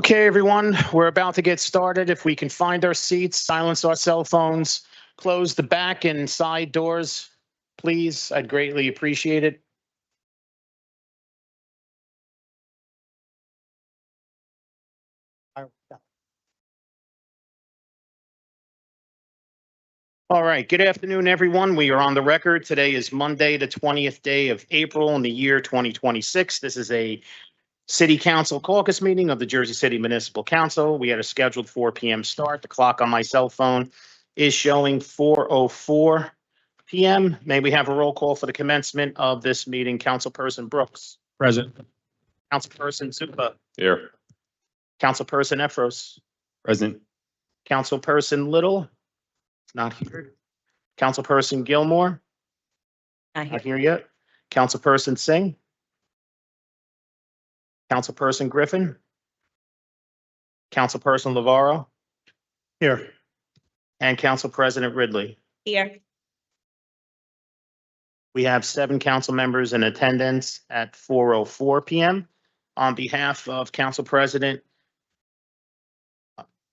Okay, everyone, we're about to get started. If we can find our seats, silence our cell phones, close the back and side doors, please. I'd greatly appreciate it. All right, good afternoon, everyone. We are on the record. Today is Monday, the 20th day of April in the year 2026. This is a City Council caucus meeting of the Jersey City Municipal Council. We had a scheduled 4 p.m. start. The clock on my cell phone is showing 4:04 p.m. May we have a roll call for the commencement of this meeting? Councilperson Brooks. Present. Councilperson Zupa. Here. Councilperson Efros. Present. Councilperson Little. Not here. Councilperson Gilmore. Not here yet. Councilperson Singh. Councilperson Griffin. Councilperson Lavaro. Here. And Council President Ridley. Here. We have 7 council members in attendance at 4:04 p.m. On behalf of Council President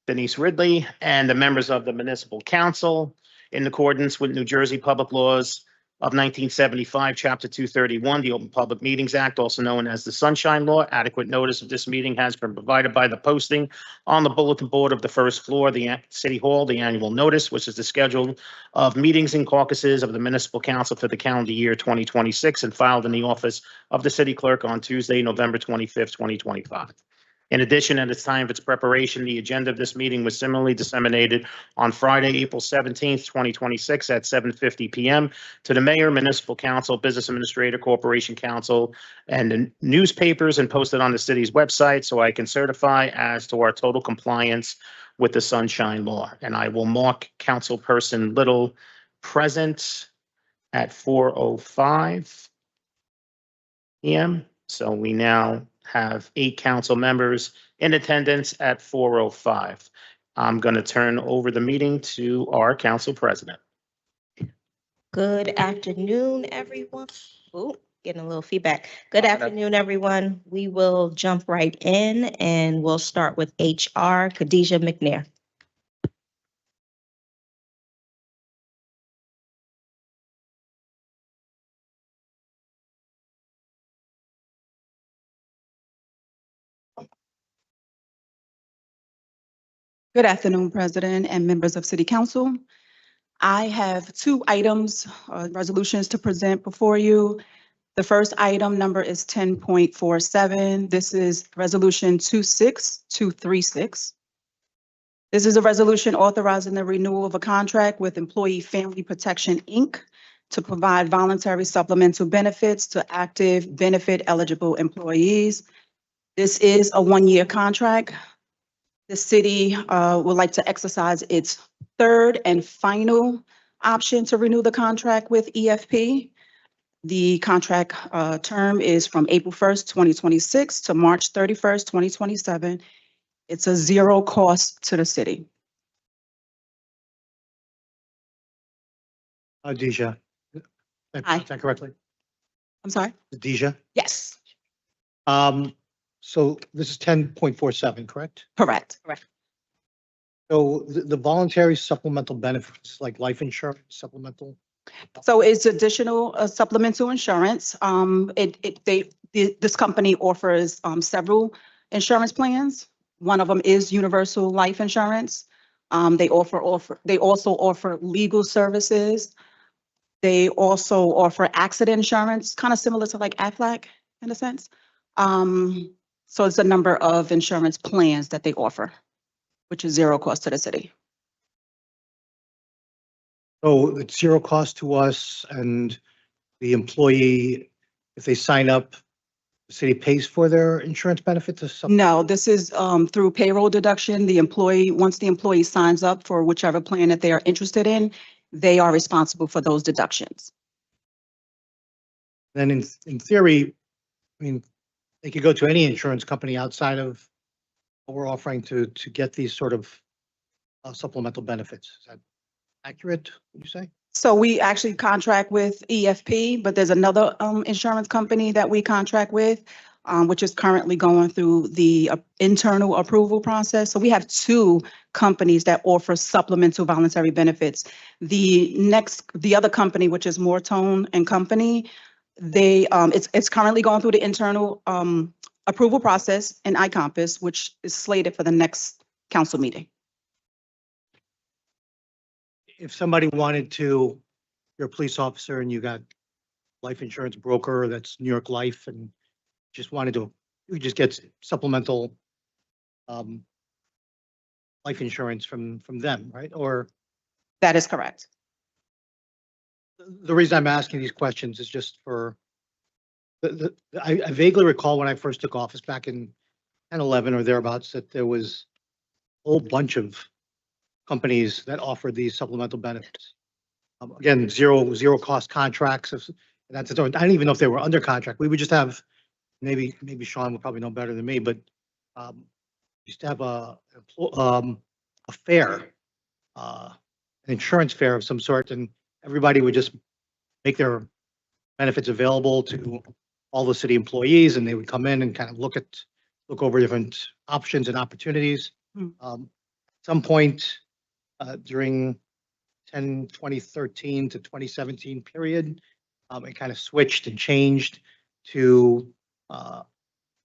Denise Ridley and the members of the Municipal Council, in accordance with New Jersey Public Laws of 1975, Chapter 231, the Open Public Meetings Act, also known as the Sunshine Law. Adequate notice of this meeting has been provided by the posting on the bulletin board of the first floor of the City Hall, the annual notice, which is the schedule of meetings and caucuses of the Municipal Council for the calendar year 2026, and filed in the office of the City Clerk on Tuesday, November 25th, 2025. In addition, at the time of its preparation, the agenda of this meeting was similarly disseminated on Friday, April 17th, 2026 at 7:50 p.m. to the mayor, municipal council, business administrator, corporation council, and the newspapers, and posted on the city's website, so I can certify as to our total compliance with the Sunshine Law. And I will mark Councilperson Little present at 4:05 p.m. So we now have 8 council members in attendance at 4:05. I'm going to turn over the meeting to our council president. Good afternoon, everyone. Oh, getting a little feedback. Good afternoon, everyone. We will jump right in and we'll start with HR, Khadijah McNair. Good afternoon, President and members of City Council. I have 2 items, resolutions to present before you. The first item number is 10.47. This is Resolution 26236. This is a resolution authorizing the renewal of a contract with Employee Family Protection, Inc. to provide voluntary supplemental benefits to active benefit eligible employees. This is a 1-year contract. The city would like to exercise its 3rd and final option to renew the contract with EFP. The contract term is from April 1st, 2026 to March 31st, 2027. It's a 0 cost to the city. Deja. Hi. Is that correctly? I'm sorry? Deja. Yes, So this is 10.47, correct? correct. So the voluntary supplemental benefits, like life insurance, supplemental. So it's additional supplemental insurance. This company offers several insurance plans. One of them is universal life insurance. They also offer legal services. They also offer accident insurance, kind of similar to like Aflac in a sense. So it's a number of insurance plans that they offer, which is 0 cost to the city. So it's 0 cost to us, and the employee, if they sign up, the city pays for their insurance benefits? No, this is through payroll deduction. The employee, once the employee signs up for whichever plan that they are interested in, they are responsible for those deductions. Then in theory, I mean, they could go to any insurance company outside of what we're offering to get these sort of supplemental benefits. Is that accurate, would you say? So we actually contract with EFP, but there's another insurance company that we contract with. which is currently going through the internal approval process. So we have two companies that offer supplemental voluntary benefits. The other company, which is Mortone and Company, it's currently going through the internal approval process in iCompass, which is slated for the next council meeting. If somebody wanted to, you're a police officer and you got life insurance broker, that's New York Life, and just wanted to, you just get supplemental life insurance from them, right? Or That is correct. the reason I'm asking these questions is just for I vaguely recall when I first took office back in 10, 11 or thereabouts, that there was a whole bunch of companies that offered these supplemental benefits. Again, zero cost contracts. I don't even know if they were under contract. We would just have, maybe Sean would probably know better than me, but used to have a fair, an insurance fair of some sort, and everybody would just make their benefits available to all the city employees, and they would come in and kind of look over different options and opportunities. At some point during 2013 to 2017 period, it kind of switched and changed to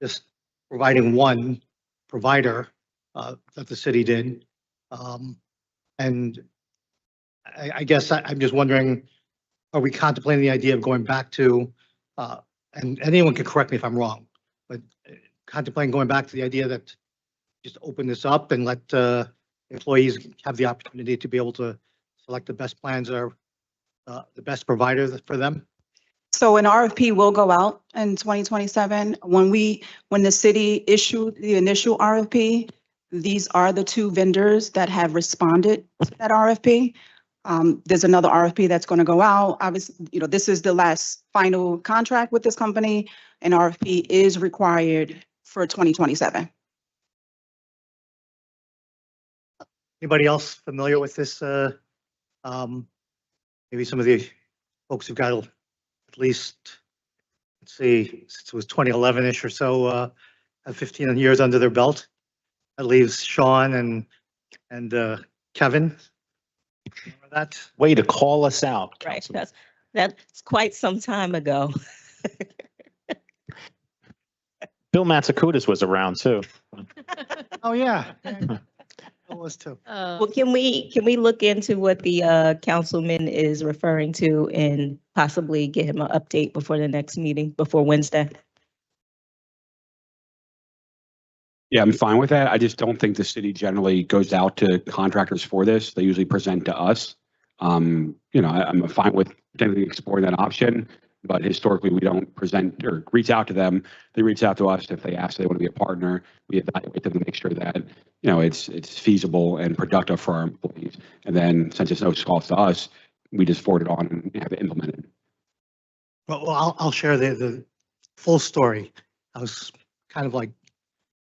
just providing one provider that the city did. And I guess I'm just wondering, are we contemplating the idea of going back to, and anyone can correct me if I'm wrong, but contemplating going back to the idea that just open this up and let employees have the opportunity to be able to select the best plans or the best provider for them? So an RFP will go out in 2027. When the city issued the initial RFP, these are the two vendors that have responded to that RFP. There's another RFP that's going to go out. Obviously, this is the last final contract with this company. An RFP is required for 2027. Anybody else familiar with this? Maybe some of the folks who've got at least, let's see, since it was 2011-ish or so, have 15 years under their belt. That leaves Sean and Kevin. Remember that? Way to call us out, Right, Councilman. that's quite some time ago. Bill Matsakutis was around too. Oh, yeah. It was too. Well, can we look into what the councilman is referring to and possibly get him an update before the next meeting, before Wednesday? Yeah, I'm fine with that. I just don't think the city generally goes out to contractors for this. They usually present to us. I'm fine with potentially exploring that option, but historically we don't present or reach out to them. They reach out to us if they ask, they want to be a partner. We evaluate them to make sure that, it's feasible and productive for our employees. And then since it's no cost to us, we just forward it on and have it implemented. Well, I'll share the full story. I was kind of like,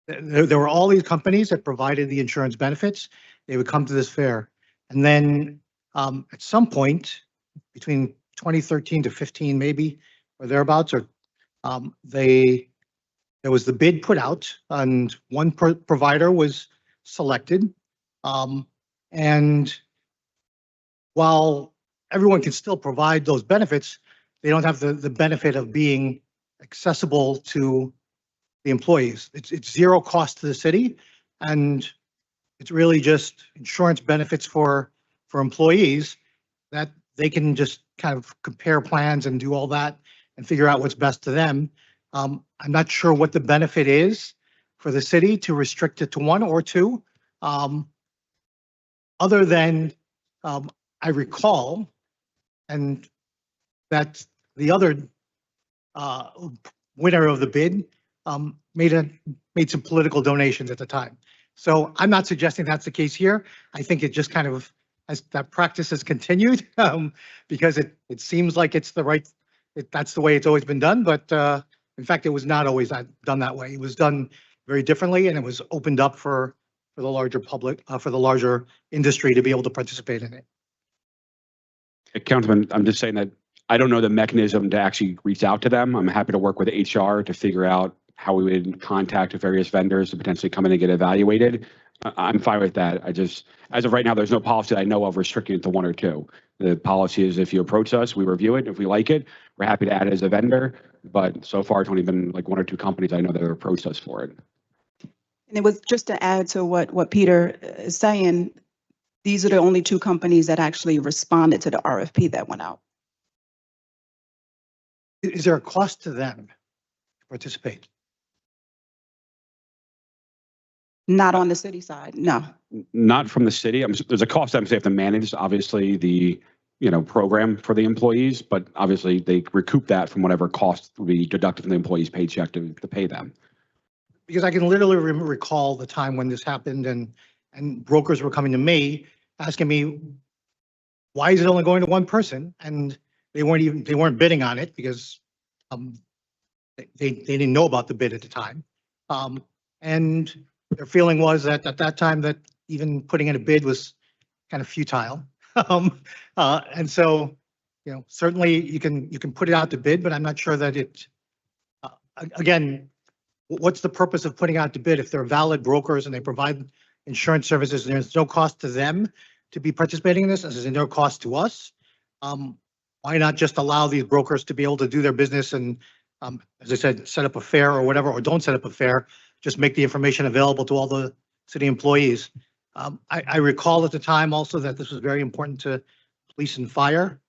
there were all these companies that provided the insurance benefits. They would come to this fair. And then at some point between 2013 to 15, maybe, or thereabouts, or there was the bid put out and one provider was selected. And while everyone can still provide those benefits, they don't have the benefit of being accessible to the employees. It's zero cost to the city, and it's really just insurance benefits for employees that they can just kind of compare plans and do all that and figure out what's best to them. I'm not sure what the benefit is for the city to restrict it to one or two. Other than I recall, and that the other winner of the bid made some political donations at the time. So I'm not suggesting that's the case here. I think it just kind of, as that practice has continued, because it seems like it's that's the way it's always been done. But in fact, it was not always done that way. It was done very differently, and it was opened up for the larger public, for the larger industry to be able to participate in it. Councilman, I'm just saying that I don't know the mechanism to actually reach out to them. I'm happy to work with HR to figure out how we would contact various vendors to potentially come in and get evaluated. I'm fine with that. I just, as of right now, there's no policy that I know of restricting it to one or two. The policy is if you approach us, we review it. If we like it, we're happy to add it as a vendor. But so far, it's only been like one or two companies I know that have approached us for it. And it was just to add to what Peter is saying, these are the only two companies that actually responded to the RFP that went out. Is there a cost to them to participate? Not on the city side, no. Not from the city. There's a cost that they have to manage, obviously, the, program for the employees, but obviously they recoup that from whatever cost would be deducted from the employee's paycheck to pay them. Because I can literally recall the time when this happened and brokers were coming to me asking me, why is it only going to one person? And they weren't bidding on it because they didn't know about the bid at the time. And their feeling was that at that time that even putting in a bid was kind of futile. And so, certainly you can put it out to bid, but I'm not sure that it, again, what's the purpose of putting out to bid if they're valid brokers and they provide insurance services and there's no cost to them to be participating in this, as there's no cost to us? Why not just allow these brokers to be able to do their business and, as I said, set up a fair or whatever, or don't set up a fair, just make the information available to all the city employees. I recall at the time also that this was very important to police and fire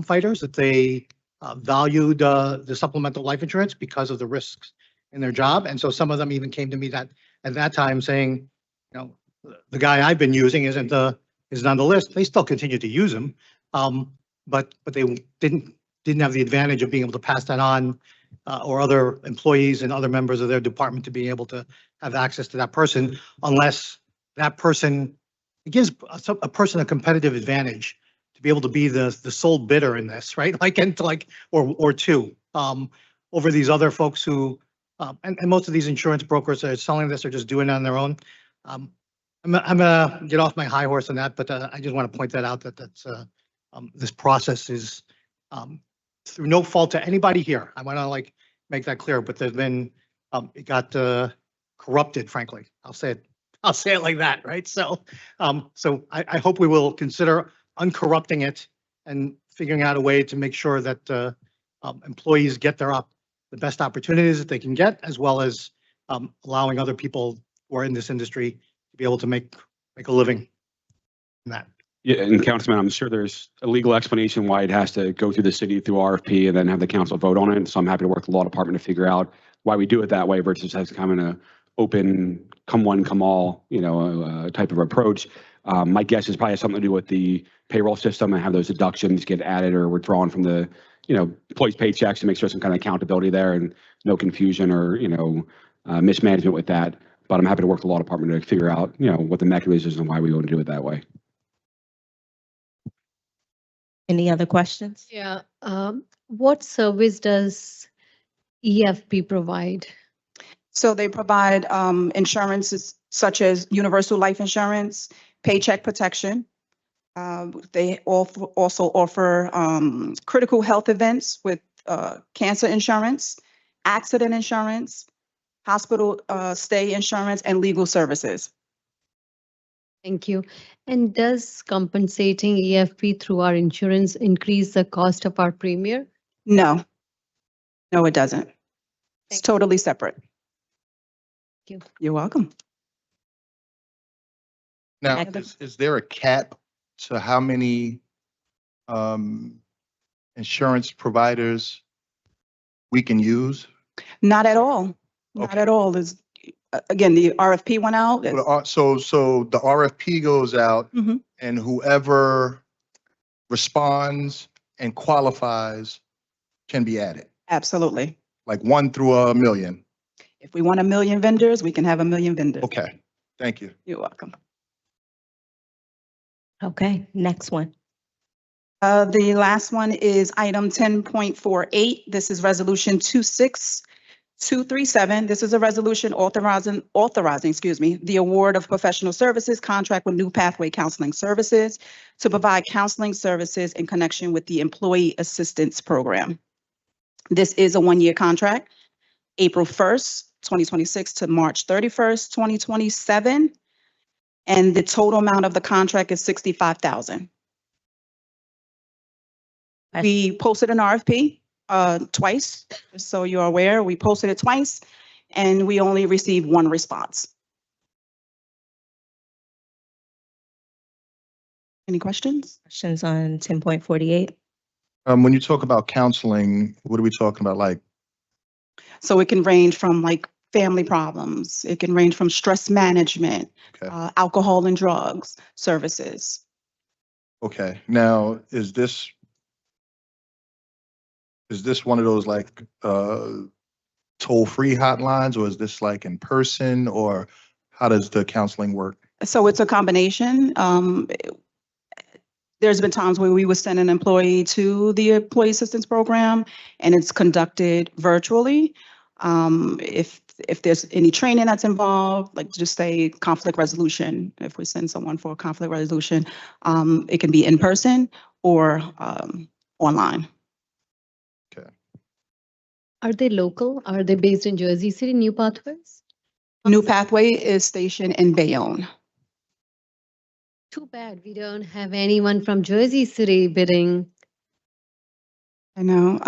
fighters, that they valued the supplemental life insurance because of the risks in their job. And so some of them even came to me that at that time saying, the guy I've been using isn't on the list. They still continue to use him, but they didn't have the advantage of being able to pass that on, or other employees and other members of their department to be able to have access to that person, unless that person, it gives a person a competitive advantage to be able to be the sole bidder in this, right? Or two, over these other folks who, and most of these insurance brokers that are selling this are just doing it on their own. I'm gonna get off my high horse on that, but I just want to point that out that's this process is through no fault to anybody here. I want to make that clear, but there's been it got corrupted, frankly. I'll say it like that, right? So I hope we will consider uncorrupting it and figuring out a way to make sure that employees get the best opportunities that they can get, as well as allowing other people who are in this industry to be able to make a living in that. Yeah, and Councilman, I'm sure there's a legal explanation why it has to go through the city through RFP and then have the council vote on it. So I'm happy to work with the law department to figure out why we do it that way versus has to come in a open, come one, come all, type of approach. My guess is probably has something to do with the payroll system and have those deductions get added or withdrawn from the, employees' paychecks to make sure some kind of accountability there and no confusion or, mismanagement with that. But I'm happy to work with the law department to figure out, what the mechanism is and why we want to do it that way. Any other questions? Yeah. What service does EFP provide? So they provide insurances such as universal life insurance, paycheck protection. They also offer critical health events with cancer insurance, accident insurance, hospital stay insurance, and legal services. Thank you. And does compensating EFP through our insurance increase the cost of our premium? No, it doesn't. It's totally separate. Thank you. You're welcome. Now, Other- is there a cap to how many insurance providers we can use? Not at all. Not Okay. at all. There's, again, the RFP went out. So the RFP goes out Mhm. and whoever responds and qualifies can be added, Absolutely. like 1 through 1,000,000. If we want 1,000,000 vendors, we can have 1,000,000 vendors. Okay, thank you. You're welcome. Okay, next one. The last one is item 10.48. This is resolution 26237. This is a resolution authorizing, the award of professional services contract with New Pathway Counseling Services to provide counseling services in connection with the Employee Assistance Program. This is a one-year contract. April 1st 2026 to March 31st, 2027. And the total amount of the contract is $65,000. We posted an RFP twice, just so you're aware. We posted it twice, and we only received one response. Any questions? Questions on 10.48? When you talk about counseling, what are we talking about? Like, So it can range from like family problems. It can range from stress management, Okay. alcohol and drugs services. okay, now, is this one of those like, toll-free hotlines, or is this like in person, or how does the counseling work? So it's a combination. There's been times where we would send an employee to the employee assistance program and it's conducted virtually. If there's any training that's involved, like just say conflict resolution, if we send someone for a conflict resolution, it can be in person or online. Are they local? Are they based in Jersey City, New Pathways? New Pathway is stationed in Bayonne. Too bad we don't have anyone from Jersey City bidding. I know.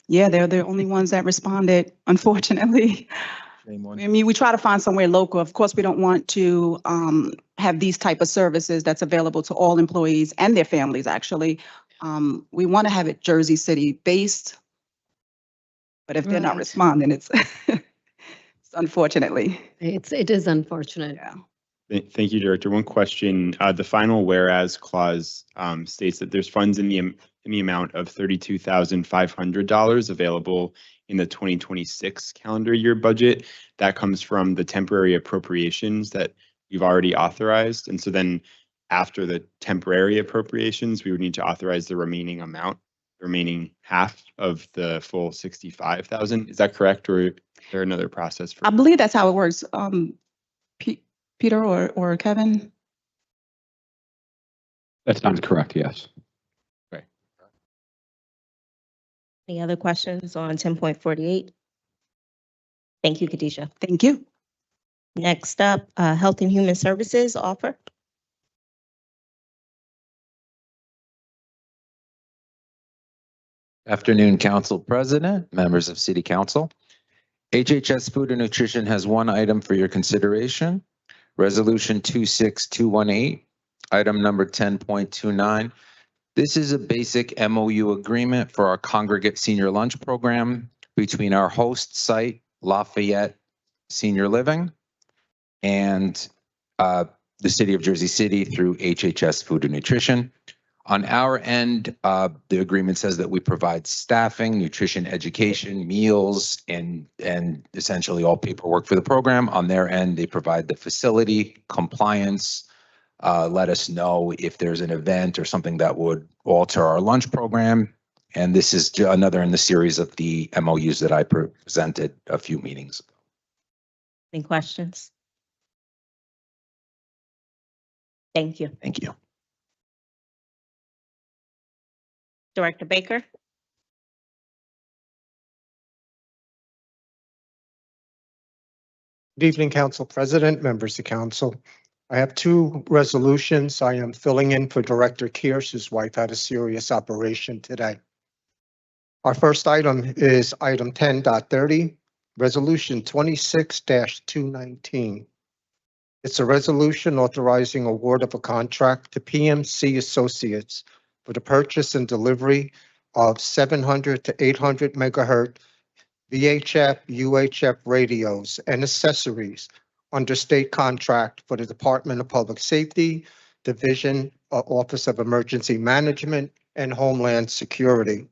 Yeah, they're the only ones that responded, unfortunately. Shame on I you. mean, we try to find somewhere local. Of course, we don't want to have these type of services that's available to all employees and their families, actually. We want to have it Jersey City based. But if they're not Right. responding, it's unfortunately, It is unfortunate. yeah. Thank you, Director. One question. The final whereas clause states that there's funds in the amount of $32,500 available in the 2026 calendar year budget. That comes from the temporary appropriations that you've already authorized. And so then after the temporary appropriations, we would need to authorize the remaining amount, the remaining half of the full 65,000. Is that correct? Or is there another process for? I believe that's how it works. Peter or Kevin? That sounds correct, yes. Any other questions on 10.48? Thank you, Khadijah. Thank you. Next up, Health and Human Services offer. Afternoon, Council President, members of City Council. HHS Food and Nutrition has one item for your consideration. Resolution 26218, item number 10.29. This is a basic MOU agreement for our congregate senior lunch program between our host site, Lafayette Senior Living, and the City of Jersey City through HHS Food and Nutrition. On our end, the agreement says that we provide staffing, nutrition education, meals, and essentially all paperwork for the program. On their end, they provide the facility, compliance, let us know if there's an event or something that would alter our lunch program. And this is another in the series of the MOUs that I presented a few meetings ago. Any questions? Thank you. Thank you. Director Baker? Good evening, Council President, members of Council. I have two resolutions. I am filling in for Director Kearse, whose wife had a serious operation today. Our first item is item 10.30, Resolution 26-219. It's a resolution authorizing award of a contract to PMC Associates for the purchase and delivery of 700 to 800 megahertz VHF, UHF radios and accessories under state contract for the Department of Public Safety, Division, Office of Emergency Management, and Homeland Security.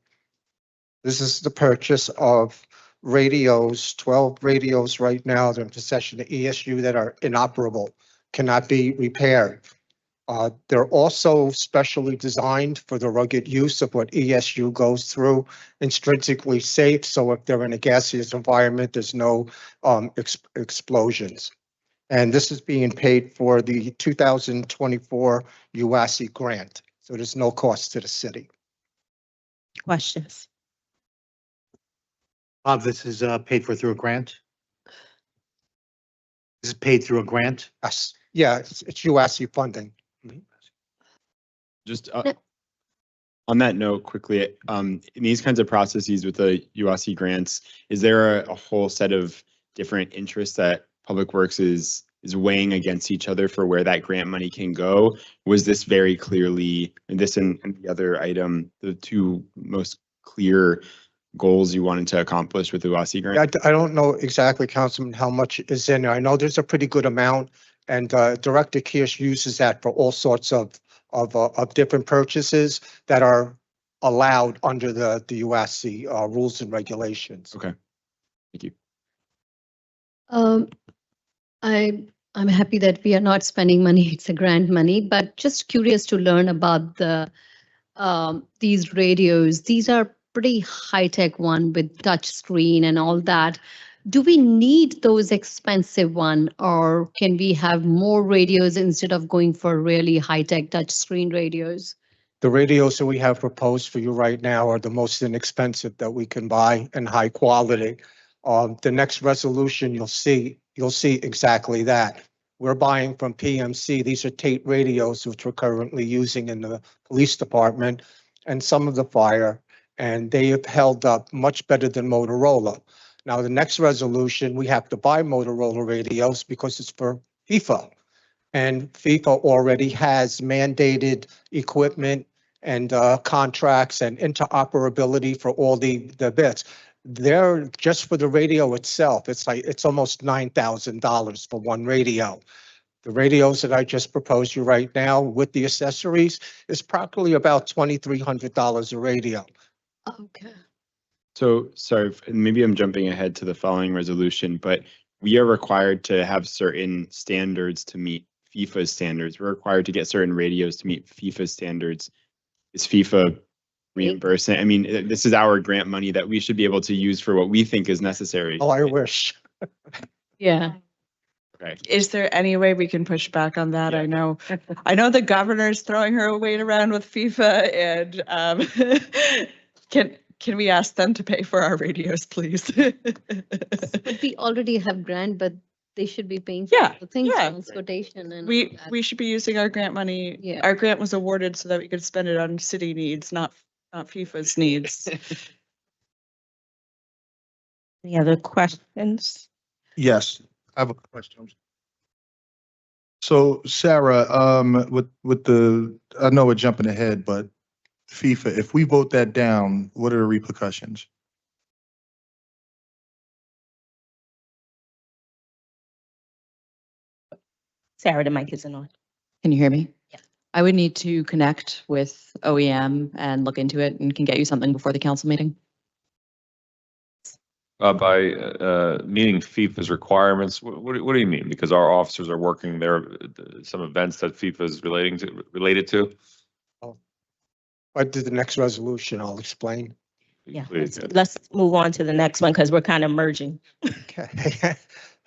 This is the purchase of radios, 12 radios right now. They're in possession of ESU that are inoperable, cannot be repaired. They're also specially designed for the rugged use of what ESU goes through, intrinsically safe. So if they're in a gaseous environment, there's no explosions. And this is being paid for the 2024 UASI grant. So there's no cost to the city. Questions? This is paid for through a grant. Is it paid through a grant? Yes, yeah, it's USC funding. Just on that note, quickly, in these kinds of processes with the USC grants, is there a whole set of different interests that Public Works is weighing against each other for where that grant money can go? Was this very clearly, and this and the other item, the two most clear goals you wanted to accomplish with the USC grant? I don't know exactly, Councilman, how much is in there. I know there's a pretty good amount, and Director Kirsch uses that for all sorts of different purchases that are allowed under the USC rules and regulations. Okay, thank you. I'm happy that we are not spending money, it's a grant money, but just curious to learn about these radios. These are pretty high-tech one with touch screen and all that. Do we need those expensive one, or can we have more radios instead of going for really high-tech touch screen radios? The radios that we have proposed for you right now are the most inexpensive that we can buy and high quality. The next resolution, you'll see exactly that. We're buying from PMC. These are Tate radios, which we're currently using in the police department and some of the fire, and they have held up much better than Motorola. Now, the next resolution, we have to buy Motorola radios because it's for FIFA. And FIFA already has mandated equipment and contracts and interoperability for all the bits. They're just for the radio itself. It's almost $9,000 for one radio. The radios that I just proposed you right now with the accessories is probably about $2,300 a radio. Okay. So, sorry, maybe I'm jumping ahead to the following resolution, but we are required to have certain standards to meet FIFA standards. We're required to get certain radios to meet FIFA standards. Is FIFA reimbursing? I mean, this is our grant money that we should be able to use for what we think is necessary. Oh, I wish. Yeah. Okay. Is there any way we can push back on that? Yeah. I know the governor's throwing her weight around with FIFA, and can we ask them to pay for our radios, please? But we already have grant, but they should be paying for Yeah, the things, yeah. transportation and. all We that. should be using our grant money. Yeah. Our grant was awarded so that we could spend it on city needs, not FIFA's needs. Any other questions? Yes, I have a question. So Sarah, with the, I know we're jumping ahead, but FIFA, if we vote that down, what are the repercussions? Sarah, the mic isn't on. Can you hear me? Yeah. I would need to connect with OEM and look into it and can get you something before the council meeting. By meeting FIFA's requirements, what do you mean? Because our officers are working there, some events that FIFA is related to? I did the next resolution, I'll explain. Yeah, Please, let's move on to the next one because we're kind of merging. Okay.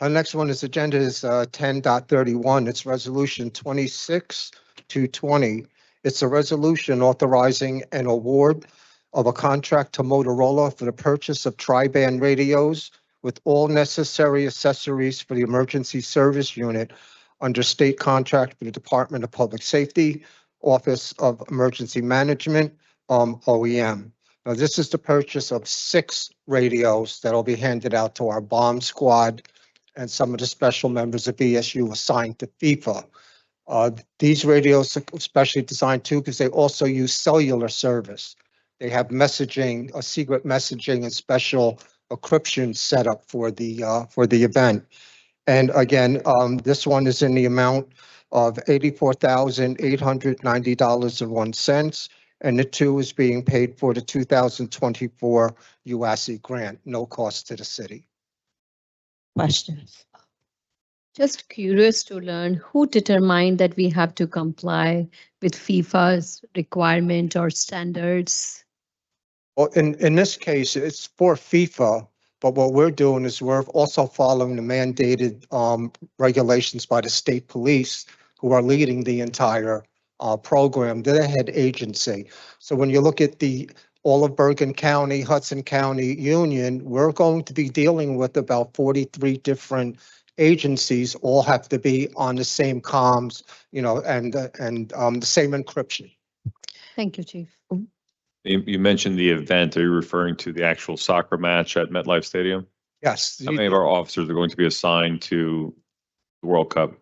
Our next one is agenda is 10.31. It's resolution 26-20. It's a resolution authorizing an award of a contract to Motorola for the purchase of tri-band radios with all necessary accessories for the emergency service unit under state contract for the Department of Public Safety, Office of Emergency Management, OEM. Now, this is the purchase of 6 radios that will be handed out to our bomb squad and some of the special members of ESU assigned to FIFA. These radios are especially designed too because they also use cellular service. They have messaging, a secret messaging and special encryption setup for the event. And again, this one is in the amount of $84,890.01. And the 2 is being paid for the 2024 UASC grant, no cost to the city. Questions? Just curious to learn who determined that we have to comply with FIFA's requirement or standards. Well, in this case, it's for FIFA, but what we're doing is we're also following the mandated regulations by the state police who are leading the entire program. They're the head agency. So when you look at all of Bergen County, Hudson County Union, we're going to be dealing with about 43 different agencies all have to be on the same comms, and the same encryption. Thank you, Chief. You mentioned the event. Are you referring to the actual soccer match at MetLife Stadium? Yes. How many of our officers are going to be assigned to the World Cup?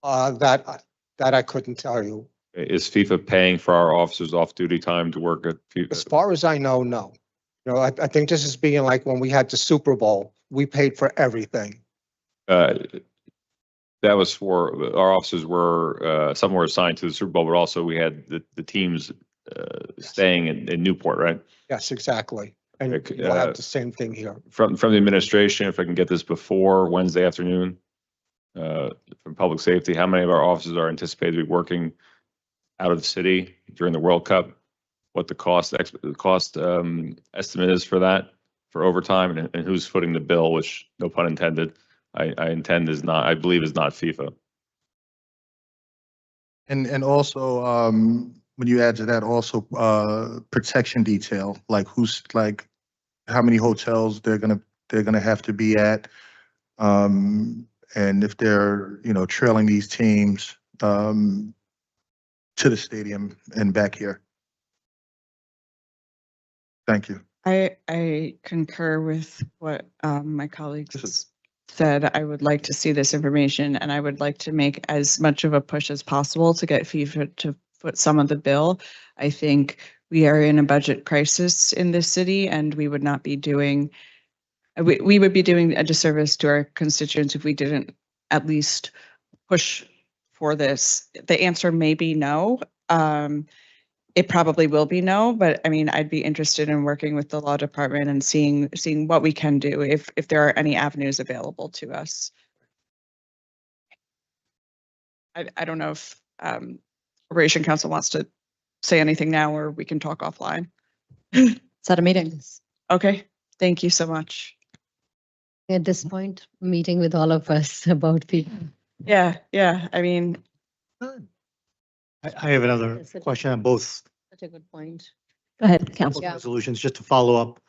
That I couldn't tell you. Is FIFA paying for our officers off-duty time to work at As FIFA? far as I know, no. I think this is being like when we had the Super Bowl, we paid for everything. That was for, our officers were, some were assigned to the Super Bowl, but also we had the teams staying in Newport, right? Yes, exactly. And Okay, we'll have the same thing here. From the administration, if I can get this before Wednesday afternoon, from public safety, how many of our officers are anticipated to be working out of the city during the World Cup? What the cost estimate is for that, for overtime, and who's footing the bill, which, no pun intended, I believe is not FIFA. And also, when you add to that, also, protection detail, like how many hotels they're gonna have to be at. And if they're, trailing these teams, to the stadium and back here. Thank you. I concur with what my colleagues said. I would like to see this information, and I would like to make as much of a push as possible to get FIFA to foot some of the bill. I think we are in a budget crisis in this city, and we would not be doing, we would be doing a disservice to our constituents if we didn't at least push for this. The answer may be no. It probably will be no, but I mean, I'd be interested in working with the law department and seeing what we can do if there are any avenues available to us. I don't know if Operation Council wants to say anything now, or we can talk offline. Set a meeting. Okay, thank you so much. At this point, meeting with all of us about people. Yeah, I mean, I have another Yes, it- question on both Such a good point. Go ahead, Council. Yeah. resolutions, just to follow up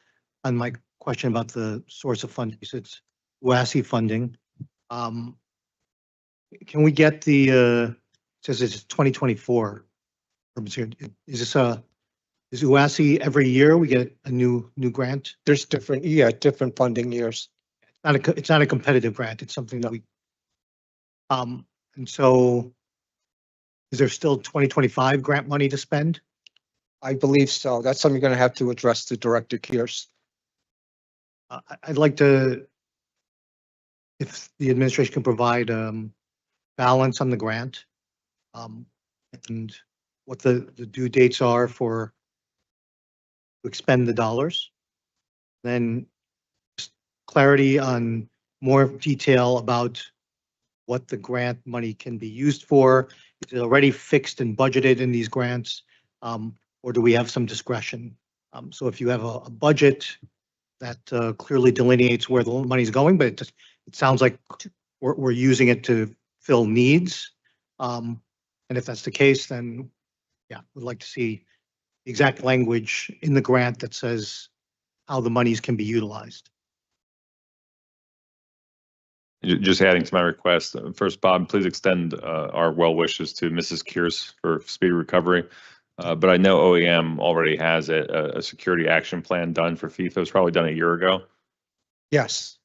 on my question about the source of funding. So it's WASI funding. Can we get the, it says it's 2024. Is WASI every year we get a new grant? There's different funding years. It's not a competitive grant. It's something that we, and so is there still 2025 grant money to spend? I believe so. That's something you're going to have to address to Director Kears. I'd like to, if the administration can provide balance on the grant, and what the due dates are to expend the dollars. Then just clarity on more detail about what the grant money can be used for. Is it already fixed and budgeted in these grants? Or do we have some discretion? So if you have a budget that clearly delineates where the money's going, but it sounds like we're using it to fill needs. And if that's the case, then yeah, we'd like to see the exact language in the grant that says how the monies can be utilized. Just adding to my request, first, Bob, please extend our well wishes to Mrs. Kears for speedy recovery. But I know OEM already has a security action plan done for FIFA. It was probably done a year ago. Yes.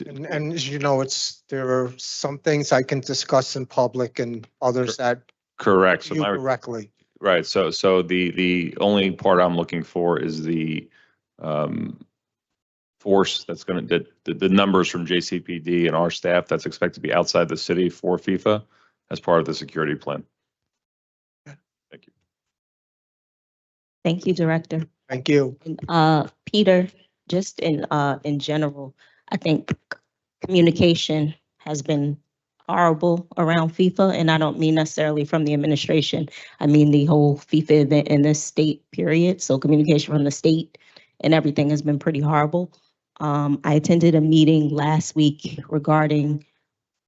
And as you know, there are some things I can discuss in public and others that Correct. So you my directly. right. So the only part I'm looking for is the force that's going to the numbers from JCPD and our staff that's expected to be outside the city for FIFA as part of the security plan. Thank you. Thank you, Director. Thank you. Peter, just in general, I think communication has been horrible around FIFA, and I don't mean necessarily from the administration. I mean the whole FIFA event in this state, period. So communication from the state and everything has been pretty horrible. I attended a meeting last week regarding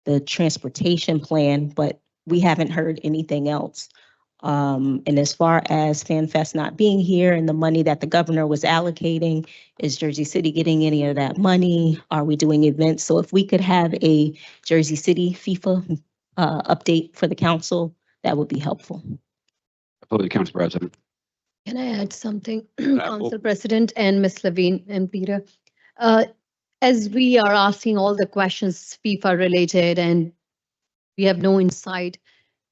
the transportation plan, but we haven't heard anything else. And as far as FanFest not being here and the money that the governor was allocating, is Jersey City getting any of that money? Are we doing events? So if we could have a Jersey City FIFA update for the council, that would be helpful. Absolutely, Council President. Can I add something, Council President and Ms. Levine and Peter? As we are asking all the questions FIFA related and we have no insight,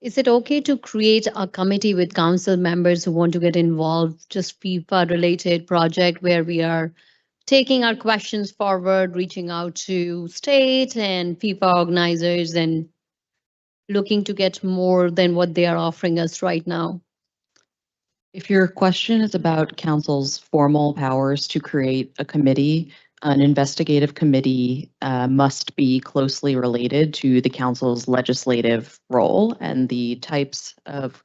is it okay to create a committee with council members who want to get involved, just FIFA related project where we are taking our questions forward, reaching out to state and FIFA organizers and looking to get more than what they are offering us right now? If your question is about council's formal powers to create a committee, an investigative committee must be closely related to the council's legislative role, and the types of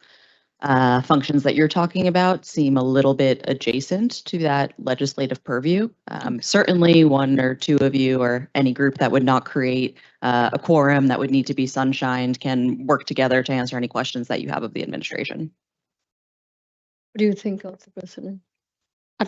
functions that you're talking about seem a little bit adjacent to that legislative purview. Certainly one or two of you or any group that would not create a quorum that would need to be sunshined can work together to answer any questions that you have of the administration. What do you think, Council President?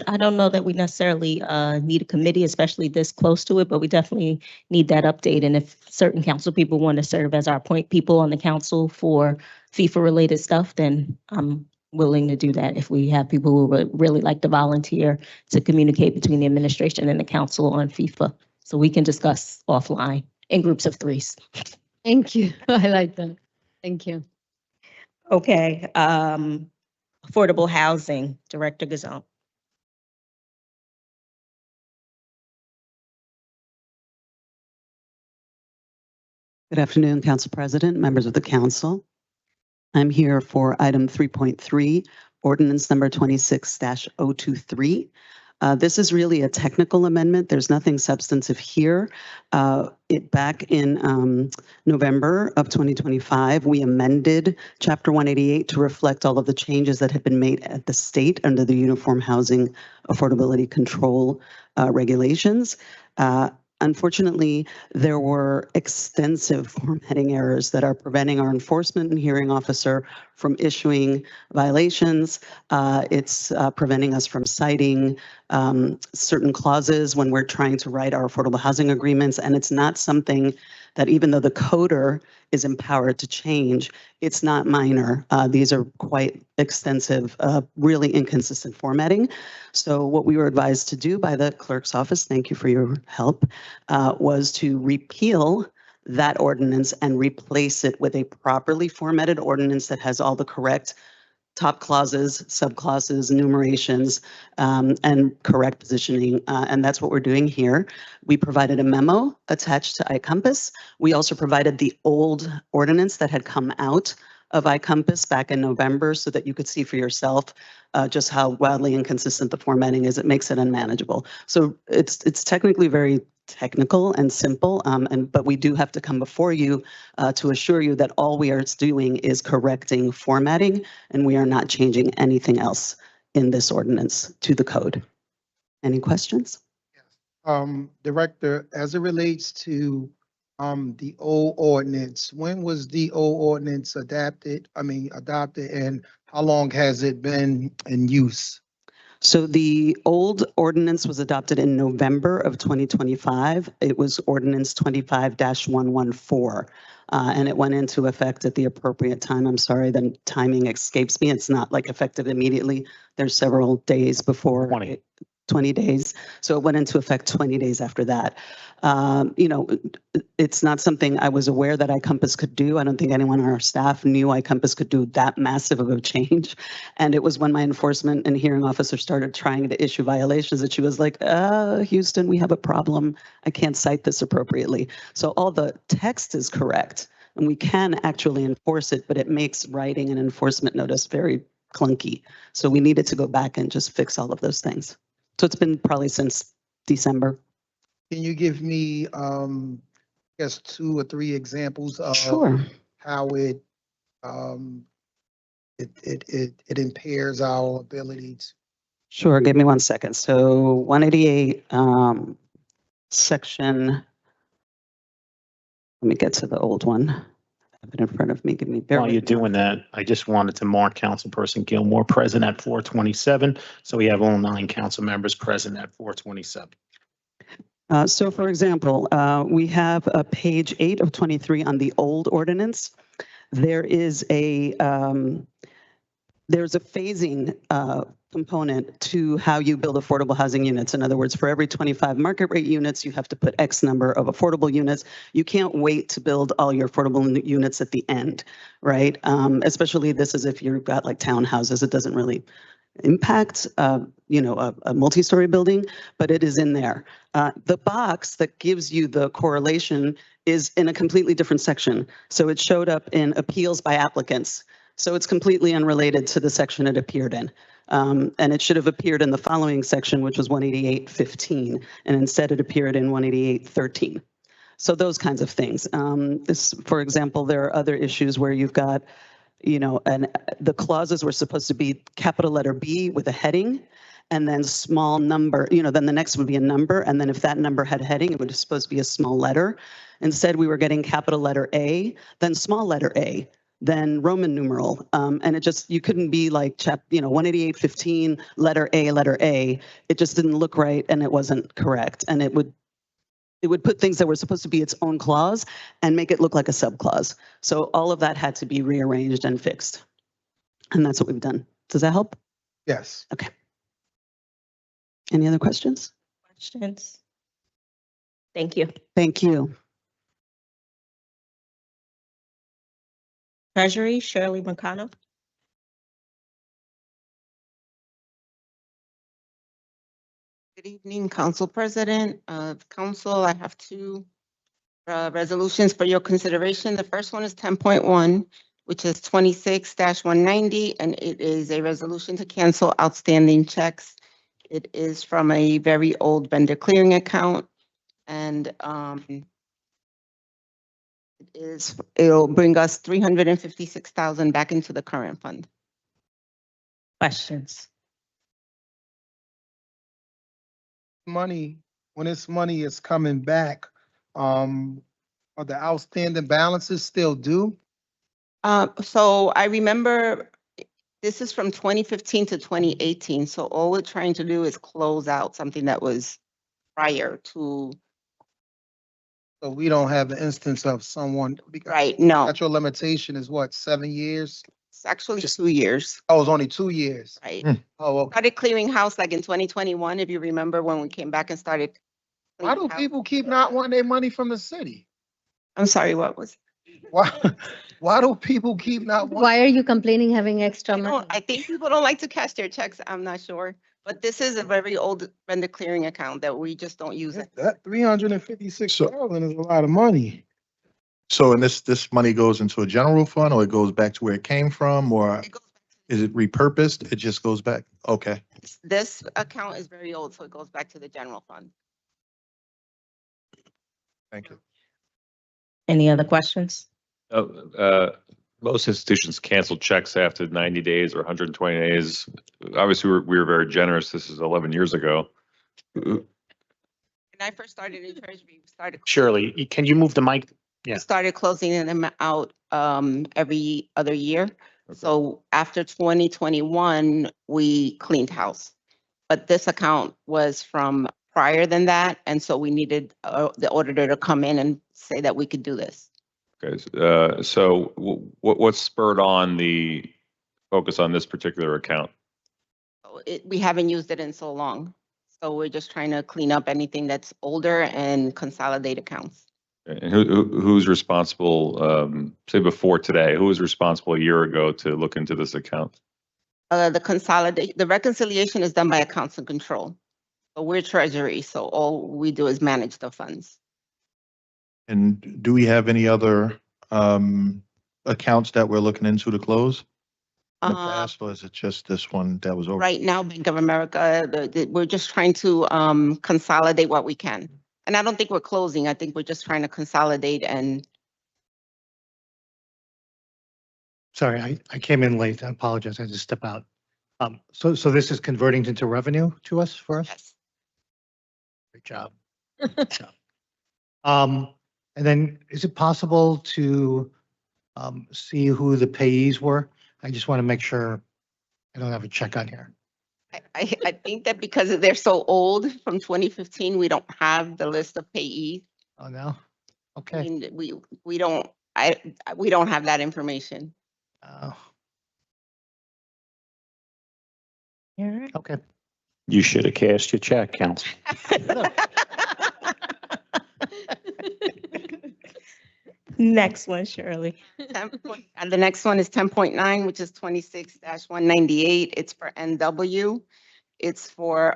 I don't know that we necessarily need a committee, especially this close to it, but we definitely need that update. And if certain council people want to serve as our point people on the council for FIFA related stuff, then I'm willing to do that. If we have people who would really like to volunteer to communicate between the administration and the council on FIFA, so we can discuss offline in groups of threes. Thank you. I like that. Thank you. Okay, affordable housing, Director Gazon. Good afternoon, Council President, members of the council. I'm here for item 3.3, ordinance number 26-023. This is really a technical amendment. There's nothing substantive here. Back in November of 2025, we amended Chapter 188 to reflect all of the changes that had been made at the state under the Uniform Housing Affordability Control regulations. Unfortunately, there were extensive formatting errors that are preventing our enforcement and hearing officer from issuing violations. It's preventing us from citing certain clauses when we're trying to write our affordable housing agreements. And it's not something that, even though the coder is empowered to change, it's not minor. These are quite extensive, really inconsistent formatting. So what we were advised to do by the clerk's office, thank you for your help, was to repeal that ordinance and replace it with a properly formatted ordinance that has all the correct top clauses, subclauses, enumerations, and correct positioning. And that's what we're doing here. We provided a memo attached to iCompass. We also provided the old ordinance that had come out of iCompass back in November so that you could see for yourself just how wildly inconsistent the formatting is. It makes it unmanageable. So it's technically very technical and simple, but we do have to come before you to assure you that all we are doing is correcting formatting, and we are not changing anything else in this ordinance to the code. Any questions? Director, as it relates to the old ordinance, when was the old ordinance adopted, and how long has it been in use? So the old ordinance was adopted in November of 2025. It was ordinance 25-114. And it went into effect at the appropriate time. I'm sorry, the timing escapes me. It's not like effective immediately. There's several days before. 20 days. So it went into effect 20 days after that. It's not something I was aware that iCompass could do. I don't think anyone on our staff knew iCompass could do that massive of a change. And it was when my enforcement and hearing officer started trying to issue violations that she was like, Houston, we have a problem. I can't cite this appropriately. So all the text is correct and we can actually enforce it, but it makes writing an enforcement notice very clunky. So we needed to go back and just fix all of those things. So it's been probably since December. Can you give me, I guess, 2 or 3 examples of how it impairs our abilities? Sure, give me 1 second. So 188 section, let me get to the old one. have it in front of me. Give me. bear While with you're me. doing that, I just wanted to mark Councilperson Gilmore present at 4:27. So we have all 9 council members present at 4:27. So for example, we have page 8 of 23 on the old ordinance. There is there's a phasing component to how you build affordable housing units. In other words, for every 25 market rate units, you have to put X number of affordable units. You can't wait to build all your affordable units at the end, right? Especially this is if you've got like townhouses, it doesn't really impact, a multi-story building, but it is in there. The box that gives you the correlation is in a completely different section. So it showed up in appeals by applicants. So it's completely unrelated to the section it appeared in. And it should have appeared in the following section, which was 188.15, and instead it appeared in 188.13. So those kinds of things. For example, there are other issues where you've got, and the clauses were supposed to be capital letter B with a heading, and then small number, then the next would be a number, and then if that number had heading, it was supposed to be a small letter. Instead, we were getting capital letter A, then small letter A, then Roman numeral, and it just, you couldn't be like 188.15 letter A. It just didn't look right, and it wasn't correct, and it would put things that were supposed to be its own clause and make it look like a subclause. So all of that had to be rearranged and fixed. And that's what we've done. Does that help? Yes. Okay. Any other questions? Questions? Thank you. Thank you. Treasury, Shirley McConnell. Good evening, Council President, Council. I have 2 resolutions for your consideration. The first one is 10.1, which is 26-190, and it is a resolution to cancel outstanding checks. It is from a very old vendor clearing account, and it'll bring us 356,000 back into the current fund. Questions? Money, when this money is coming back, are the outstanding balances still due? So I remember this is from 2015 to 2018. So all we're trying to do is close out something that was prior to. So we don't have the instance of someone. Because Right, no, statute of limitation is what, 7 years? it's actually 2 years, Oh, it's only 2 years. right? Oh, okay. Started clearing house like in 2021, if you remember when we came back and started. Why do cleaning house. people keep not wanting their money from the city? I'm sorry, what was? Why, why do people keep not wanting? Why are you complaining having extra I money? don't, I think people don't like to cash their checks, I'm not sure. But this is a very old vendor clearing account that we just don't use it. That 356,000 is a lot of money. So, and this money goes into a general fund, or it goes back to where it came from, or It goes back is it repurposed? It just goes back? Okay. This account is very old, so it goes back to the general fund. Thank you. Any other questions? Most institutions cancel checks after 90 days or 120 days. Obviously, we were very generous. This is 11 years ago. When I first started in Treasury, Shirley, can you move the mic? we Yeah. started closing them out every other year. Okay. So after 2021, we cleaned house. But this account was from prior than that, and so we needed the auditor to come in and say that we could do this. Okay, so what spurred on the focus on this particular account? So we haven't used it in so long. So we're just trying to clean up anything that's older and consolidate accounts. And who's responsible, say before today, who was responsible a year ago to look into this account? The reconciliation is done by accounts and control. But we're Treasury, so all we do is manage the funds. And do we have any other accounts that we're looking into to close in the past, or is it just this one that was over? Right now, Bank of America, we're just trying to consolidate what we can. And I don't think we're closing. I think we're just trying to consolidate and. Sorry, I came in late. I apologize. I had to step out. So this is converting into revenue to us for us? Yes. Great job. Great job. And then is it possible to see who the payees were. I just want to make sure I don't have a check on here. I think that because they're so old from 2015, we don't have the list of payees. Oh, no? I Okay. mean, we don't have that information. Uh, All Okay. You should have cashed your check, Council. right. Next one, Shirley. And the next one is 10.9, which is 26-198. It's for NW. It's for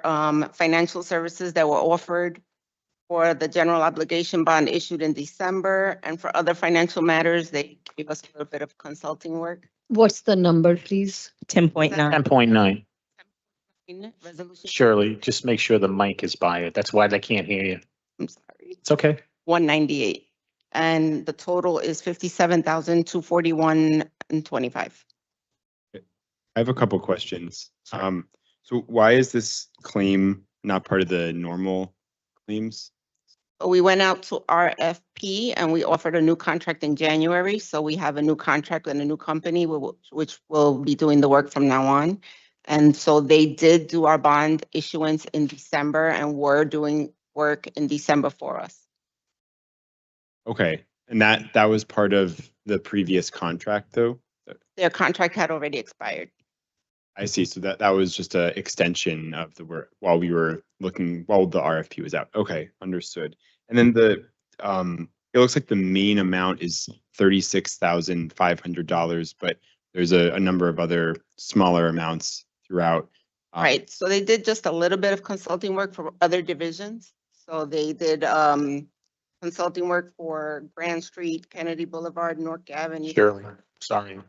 financial services that were offered for the general obligation bond issued in December. And for other financial matters, they gave us a little bit of consulting work. What's the number, please? 10.9. 10.9. Resolution. Shirley, just make sure the mic is by it. That's why they can't hear you. I'm sorry. It's okay. 198. And the total is 57,241.25. I have a couple questions. So why is this claim not part of the normal claims? We went out to RFP and we offered a new contract in January. So we have a new contract and a new company which will be doing the work from now on. And so they did do our bond issuance in December and were doing work in December for us. Okay, and that was part of the previous contract, though? Their contract had already expired. I see. So that was just a extension of the work while we were looking, while the RFP was out. Okay, understood. And then it looks like the main amount is $36,500, but there's a number of other smaller amounts throughout. Right, so they did just a little bit of consulting work for other divisions. So they did consulting work for Grand Street, Kennedy Boulevard, North Avenue. Shirley, sorry. A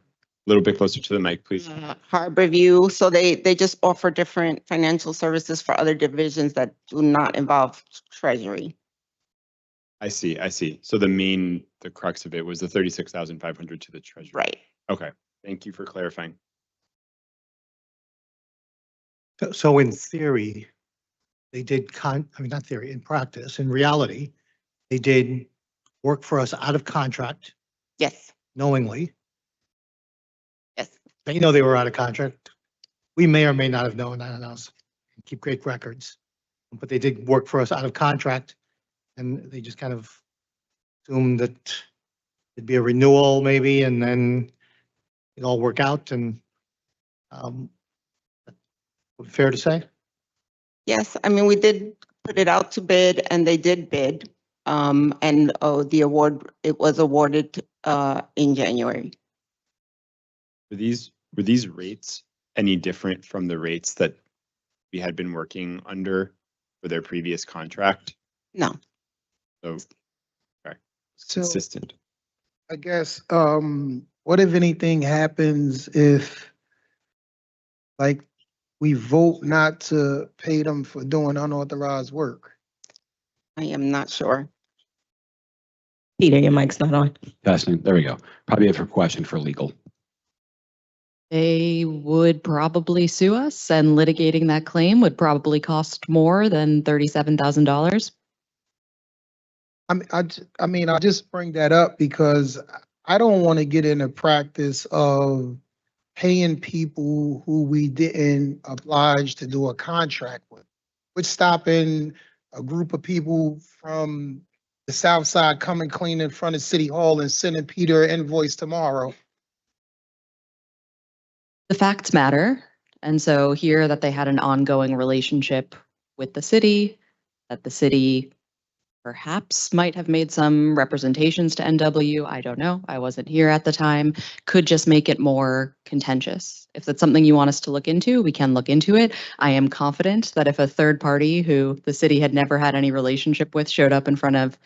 little bit closer to the mic, please. Harborview, so they just offer different financial services for other divisions that do not involve treasury. I see. So the crux of it was the 36,500 to the treasury. Right. Okay, thank you for clarifying. So in theory, they did not theory, in practice, in reality, they did work for us out of contract Yes, knowingly. yes. They know they were out of contract. We may or may not have known, I don't know. Keep great records. But they did work for us out of contract and they just kind of assumed that it'd be a renewal maybe, and then it'd all work out and fair to say? Yes, I mean, we did put it out to bid and they did bid. The award, it was awarded in January. Were these rates any different from the rates that we had been working under for their previous contract? No. So, okay, So consistent. I guess, what if anything happens if, like, we vote not to pay them for doing unauthorized work? I am not sure. Peter, your mic's not on. Testing, there we go. Probably a question for legal. They would probably sue us, and litigating that claim would probably cost more than $37,000. I mean, I just bring that up because I don't want to get in the practice of paying people who we didn't oblige to do a contract with. We're stopping a group of people from the South Side coming clean in front of City Hall and sending Peter an invoice tomorrow. The facts matter. And so here that they had an ongoing relationship with the city, that the city perhaps might have made some representations to NW. I don't know. I wasn't here at the time. Could just make it more contentious. If that's something you want us to look into, we can look into it. I am confident that if a third party who the city had never had any relationship with showed up in front of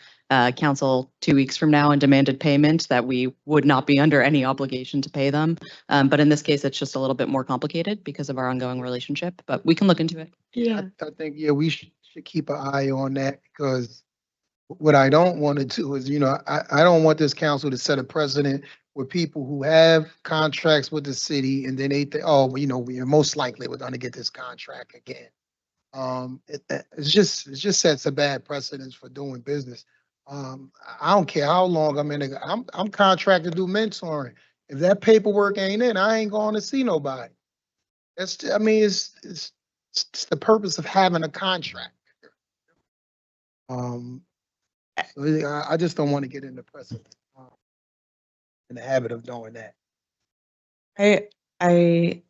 council 2 weeks from now and demanded payment, that we would not be under any obligation to pay them. But in this case, it's just a little bit more complicated because of our ongoing relationship, but we can look into it. Yeah. I think, yeah, we should keep an eye on that because what I don't want to do is, I don't want this council to set a precedent with people who have contracts with the city and then they think, oh, we are most likely we're going to get this contract again. It just sets a bad precedence for doing business. I don't care how long I'm contracted to do mentoring. If that paperwork ain't in, I ain't going to see nobody. I mean, it's the purpose of having a contract. So I just don't want to get into precedent, in the habit of doing that. I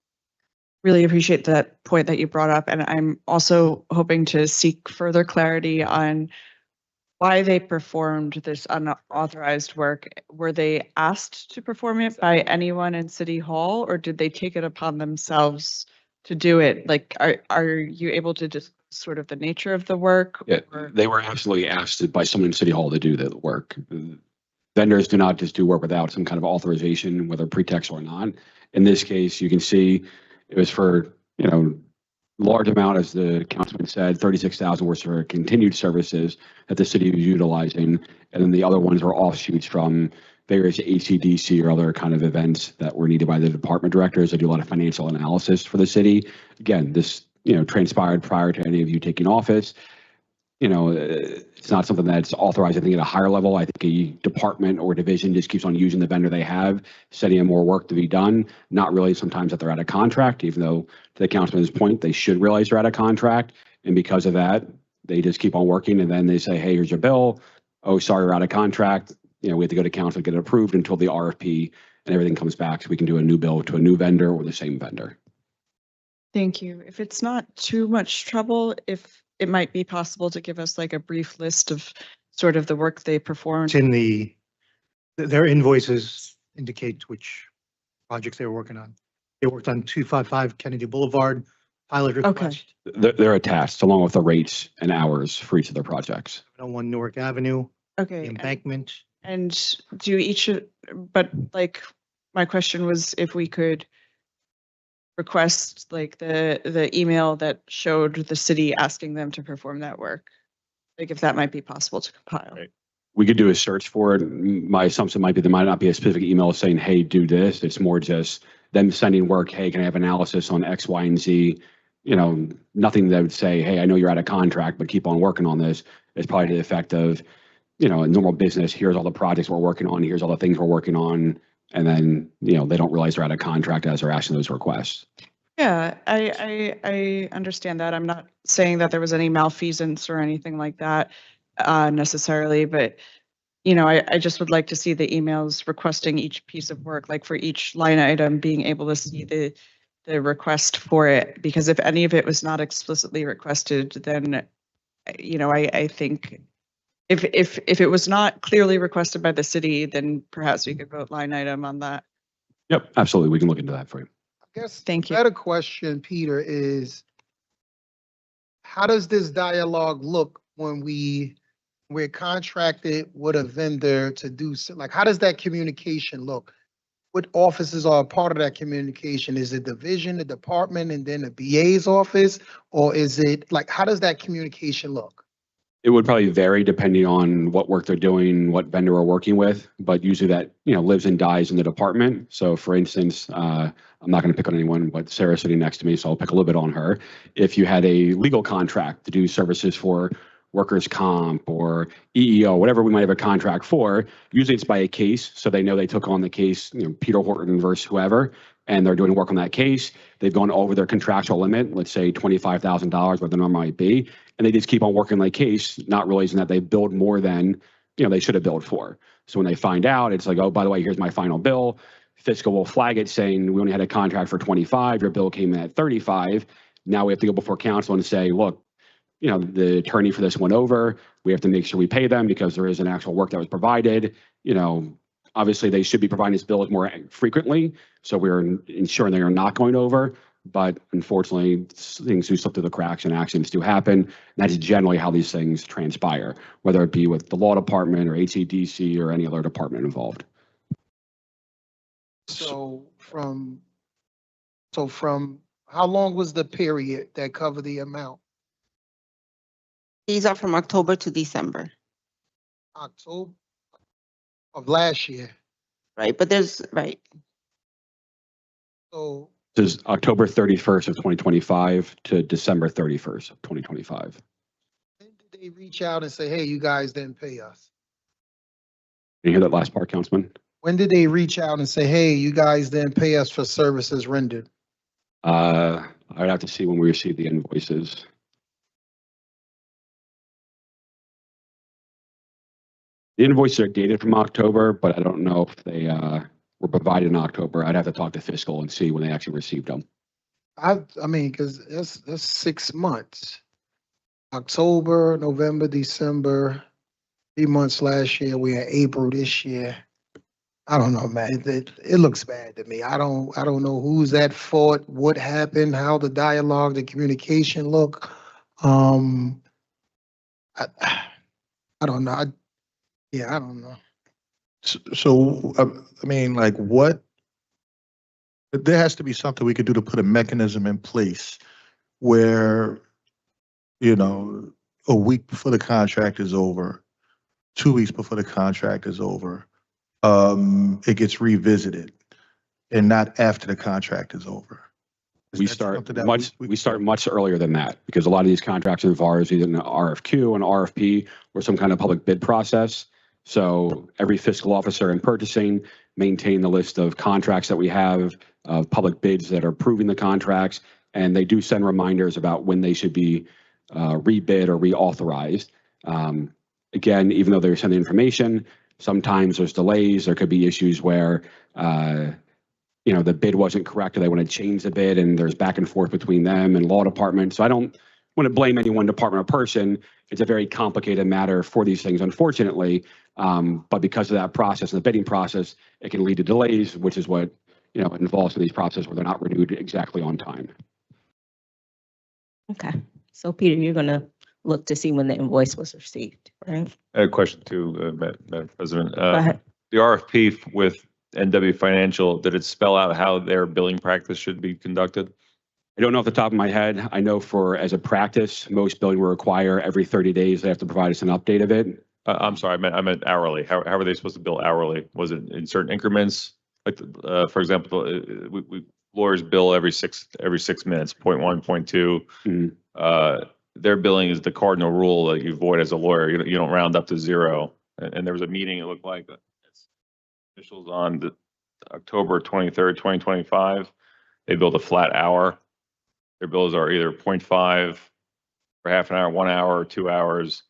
really appreciate that point that you brought up, and I'm also hoping to seek further clarity on why they performed this unauthorized work. Were they asked to perform it by anyone in City Hall, or did they take it upon themselves to do it? Like, are you able to just sort of the nature of the work? Yeah, or- they were absolutely asked by someone in City Hall to do the work. Vendors do not just do work without some kind of authorization, whether pretext or not. In this case, you can see it was for, large amount, as the councilman said, 36,000 was for continued services that the city was utilizing. And then the other ones were offshoots from various ACDC or other kind of events that were needed by the department directors. They do a lot of financial analysis for the city. Again, this, transpired prior to any of you taking office. It's not something that's authorized, I think, at a higher level. I think a department or division just keeps on using the vendor they have, setting in more work to be done, not really sometimes that they're out of contract, even though, to the councilman's point, they should realize they're out of contract. And because of that, they just keep on working, and then they say, hey, here's your bill. Oh, sorry, we're out of contract. We have to go to council to get it approved until the RFP and everything comes back, so we can do a new bill to a new vendor or the same vendor. Thank you. If it's not too much trouble, if it might be possible to give us like a brief list of sort of the work they performed. It's in their invoices indicate which projects they were working on. They worked on 255 Kennedy Boulevard, pilot request. They're attached along with the rates and hours for each of their projects. 1 Newark Avenue, the Okay. embankment. And do each, but like, my question was if we could request like the email that showed the city asking them to perform that work. Like if that might be possible to compile. Right. We could do a search for it. My assumption might be there might not be a specific email saying, hey, do this. It's more just them sending work. Hey, can I have analysis on X, Y, and Z? Nothing that would say, hey, I know you're out of contract, but keep on working on this. It's probably to the effect of, a normal business. Here's all the projects we're working on. Here's all the things we're working on. And then, they don't realize they're out of contract as they're asking those requests. Yeah, I understand that. I'm not saying that there was any malfeasance or anything like that necessarily, but I just would like to see the emails requesting each piece of work, like for each line item, being able to see the request for it. Because if any of it was not explicitly requested, then I think if it was not clearly requested by the city, then perhaps we could vote line item on that. Yep, absolutely. We can look into that for you. I guess Thank you. the better question, Peter, is how does this dialogue look when we're contracted with a vendor to do, like, how does that communication look? What offices are a part of that communication? Is it division, the department, and then the BA's office? Or is it, like, how does that communication look? It would probably vary depending on what work they're doing, what vendor we're working with, but usually that, lives and dies in the department. So for instance, I'm not going to pick on anyone, but Sarah's sitting next to me, so I'll pick a little bit on her. If you had a legal contract to do services for workers' comp or EEO, whatever we might have a contract for, usually it's by a case. So they know they took on the case, Peter Horton versus whoever, and they're doing work on that case. They've gone over their contractual limit, let's say $25,000, what the number might be, and they just keep on working like case, not realizing that they billed more than, they should have billed for. So when they find out, it's like, oh, by the way, here's my final bill. Fiscal will flag it saying we only had a contract for 25, your bill came in at 35. Now we have to go before council and say, look, the attorney for this went over. We have to make sure we pay them because there is an actual work that was provided. Obviously they should be providing these bills more frequently. So we're ensuring they are not going over. But unfortunately, things do slip through the cracks and accidents do happen. And that's generally how these things transpire, whether it be with the law department or HCDC or any other department involved. So from how long was the period that covered the amount? These are from October to December, October of last year. right? But right. So This is October 31st of 2025 to December 31st of 2025. when did they reach out and say, hey, you guys didn't pay us? you hear that last part, Councilman? When did they reach out and say, hey, you guys didn't pay us for services rendered? I'd have to see when we receive the invoices. The invoices are dated from October, but I don't know if they were provided in October. I'd have to talk to fiscal and see when they actually received them. I mean, because that's 6 months. October, November, December, 3 months last year. We had April this year. I don't know, man. It looks bad to me. I don't know who's at fault, what happened, how the dialogue, the communication look. I don't know. I don't know. So, I mean, like what? There has to be something we could do to put a mechanism in place where, you know, a week before the contract is over, 2 weeks before the contract is over, it gets revisited and not after the contract is over. Is We that start something that much, we start much earlier than that because a lot of these contracts involve either an RFQ, an RFP, or some kind of public bid process. So every fiscal officer in purchasing maintain the list of contracts that we have, of public bids that are approving the contracts, and they do send reminders about when they should be rebid or reauthorized. Again, even though they're sending information, sometimes there's delays. There could be issues where you know, the bid wasn't correct or they want to change the bid and there's back and forth between them and law department. So I don't want to blame any one department or person. It's a very complicated matter for these things, unfortunately. But because of that process and the bidding process, it can lead to delays, which is what, you know, involves in these processes where they're not renewed exactly on time. Okay. So Peter, you're gonna look to see when the invoice was received, right? I had a question too, Madam President. Go ahead. The RFP with NW Financial, did it spell out how their billing practice should be conducted? I don't know off the top of my head. I know as a practice, most billing will require every 30 days, they have to provide us an update of it. I'm sorry, I meant hourly. How are they supposed to bill hourly? Was it in certain increments? Like, for example, we lawyers bill every 6 minutes, 0.1, 0.2. Mhm. Their billing is the cardinal rule that you avoid as a lawyer. You don't round up to zero. And there was a meeting, it looked like, officials on the October 23rd, 2025. They billed a flat hour. Their bills are either 0.5 for half an hour, 1 hour, or 2 hours.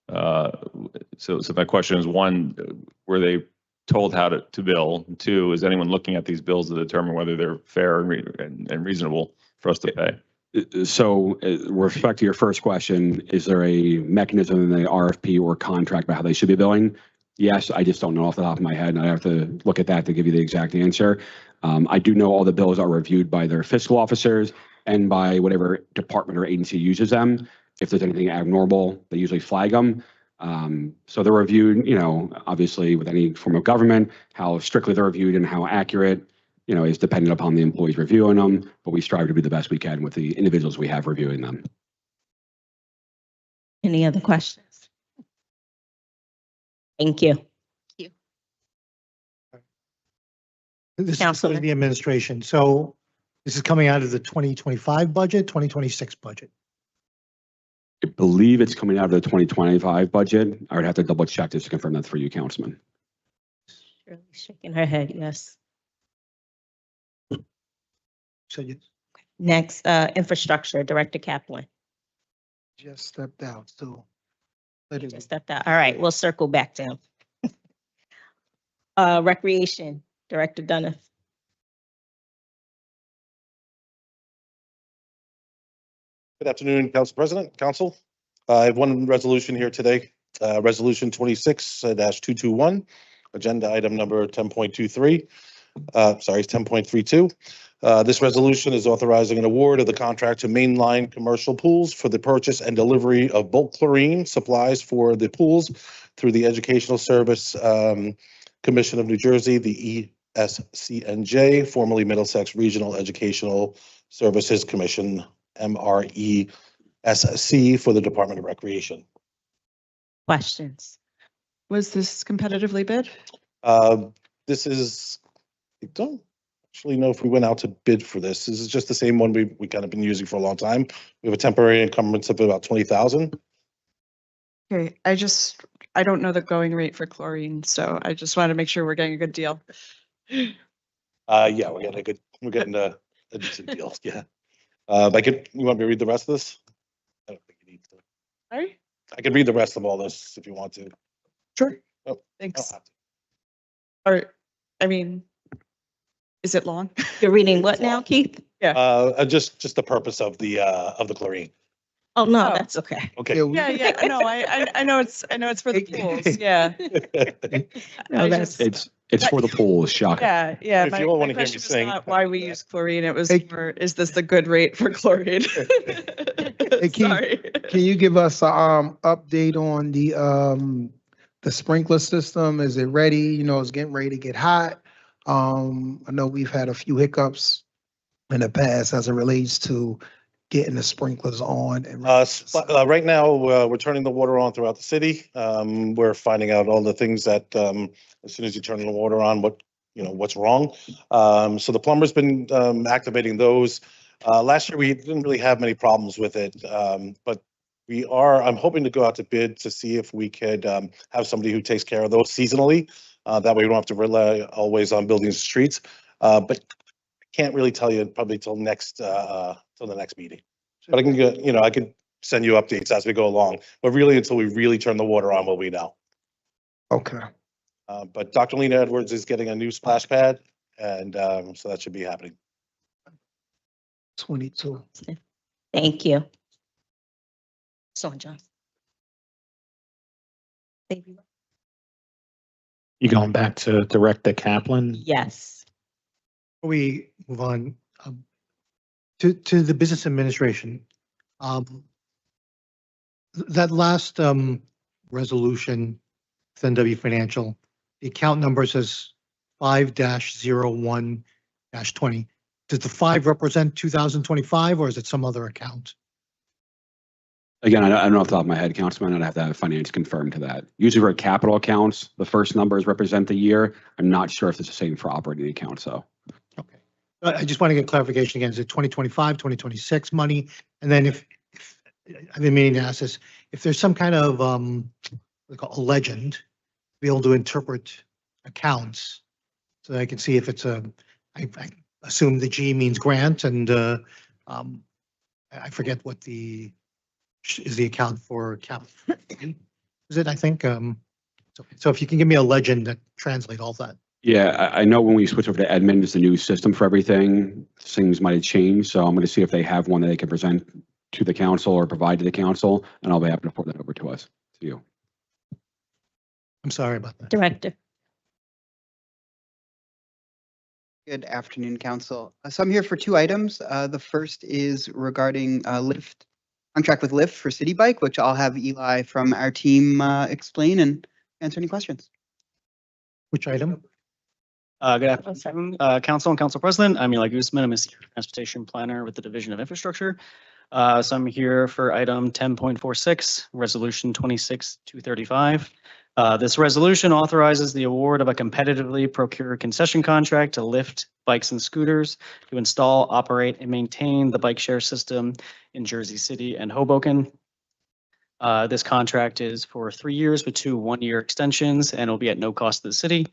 So my question is, one, were they told how to bill? And two, is anyone looking at these bills to determine whether they're fair and reasonable for us to pay? So with respect to your first question, is there a mechanism in the RFP or contract about how they should be billing? Yes, I just don't know off the top of my head, and I have to look at that to give you the exact answer. I do know all the bills are reviewed by their fiscal officers and by whatever department or agency uses them. If there's anything abnormal, they usually flag them. So they're reviewed, you know, obviously with any form of government, how strictly they're reviewed and how accurate, you know, is dependent upon the employees reviewing them, but we strive to do the best we can with the individuals we have reviewing them. Any other questions? Thank you. This is Councilman. the administration. So this is coming out of the 2025 budget, 2026 budget. I believe it's coming out of the 2025 budget. I would have to double check this to confirm that for you, Councilman. Shirley's shaking her head, yes. So you Next, infrastructure, Director Kaplan. Just stepped out, so. You just stepped out. All right, we'll circle back to him. Recreation, Director Donovan. Good afternoon, Council President, Council. I have one resolution here today, Resolution 26-221, Agenda Item Number 10.23. Sorry, 10.32. This resolution is authorizing an award of the contract to Mainline Commercial Pools for the purchase and delivery of bulk chlorine supplies for the pools through the Educational Service Commission of New Jersey, the ESCNJ, formerly Middlesex Regional Educational Services Commission, MRESC, for the Department of Recreation. Questions? Was this competitively bid? This is, I don't actually know if we went out to bid for this. This is just the same one we kind of been using for a long time. We have a temporary encumbrance of about 20,000. Okay, I just, I don't know the going rate for chlorine, so I just wanted to make sure we're getting a good deal. Yeah, we're getting a decent deal, yeah. You want me to read the rest of this? I don't think you need to. Sorry? I can read the rest of all this if you want to. Sure. Oh, Thanks. have to. Or, I mean, is it long? You're reading what now, Keith? Yeah. Just the purpose of the chlorine. Oh, no, Oh. that's okay. Okay. Yeah, no, I know it's for the pools, yeah. No, I that's, just- It's for the pool, shocking. Yeah. If My you all my wanna hear me question was sing. not why we use chlorine, it was Hey. more, is this the good rate for chlorine? Hey, Keith, Sorry. can you give us a update on the sprinkler system? Is it ready? You know, it's getting ready to get hot. I know we've had a few hiccups in the past as it relates to getting the sprinklers on and Right now, we're turning the water on throughout the city. We're finding out all the things that, as soon as you turn the water on, what's wrong. So the plumber's been, activating those. Last year, we didn't really have many problems with it. But I'm hoping to go out to bid to see if we could, have somebody who takes care of those seasonally. That way we don't have to rely always on building the streets. But I can't really tell you probably till the next meeting. But I could send you updates as we go along, but really until we really turn the water on, will we know. Okay. But Dr. Lena Edwards is getting a new splash pad and, so that should be happening. 22. thank you. So, John. Thank you. You going back to Director Kaplan? Yes. Before we move on, to the business administration, that last resolution, NW Financial, the account number says 5-01-20. Does the 5 represent 2025 or is it some other account? Again, I don't know off the top of my head, Councilman, I'd have to have finance confirm to that. Usually for capital accounts, the first numbers represent the year. I'm not sure if it's the same for operating accounts, though. Okay. I just want to get clarification again. Is it 2025, 2026 money? And then if I've been meaning to ask this, if there's some kind of like a legend, be able to interpret accounts so that I can see if it's I assume the G means grant and I forget what is the account for cap. Is it, I think, so if you can give me a legend that translate all that. Yeah, I know when we switch over to Edmund, it's a new system for everything. Things might have changed, so I'm going to see if they have one that they can present to the council or provide to the council, and I'll be happy to forward that over to us, to you. I'm sorry about that. Director. Good afternoon, Council. So I'm here for 2 items. The first is regarding Lyft, contract with Lyft for City Bike, which I'll have Eli from our team explain and answer any questions. Which item? Good afternoon, Council and Council President. I'm Eli Guzman. I'm a Senior Transportation Planner with the Division of Infrastructure. So I'm here for item 10.46, Resolution 26-235. This resolution authorizes the award of a competitively procured concession contract to Lyft bikes and scooters to install, operate, and maintain the bike share system in Jersey City and Hoboken. This contract is for 3 years with 2 one-year extensions and will be at no cost to the city.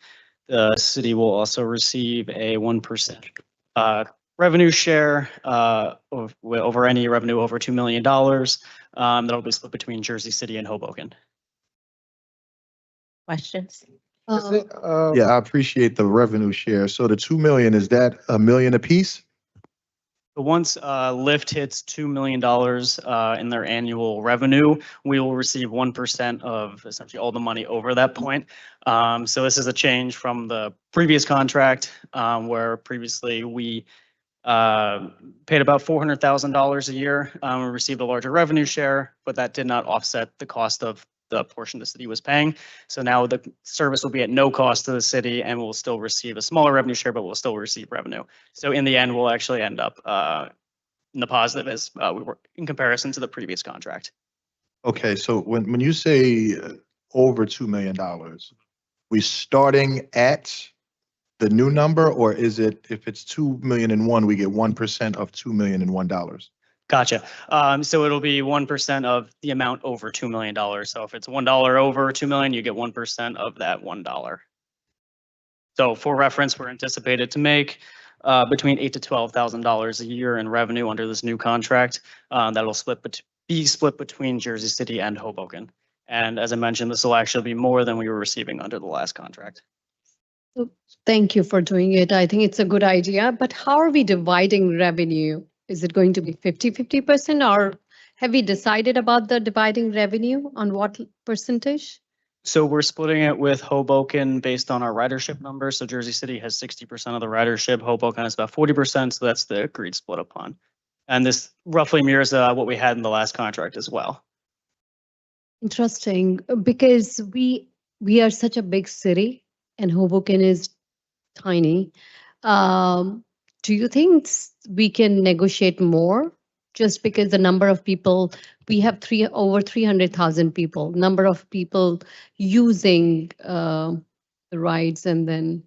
The city will also receive a 1% revenue share over any revenue over $2 million. That'll be split between Jersey City and Hoboken. Questions? Yeah, I appreciate the revenue share. So the 2 million, is that $1 million apiece? But once Lyft hits $2 million in their annual revenue, we will receive 1% of essentially all the money over that point. So this is a change from the previous contract where previously we paid about $400,000 a year. We received a larger revenue share, but that did not offset the cost of the portion the city was paying. So now the service will be at no cost to the city and we'll still receive a smaller revenue share, but we'll still receive revenue. So in the end, we'll actually end up in the positive as we were in comparison to the previous contract. Okay, so when you say over $2 million, we starting at the new number, or is it if it's 2 million and one, we get 1% of $2 million and $1? Gotcha. So it'll be 1% of the amount over $2 million. So if it's $1 over 2 million, you get 1% of that $1. So for reference, we're anticipated to make between $8,000 to $12,000 a year in revenue under this new contract. That'll be split between Jersey City and Hoboken. And as I mentioned, this will actually be more than we were receiving under the last contract. Thank you for doing it. I think it's a good idea, but how are we dividing revenue? Is it going to be 50-50% or have we decided about the dividing revenue on what percentage? So we're splitting it with Hoboken based on our ridership numbers. So Jersey City has 60% of the ridership. Hoboken has about 40%. So that's the agreed split upon. And this roughly mirrors what we had in the last contract as well. Interesting, because we are such a big city and Hoboken is tiny. Do you think we can negotiate more? Just because the number of people, we have over 300,000 people, number of people using the rides, and then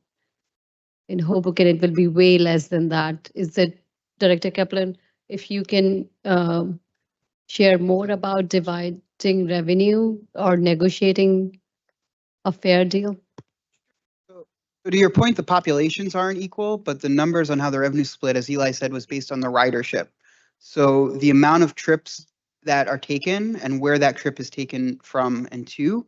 in Hoboken it will be way less than that. Is it, Director Kaplan, if you can share more about dividing revenue or negotiating a fair deal? So to your point, the populations aren't equal, but the numbers on how the revenue split, as Eli said, was based on the ridership. So the amount of trips that are taken and where that trip is taken from and to,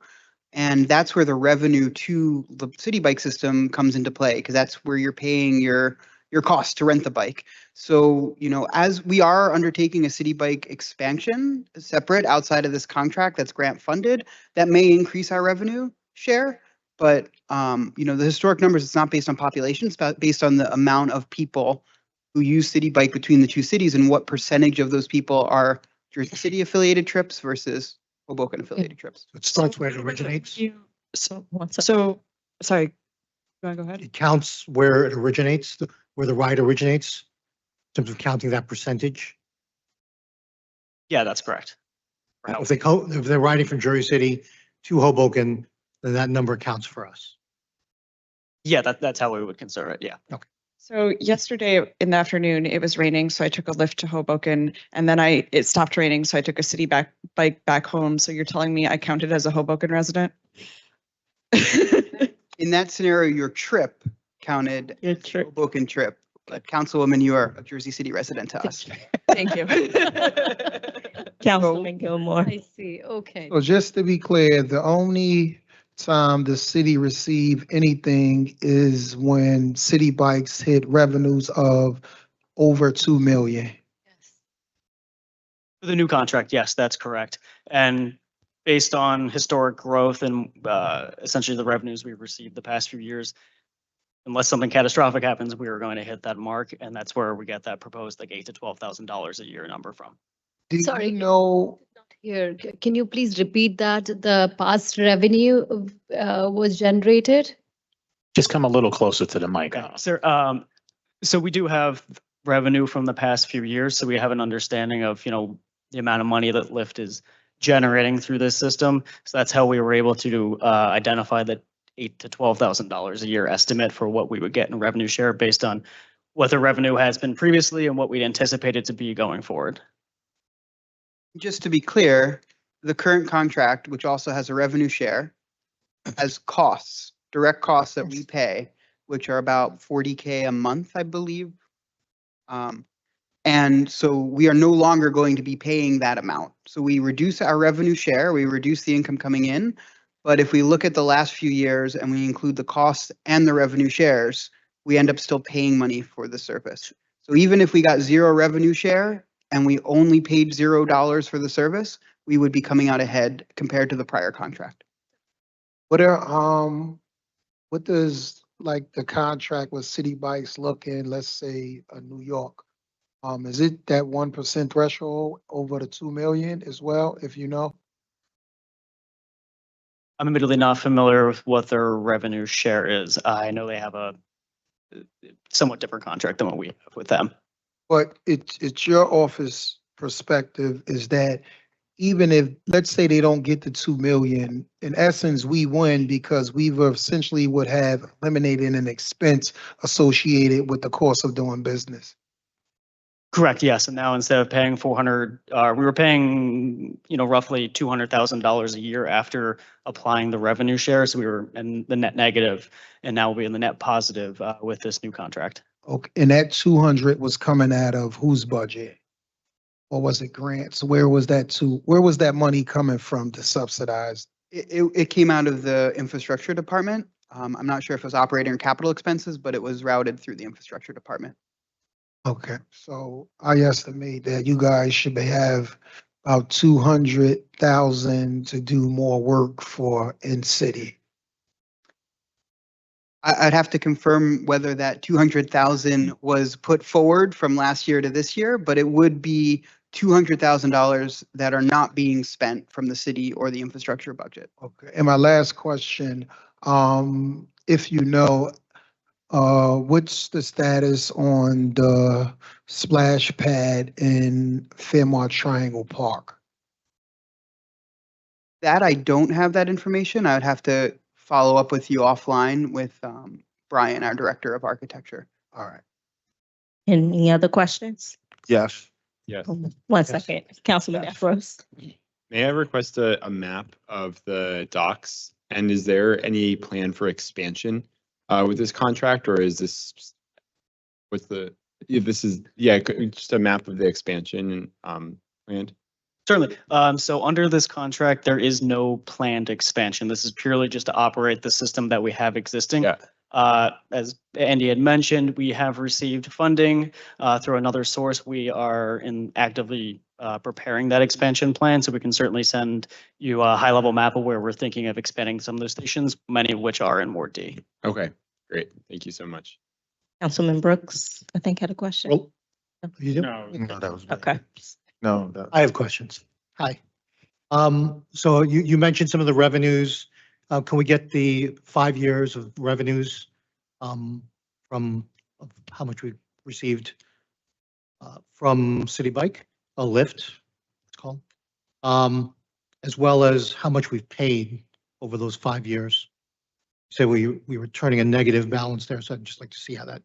and that's where the revenue to the city bike system comes into play, because that's where you're paying your cost to rent the bike. So, you know, as we are undertaking a city bike expansion separate outside of this contract that's grant funded, that may increase our revenue share. But, you know, the historic numbers, it's not based on population, it's based on the amount of people who use city bike between the two cities and what percentage of those people are Jersey City affiliated trips versus Hoboken affiliated trips. It starts where it originates. So sorry, go ahead. It counts where it originates, where the ride originates, in terms of counting that percentage. Yeah, that's correct. If they're riding from Jersey City to Hoboken, then that number counts for us. Yeah, that's how we would consider it. Yeah. Okay. So yesterday in the afternoon, it was raining, so I took a lift to Hoboken, and then it stopped raining, so I took a city bike back home. So you're telling me I counted as a Hoboken resident? In that scenario, your trip counted Your as a trip. Hoboken trip. But Councilwoman, you are a Jersey City resident to us. Thank you. Councilman Gilmore. I see, okay. So just to be clear, the only time the city receive anything is when city bikes hit revenues of over 2 million. For the new contract, yes, that's correct. And based on historic growth and essentially the revenues we've received the past few years, unless something catastrophic happens, we are going to hit that mark. And that's where we get that proposed like $8,000 to $12,000 a year number from. Do Sorry. you know, Here, can you please repeat that? The past revenue was generated? Just come a little closer to the mic. Okay, so we do have revenue from the past few years. So we have an understanding of, you know, the amount of money that Lyft is generating through this system. So that's how we were able to identify that $8,000 to $12,000 a year estimate for what we would get in revenue share based on what the revenue has been previously and what we'd anticipated to be going forward. Just to be clear, the current contract, which also has a revenue share, has costs, direct costs that we pay, which are about $40K a month, I believe. And so we are no longer going to be paying that amount. So we reduce our revenue share, we reduce the income coming in. But if we look at the last few years and we include the costs and the revenue shares, we end up still paying money for the service. So even if we got zero revenue share and we only paid $0 for the service, we would be coming out ahead compared to the prior contract. what does like the contract with city bikes look in, let's say, New York? Is it that 1% threshold over the 2 million as well, if you know? I'm admittedly not familiar with what their revenue share is. I know they have a somewhat different contract than what we have with them. But it's your office perspective is that even if, let's say they don't get the 2 million, in essence, we win because we've essentially would have eliminated an expense associated with the cost of doing business. Correct, yes. And now instead of paying 400, we were paying, roughly $200,000 a year after applying the revenue share. So we were in the net negative, and now we'll be in the net positive with this new contract. Okay, and that 200 was coming out of whose budget? Or was it grants? Where was that money coming from to subsidize? It came out of the infrastructure department. I'm not sure if it was operating or capital expenses, but it was routed through the infrastructure department. Okay, so I estimate that you guys should have about 200,000 to do more work for in city. I'd have to confirm whether that 200,000 was put forward from last year to this year, but it would be $200,000 that are not being spent from the city or the infrastructure budget. Okay, and my last question, if you know, what's the status on the splash pad in Fairmont Triangle Park? That I don't have that information. I would have to follow up with you offline with Brian, our director of architecture. All right. Any other questions? Yes. Yes. One second, Councilman Afros. May I request a map of the docks? And is there any plan for expansion with this contract, or is this, just a map of the expansion planned? Certainly. So under this contract, there is no planned expansion. This is purely just to operate the system that we have existing. Yeah. As Andy had mentioned, we have received funding through another source. We are actively preparing that expansion plan, so we can certainly send you a high-level map of where we're thinking of expanding some of those stations, many of which are in Ward D. Okay, great. Thank you so much. Councilman Brooks, I think had a question. Well, you do? No, that was. Okay. No, I have questions. Hi. So you mentioned some of the revenues. Can we get the 5 years of revenues from how much we received from City Bike, a lift, it's called, as well as how much we've paid over those 5 years? So we were turning a negative balance there, so I'd just like to see how that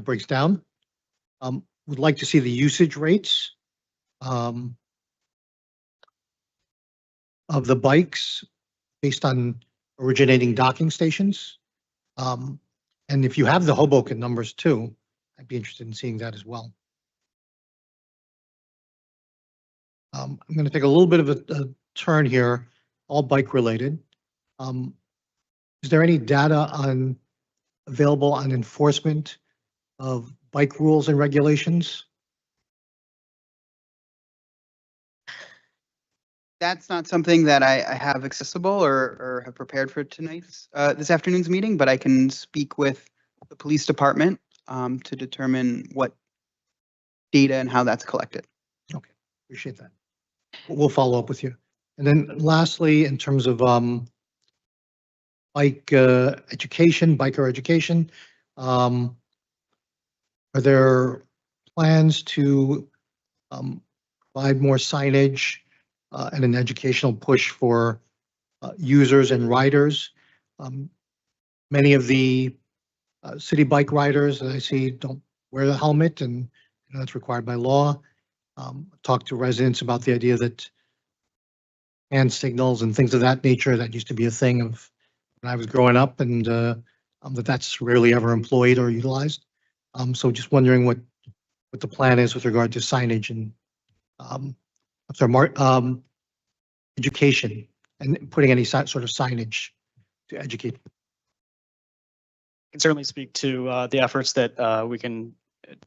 breaks down. Would like to see the usage rates of the bikes based on originating docking stations. And if you have the Hoboken numbers too, I'd be interested in seeing that as well. I'm going to take a little bit of a turn here, all bike related. Is there any data available on enforcement of bike rules and regulations? That's not something that I have accessible or have prepared for this afternoon's meeting, but I can speak with the police department to determine what data and how that's collected. Okay, appreciate that. We'll follow up with you. And then lastly, in terms of biker education, are there plans to provide more signage and an educational push for users and riders? Many of the city bike riders that I see don't wear the helmet, and that's required by law. Talk to residents about the idea that hand signals and things of that nature, that used to be a thing of when I was growing up, and that's rarely ever employed or utilized. So just wondering what the plan is with regard to signage and education and putting any sort of signage to educate. I can certainly speak to the efforts that we can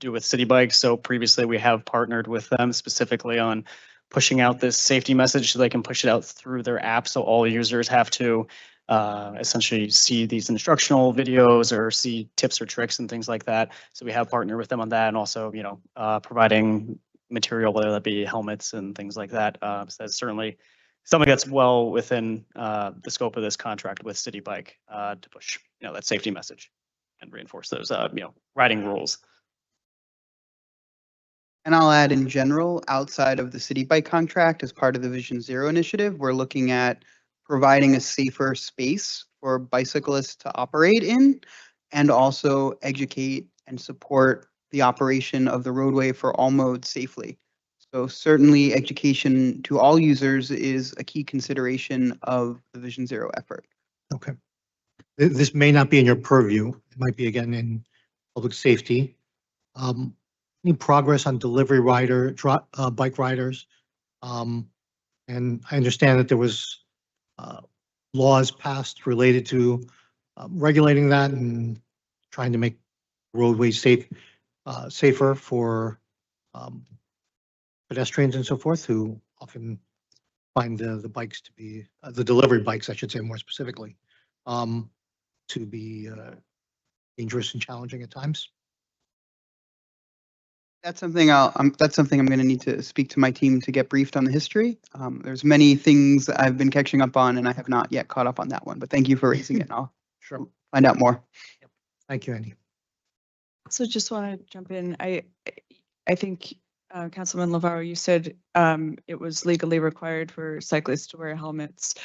do with City Bikes. So previously we have partnered with them specifically on pushing out this safety message so they can push it out through their app. So all users have to essentially see these instructional videos or see tips or tricks and things like that. So we have partnered with them on that, and also, providing material, whether that be helmets and things like that. So that's certainly something that's well within the scope of this contract with City Bike to push, that safety message and reinforce those, riding rules. And I'll add, in general, outside of the City Bike contract, as part of the Vision Zero initiative, we're looking at providing a safer space for bicyclists to operate in, and also educate and support the operation of the roadway for all modes safely. So certainly education to all users is a key consideration of the Vision Zero effort. Okay. This may not be in your purview. It might be again in public safety. Any progress on delivery bike riders? And I understand that there was laws passed related to regulating that and trying to make roadways safer for pedestrians and so forth, who often find the bikes to be, the delivery bikes, I should say more specifically, to be dangerous and challenging at times. That's something that's something I'm going to need to speak to my team to get briefed on the history. There's many things I've been catching up on, and I have not yet caught up on that one. But thank you for raising it. And I'll Sure. find out more. Thank you, Andy. So just want to jump in. I think Councilman Navarro, you said it was legally required for cyclists to wear helmets.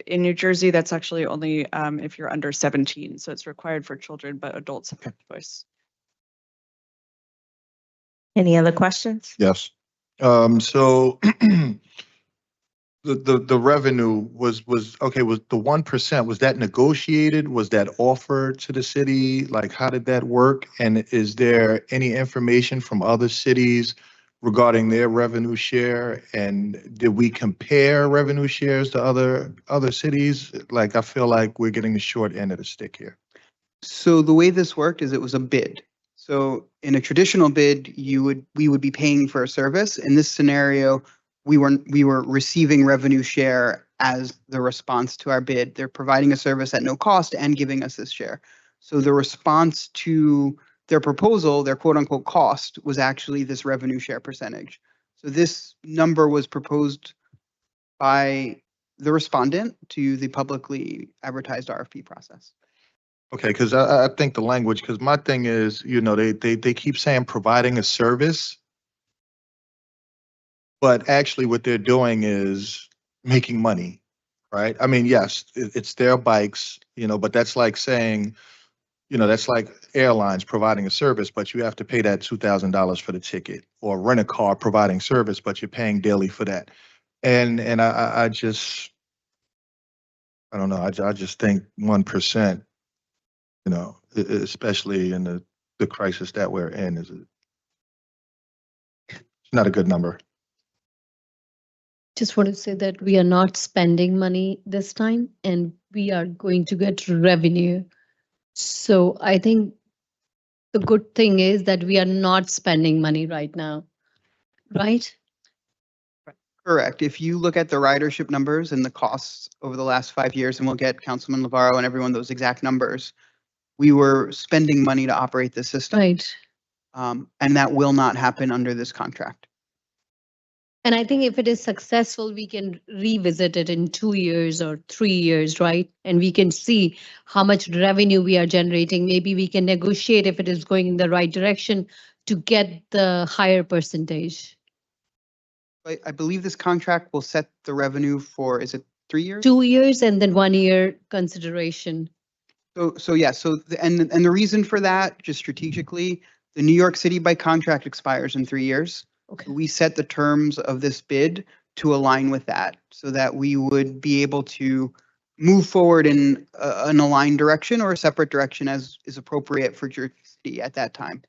In New Jersey, that's actually only if you're under 17, so it's required for children, but adults have a choice. Any other questions? Yes. So the revenue was okay, was the 1%, was that negotiated? Was that offered to the city? Like, how did that work? And is there any information from other cities regarding their revenue share? And did we compare revenue shares to other cities? Like, I feel like we're getting the short end of the stick here. So the way this worked is it was a bid. So in a traditional bid, we would be paying for a service. In this scenario, we were receiving revenue share as the response to our bid. They're providing a service at no cost and giving us this share. So the response to their proposal, their quote unquote cost, was actually this revenue share percentage. So this number was proposed by the respondent to the publicly advertised RFP process. Okay, because I think the language, because my thing is, they keep saying providing a service, but actually what they're doing is making money, right? I mean, yes, it's their bikes, but that's like saying, that's like airlines providing a service, but you have to pay that $2,000 for the ticket, or rent a car providing service, but you're paying daily for that. And I just, I don't know, I just think 1%, especially in the crisis that we're in, it's not a good number. Just want to say that we are not spending money this time and we are going to get revenue. So I think the good thing is that we are not spending money right now, right? Correct. If you look at the ridership numbers and the costs over the last 5 years, and we'll get Councilman Navarro and everyone those exact numbers, we were spending money to operate the system. Right. And that will not happen under this contract. And I think if it is successful, we can revisit it in 2 years or 3 years, right? And we can see how much revenue we are generating. Maybe we can negotiate if it is going in the right direction to get the higher percentage. I believe this contract will set the revenue for, is it 3 years? 2 years and then 1 year consideration. So yeah, and the reason for that, just strategically, the New York City bike contract expires in 3 years. Okay. We set the terms of this bid to align with that, so that we would be able to move forward in an aligned direction or a separate direction as is appropriate for Jersey City at that time.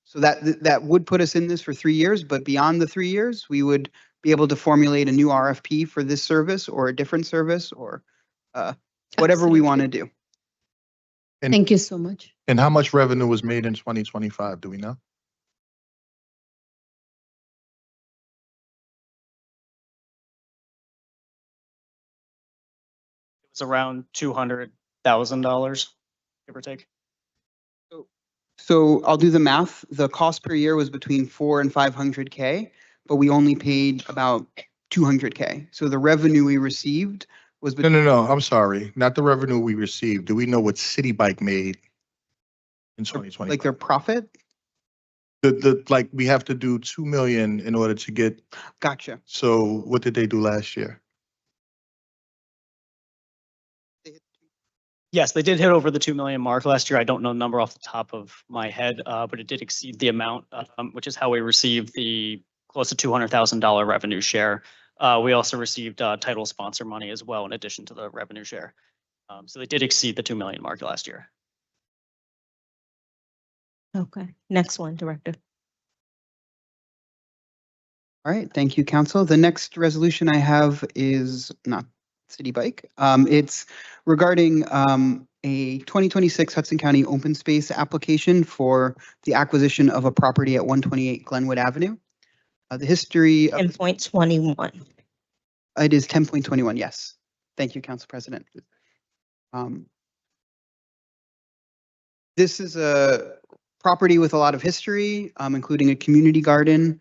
So that would put us in this for 3 years, but beyond the 3 years, we would be able to formulate a new RFP for this service or a different service or whatever we want to do. Thank you so much. And how much revenue was made in 2025? Do we know? It was around $200,000, give or take. So I'll do the math. The cost per year was between 4 and 500K, but we only paid about 200K. So the revenue we received was No. I'm sorry. Not the revenue we received. Do we know what City Bike made in 2020? like their profit. Like we have to do 2 million in order to get. Gotcha. So what did they do last year? Yes, they did hit over the 2 million mark last year. I don't know the number off the top of my head, but it did exceed the amount, which is how we received the close to $200,000 revenue share. We also received title sponsor money as well, in addition to the revenue share. So they did exceed the 2 million mark last year. Okay, next one, Director. All right, thank you, Council. The next resolution I have is not City Bike. It's regarding a 2026 Hudson County open space application for the acquisition of a property at 128 Glenwood Avenue. The history of 10.21. it is 10.21, yes. Thank you, Council President. This is a property with a lot of history, including a community garden.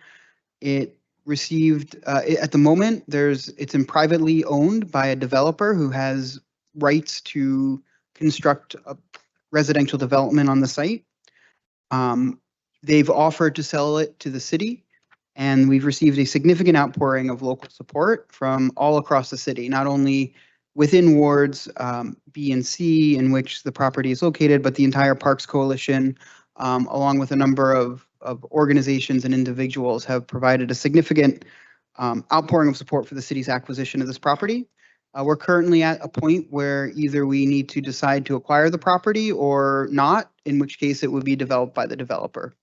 It received, at the moment, it's in privately owned by a developer who has rights to construct a residential development on the site. They've offered to sell it to the city, and we've received a significant outpouring of local support from all across the city, not only within wards B and C in which the property is located, but the entire Parks Coalition, along with a number of organizations and individuals, have provided a significant outpouring of support for the city's acquisition of this property. We're currently at a point where either we need to decide to acquire the property or not, in which case it would be developed by the developer,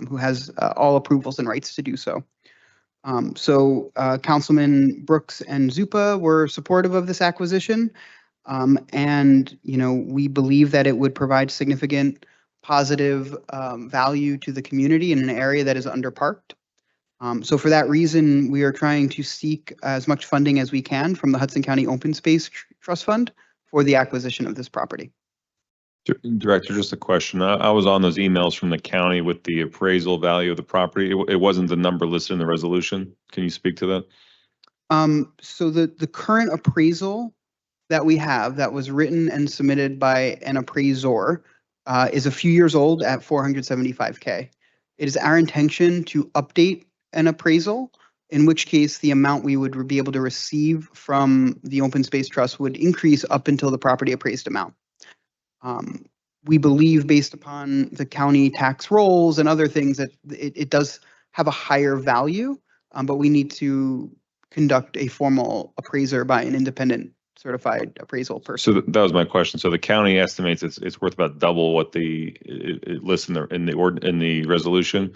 who has all approvals and rights to do so. Councilman Brooks and Zupa were supportive of this acquisition. And, we believe that it would provide significant positive value to the community in an area that is underparked. So for that reason, we are trying to seek as much funding as we can from the Hudson County Open Space Trust Fund for the acquisition of this property. Director, just a question. I was on those emails from the county with the appraisal value of the property. It wasn't the number listed in the resolution. Can you speak to that? So the current appraisal that we have that was written and submitted by an appraiser is a few years old at $475K. It is our intention to update an appraisal, in which case the amount we would be able to receive from the Open Space Trust would increase up until the property appraised amount. We believe, based upon the county tax rolls and other things, that it does have a higher value, but we need to conduct a formal appraiser by an independent certified appraisal person. So that was my question. So the county estimates it's worth about double what it lists in the resolution.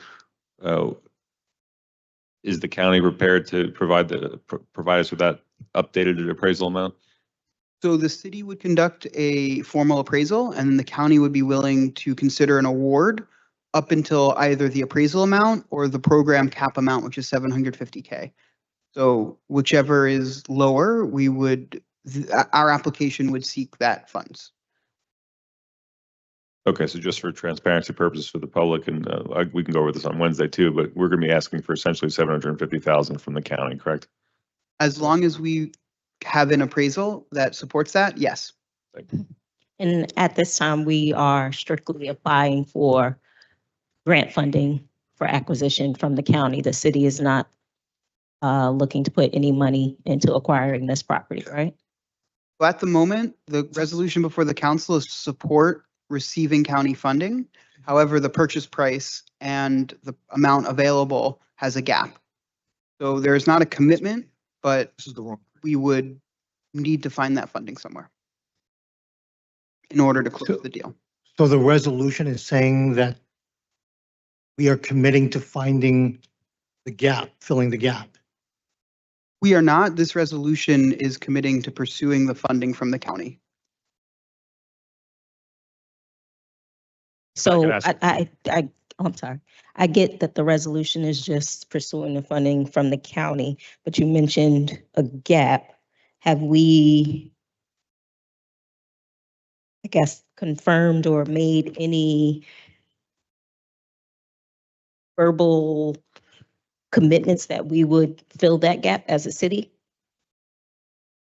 Is the county prepared to provide us with that updated appraisal amount? So the city would conduct a formal appraisal, and then the county would be willing to consider an award up until either the appraisal amount or the program cap amount, which is $750K. So whichever is lower, our application would seek that funds. Okay, so just for transparency purposes for the public, and we can go over this on Wednesday too, but we're going to be asking for essentially $750,000 from the county, correct? As long as we have an appraisal that supports that, yes. And at this time, we are strictly applying for grant funding for acquisition from the county. The city is not looking to put any money into acquiring this property, right? So at the moment, the resolution before the council is to support receiving county funding. However, the purchase price and the amount available has a gap. So there's not a commitment, but we would need to find that funding somewhere in order to close the deal. So the resolution is saying that we are committing to finding the gap, filling the gap. We are not. This resolution is committing to pursuing the funding from the county. So I'm sorry. I get that the resolution is just pursuing the funding from the county, but you mentioned a gap. Have we, I guess, confirmed or made any verbal commitments that we would fill that gap as a city?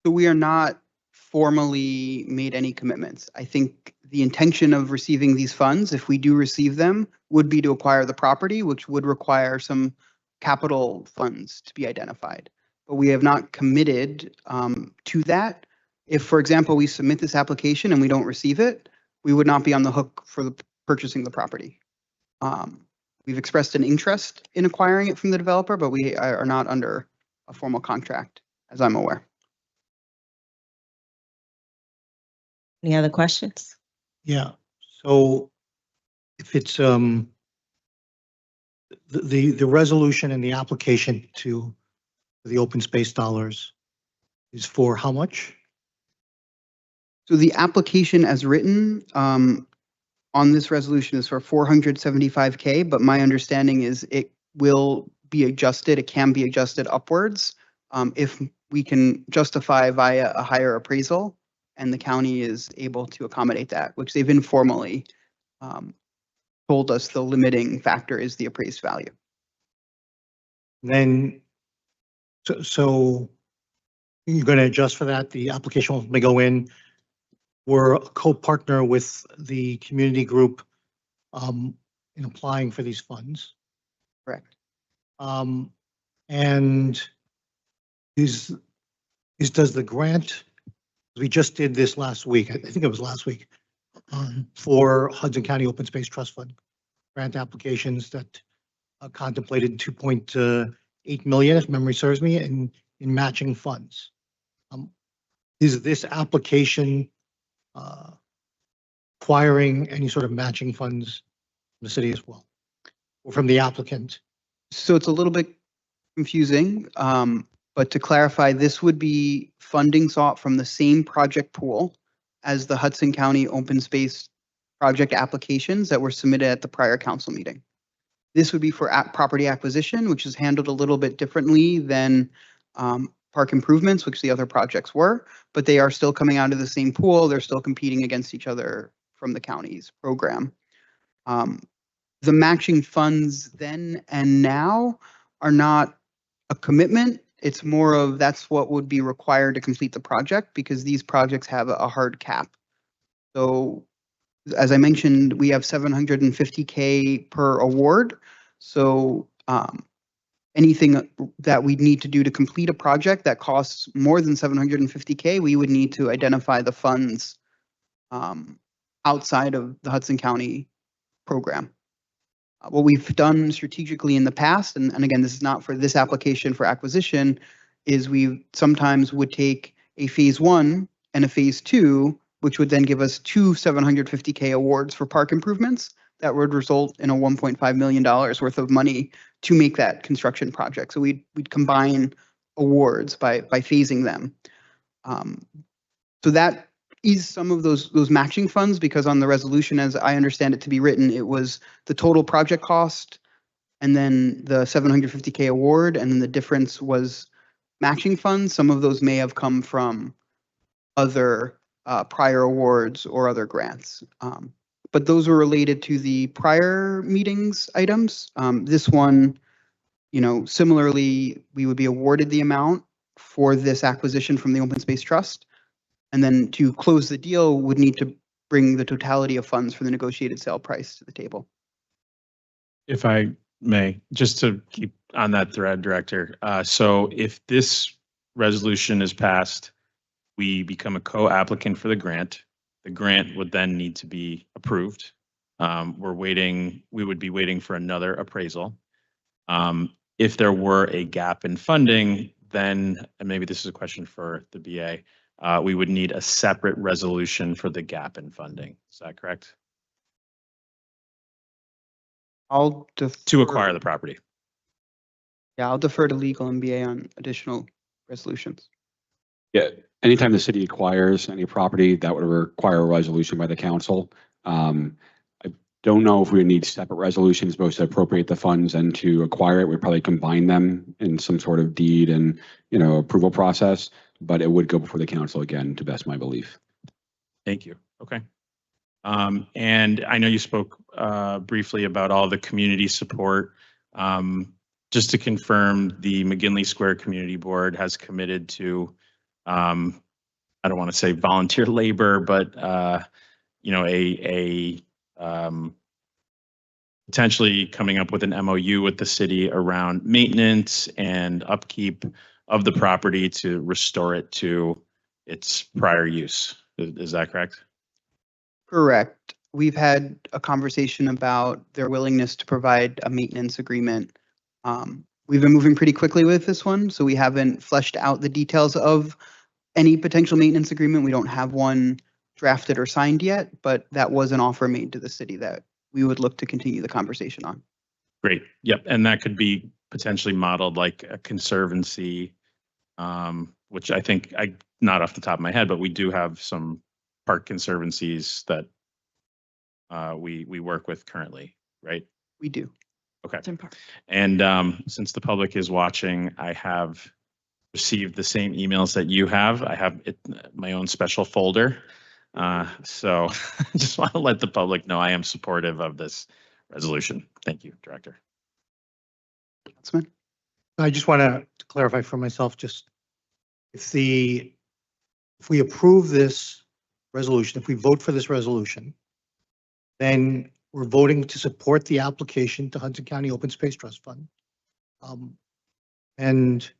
So we are not formally made any commitments. I think the intention of receiving these funds, if we do receive them, would be to acquire the property, which would require some capital funds to be identified. But we have not committed to that. If, for example, we submit this application and we don't receive it, we would not be on the hook for purchasing the property. We've expressed an interest in acquiring it from the developer, but we are not under a formal contract, as I'm aware. Any other questions? Yeah, so if it's, the resolution and the application to the open space dollars is for how much? So the application as written on this resolution is for 475K, but my understanding is it will be adjusted, it can be adjusted upwards if we can justify via a higher appraisal and the county is able to accommodate that, which they've informally told us the limiting factor is the appraised value. Then, so you're going to adjust for that? The application may go in. We're a co-partner with the community group in applying for these funds. Correct. And does the grant, we just did this last week, I think it was last week, for Hudson County Open Space Trust Fund grant applications that contemplated 2.8 million, if memory serves me, in matching funds. Is this application acquiring any sort of matching funds from the city as well, or from the applicant? So it's a little bit confusing, but to clarify, this would be funding sought from the same project pool as the Hudson County Open Space project applications that were submitted at the prior council meeting. This would be for property acquisition, which is handled a little bit differently than park improvements, which the other projects were, but they are still coming out of the same pool. They're still competing against each other from the county's program. The matching funds then and now are not a commitment. It's more of that's what would be required to complete the project because these projects have a hard cap. So as I mentioned, we have 750K per award. So anything that we need to do to complete a project that costs more than 750K, we would need to identify the funds outside of the Hudson County program. What we've done strategically in the past, and again, this is not for this application for acquisition, is we sometimes would take a phase 1 and a phase 2, which would then give us two 750K awards for park improvements that would result in a $1.5 million worth of money to make that construction project. So we'd combine awards by phasing them. So that is some of those matching funds, because on the resolution, as I understand it to be written, it was the total project cost and then the 750K award, and then the difference was matching funds. Some of those may have come from other prior awards or other grants. But those were related to the prior meetings items. This one, similarly, we would be awarded the amount for this acquisition from the Open Space Trust. And then to close the deal would need to bring the totality of funds for the negotiated sale price to the table. If I may, just to keep on that thread, Director. So if this resolution is passed, we become a co-applicant for the grant. The grant would then need to be approved. We would be waiting for another appraisal. If there were a gap in funding, then, and maybe this is a question for the BA, we would need a separate resolution for the gap in funding. Is that correct? To acquire the property. Yeah, I'll defer to legal and BA on additional resolutions. Yeah, anytime the city acquires any property, that would require a resolution by the council. I don't know if we need separate resolutions both to appropriate the funds and to acquire it. We'd probably combine them in some sort of deed and, approval process, but it would go before the council again, to best my belief. Thank you. Okay. And I know you spoke briefly about all the community support. Just to confirm, the McGinley Square Community Board has committed to, I don't want to say volunteer labor, but potentially coming up with an MOU with the city around maintenance and upkeep of the property to restore it to its prior use. Is that correct? Correct. We've had a conversation about their willingness to provide a maintenance agreement. We've been moving pretty quickly with this one, so we haven't fleshed out the details of any potential maintenance agreement. We don't have one drafted or signed yet, but that was an offer made to the city that we would look to continue the conversation on. Great. Yep. And that could be potentially modeled like a conservancy, which I think not off the top of my head, but we do have some park conservancies that we work with currently, right? We do. Okay. And since the public is watching, I have received the same emails that you have. I have my own special folder. So just want to let the public know I am supportive of this resolution. Thank you, Director. Councilman? I just want to clarify for myself, just if we approve this resolution, if we vote for this resolution, then we're voting to support the application to Hudson County Open Space Trust Fund. And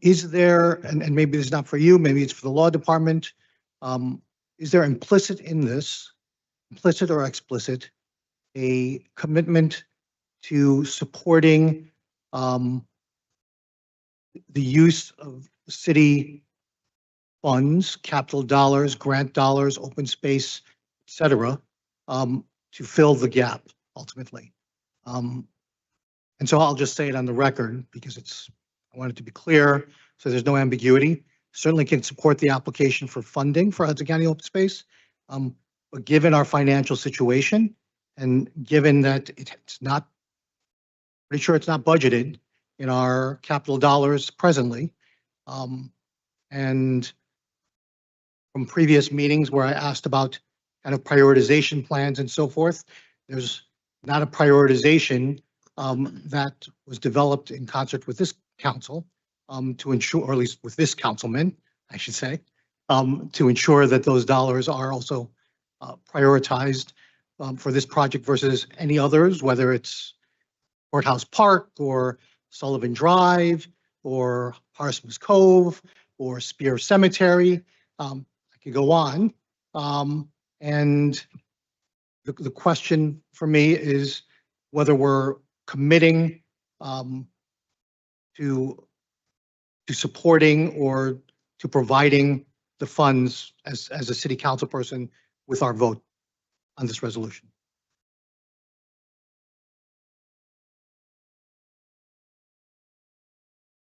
is there, and maybe this is not for you, maybe it's for the law department, is there implicit in this, implicit or explicit, a commitment to supporting the use of city funds, capital dollars, grant dollars, open space, et cetera, to fill the gap ultimately? And so I'll just say it on the record because I want it to be clear so there's no ambiguity. Certainly can support the application for funding for Hudson County Open Space. But given our financial situation and given that it's not, pretty sure it's not budgeted in our capital dollars presently. And from previous meetings where I asked about kind of prioritization plans and so forth, there's not a prioritization that was developed in concert with this council to ensure, or at least with this councilman, I should say, to ensure that those dollars are also prioritized for this project versus any others, whether it's Courthouse Park or Sullivan Drive or Parsons Cove or Spear Cemetery. I could go on. And the question for me is whether we're committing to supporting or to providing the funds as a city council person with our vote on this resolution.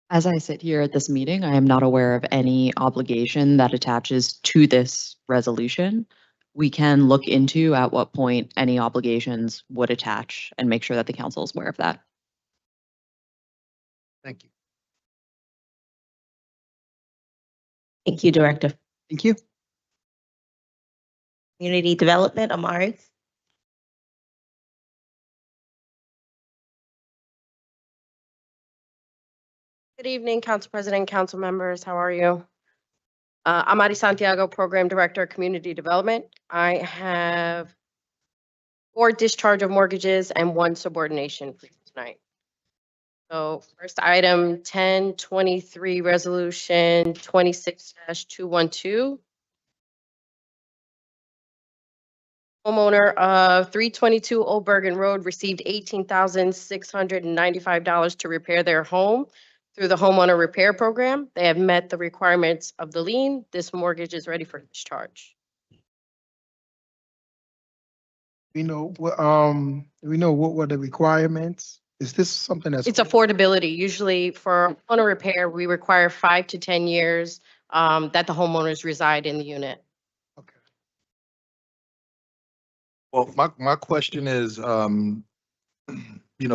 As I sit here at this meeting, I am not aware of any obligation that attaches to this resolution. We can look into at what point any obligations would attach and make sure that the council is aware of that. Thank you. Thank you, Director. Thank you. Community Development, Amari. Good evening, Council President, council members. How are you? Amari Santiago, Program Director, Community Development. I have 4 discharge of mortgages and 1 subordination for tonight. So first item, 1023, Resolution 26-212. Homeowner of 322 Old Bergen Road received $18,695 to repair their home through the homeowner repair program. They have met the requirements of the lien. This mortgage is ready for discharge. We know what were the requirements? Is this something that's? It's affordability. Usually for homeowner repair, we require 5 to 10 years that the homeowners reside in the unit. Well, my question is,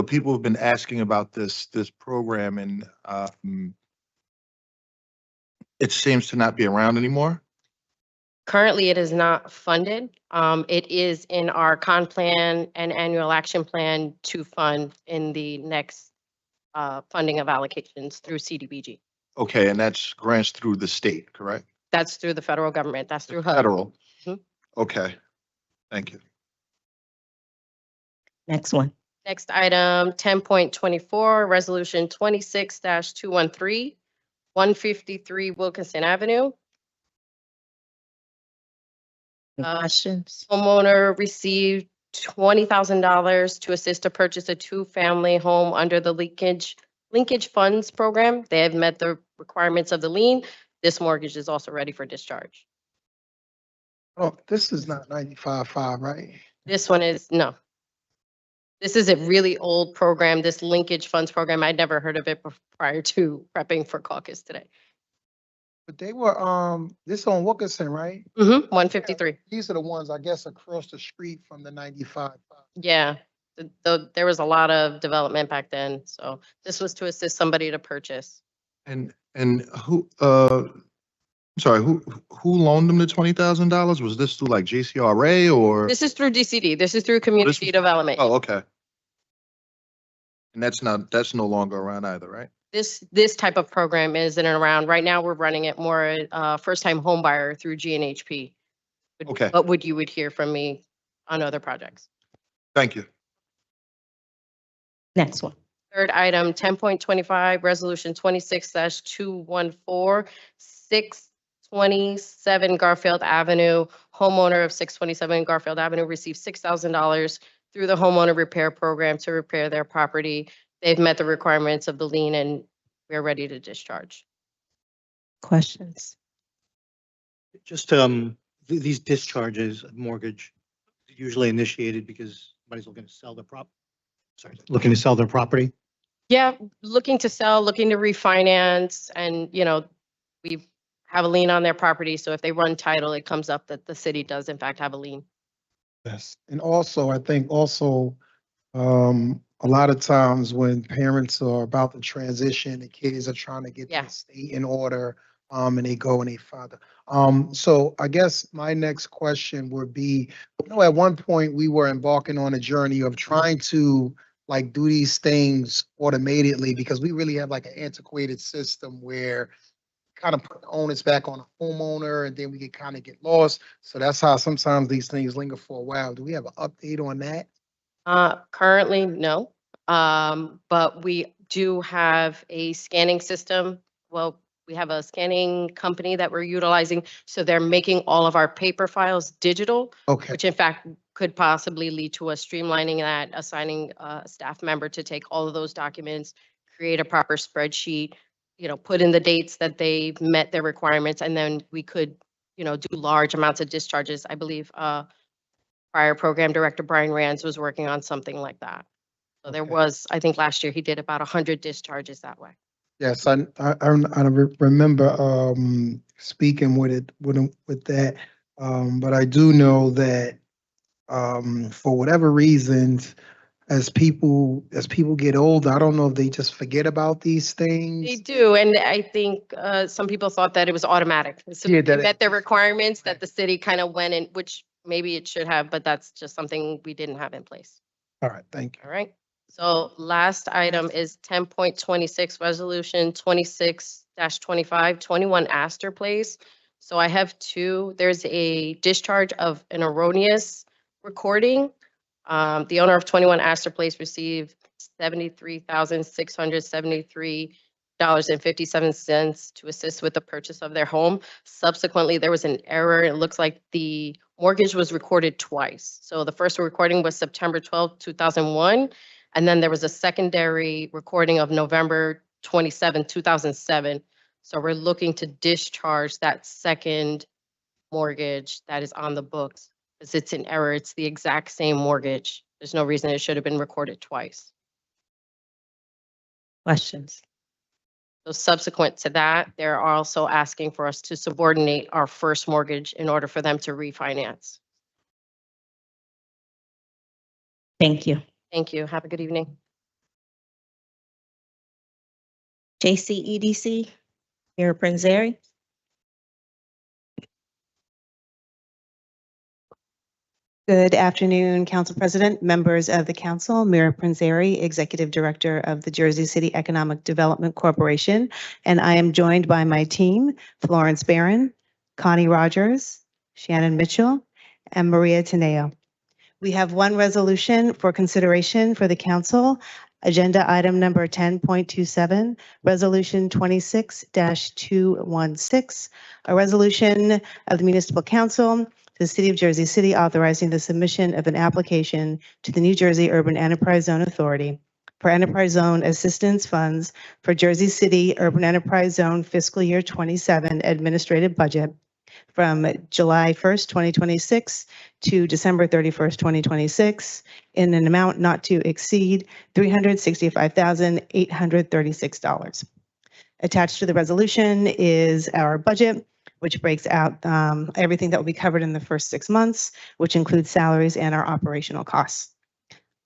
people have been asking about this program and it seems to not be around anymore. Currently, it is not funded. It is in our con plan and annual action plan to fund in the next funding of allocations through CDBG. Okay, and that's grants through the state, correct? That's through the federal government. That's through HUD. Federal. Mhm. Okay, thank you. Next one. Next item, 10.24, Resolution 26-213. 153 Wilkinson Avenue. Questions? Homeowner received $20,000 to assist to purchase a two-family home under the linkage funds program. They have met the requirements of the lien. This mortgage is also ready for discharge. Oh, this is not 95.5, right? This one is, no. This is a really old program, this linkage funds program. I'd never heard of it prior to prepping for caucus today. But they were, this on Wilkinson, right? 153. These are the ones, I guess, across the street from the 95.5. Yeah, there was a lot of development back then. So this was to assist somebody to purchase. And who, I'm sorry, who loaned them the $20,000? Was this through like JCRA or? This is through DCD. This is through community development. Oh, okay. And that's no longer around either, right? This type of program isn't around. Right now, we're running it more first-time home buyer through GNHP. Okay. But you would hear from me on other projects. Thank you. Next one. Third item, 10.25, Resolution 26-214, 627 Garfield Avenue. Homeowner of 627 Garfield Avenue received $6,000 through the homeowner repair program to repair their property. They've met the requirements of the lien and we're ready to discharge. Questions? Just, these discharges of mortgage usually initiated because somebody's looking to sell their looking to sell their property. Yeah, looking to sell, looking to refinance, and we have a lien on their property. So if they run title, it comes up that the city does in fact have a lien. Yes. And also, I think also, a lot of times when parents are about to transition, the kids are trying to get their state in order, and they go and they father. So I guess my next question would be, at one point we were embarking on a journey of trying to like do these things automatically because we really have like an antiquated system where kind of put the onus back on the homeowner and then we get lost. So that's how sometimes these things linger for a while. Do we have an update on that? Currently, no. But we do have a scanning system. Well, we have a scanning company that we're utilizing. So they're making all of our paper files digital, which in fact could possibly lead to us streamlining that, assigning a staff member to take all of those documents, create a proper spreadsheet, put in the dates that they've met their requirements, and then we could, do large amounts of discharges. I believe prior program director Brian Rands was working on something like that. So there was, I think last year he did about 100 discharges that way. Yes, I remember speaking with that, but I do know that for whatever reasons, as people get older, I don't know if they just forget about these things. They do, and I think some people thought that it was automatic. So they met their requirements that the city kind of went in, which maybe it should have, but that's just something we didn't have in place. All right, thank you. All right. So last item is 10.26, Resolution 26-25, 21 Astor Place. So I have two. There's a discharge of an erroneous recording. The owner of 21 Astor Place received $73,673.57 to assist with the purchase of their home. Subsequently, there was an error. It looks like the mortgage was recorded twice. So the first recording was September 12, 2001. And then there was a secondary recording of November 27, 2007. So we're looking to discharge that second mortgage that is on the books because it's an error. It's the exact same mortgage. There's no reason it should have been recorded twice. Questions? So subsequent to that, they're also asking for us to subordinate our first mortgage in order for them to refinance. Thank you. Thank you. Have a good evening. JCEDC, Mayor Prinzeri. Good afternoon, Council President, members of the Council, Mayor Prinzeri, Executive Director of the Jersey City Economic Development Corporation, and I am joined by my team, Florence Barron, Connie Rogers, Shannon Mitchell, and Maria Teneo. We have one resolution for consideration for the Council. Agenda item number 10.27, Resolution 26-216, a resolution of the Municipal Council to the City of Jersey City authorizing the submission of an application to the New Jersey Urban Enterprise Zone Authority for Enterprise Zone Assistance Funds for Jersey City Urban Enterprise Zone Fiscal Year 27 Administrative Budget from July 1st, 2026 to December 31st, 2026 in an amount not to exceed $365,836. Attached to the resolution is our budget, which breaks out everything that will be covered in the first 6 months, which includes salaries and our operational costs.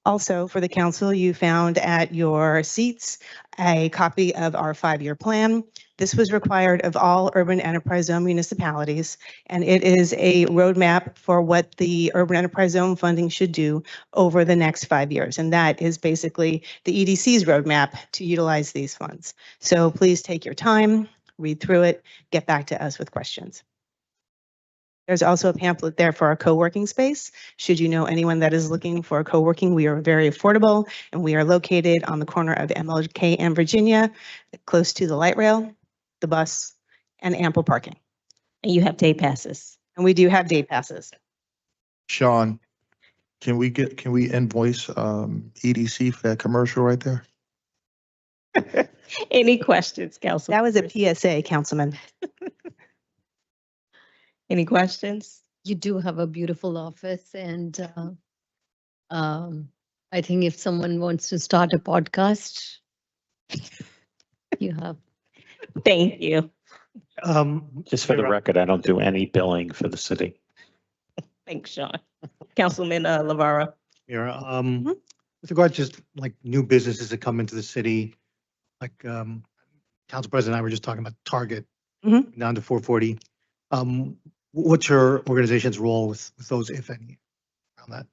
Also, for the council, you found at your seats a copy of our 5-year plan. This was required of all urban enterprise zone municipalities, and it is a roadmap for what the urban enterprise zone funding should do over the next 5 years. And that is basically the EDC's roadmap to utilize these funds. So please take your time, read through it, get back to us with questions. There's also a pamphlet there for our co-working space. Should you know anyone that is looking for co-working, we are very affordable, and we are located on the corner of MLK and Virginia, close to the light rail, the bus, and ample parking. And you have day passes. And we do have day passes. Sean, can we invoice EDC for that commercial right there? Any questions, Council? That was a PSA, Councilman. Any questions? You do have a beautiful office, and I think if someone wants to start a podcast, you have. Thank you. Just for the record, I don't do any billing for the city. Thanks, Sean. Councilman Lavara. Here, with regard to just like new businesses that come into the city, like Council President and I were just talking about Target down to 440. What's your organization's role with those, if any, around that?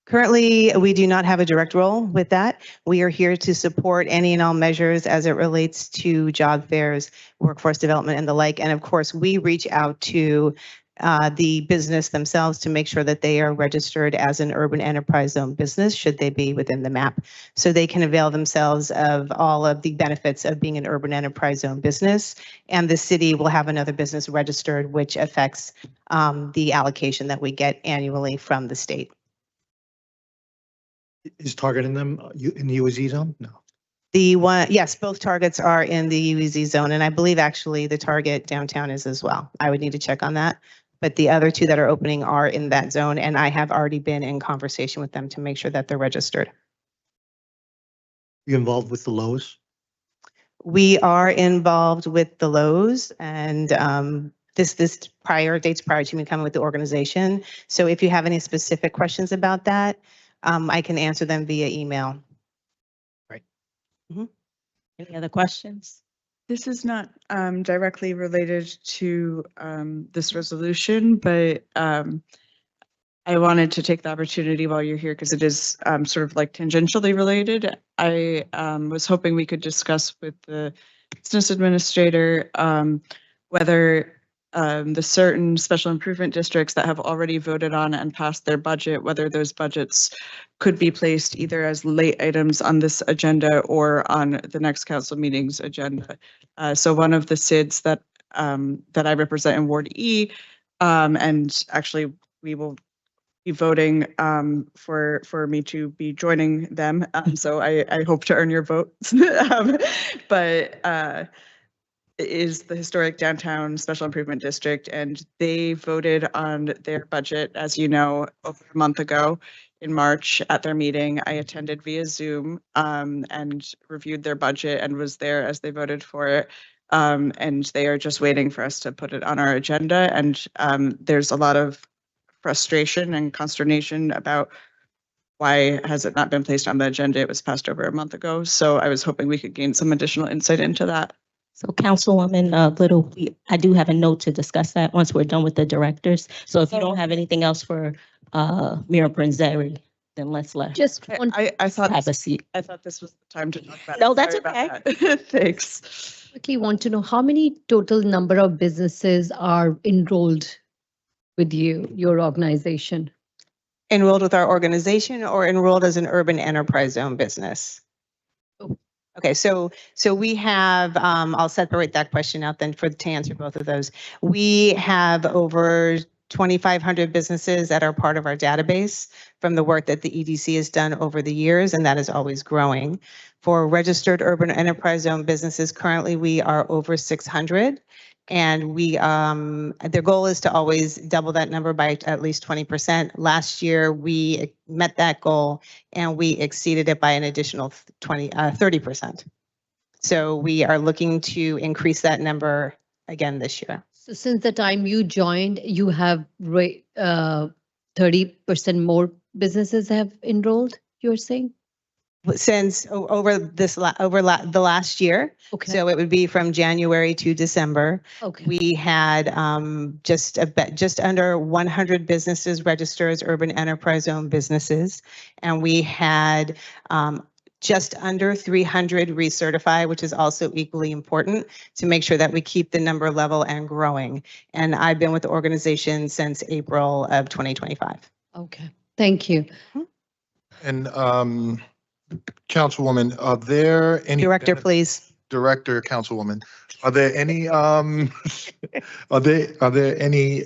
Currently, we do not have a direct role with that. We are here to support any and all measures as it relates to job fairs, workforce development, and the like. And of course, we reach out to the business themselves to make sure that they are registered as an urban enterprise zone business, should they be within the map, so they can avail themselves of all of the benefits of being an urban enterprise zone business. And the city will have another business registered, which affects the allocation that we get annually from the state. Is Target in them, in the UAZ zone? No. The one, yes, both targets are in the UEZ zone, and I believe actually the Target downtown is as well. I would need to check on that. But the other two that are opening are in that zone, and I have already been in conversation with them to make sure that they're registered. You involved with the Lowe's? We are involved with the Lowe's, and this dates prior to me coming with the organization. So if you have any specific questions about that, I can answer them via email. Right. Any other questions? This is not directly related to this resolution, but I wanted to take the opportunity while you're here because it is sort of like tangentially related. I was hoping we could discuss with the business administrator whether the certain special improvement districts that have already voted on and passed their budget, whether those budgets could be placed either as late items on this agenda or on the next council meeting's agenda. So one of the SIDs that I represent in Ward E, and actually we will be voting for me to be joining them. So I hope to earn your vote. But is the Historic Downtown Special Improvement District, and they voted on their budget, as you know, over a month ago in March at their meeting. I attended via Zoom and reviewed their budget and was there as they voted for it. And they are just waiting for us to put it on our agenda. And there's a lot of frustration and consternation about why has it not been placed on the agenda? It was passed over a month ago. So I was hoping we could gain some additional insight into that. So Councilwoman Little, I do have a note to discuss that once we're done with the directors. So if you don't have anything else for Mayor Prinzeri, then let's let. Just I thought have a seat. I thought this was the time to talk about it. No, that's Sorry about okay. that. Thanks. Quickly want to know how many total number of businesses are enrolled with your organization? Enrolled with our organization or enrolled as an urban enterprise zone business? Okay, so we have, I'll separate that question out then to answer both of those. We have over 2,500 businesses that are part of our database from the work that the EDC has done over the years, and that is always growing. For registered urban enterprise zone businesses, currently we are over 600. And we, their goal is to always double that number by at least 20%. Last year, we met that goal and we exceeded it by an additional 30%. So we are looking to increase that number again this year. So since the time you joined, you have 30% more businesses have enrolled, you're saying? Since over the last year. Okay. So it would be from January to December. Okay. We had just under 100 businesses registered as urban enterprise zone businesses. And we had just under 300 recertify, which is also equally important to make sure that we keep the number level and growing. And I've been with the organization since April of 2025. Okay. Thank you. And Councilwoman, are there any? Director, please. Director, Councilwoman, are there any are there any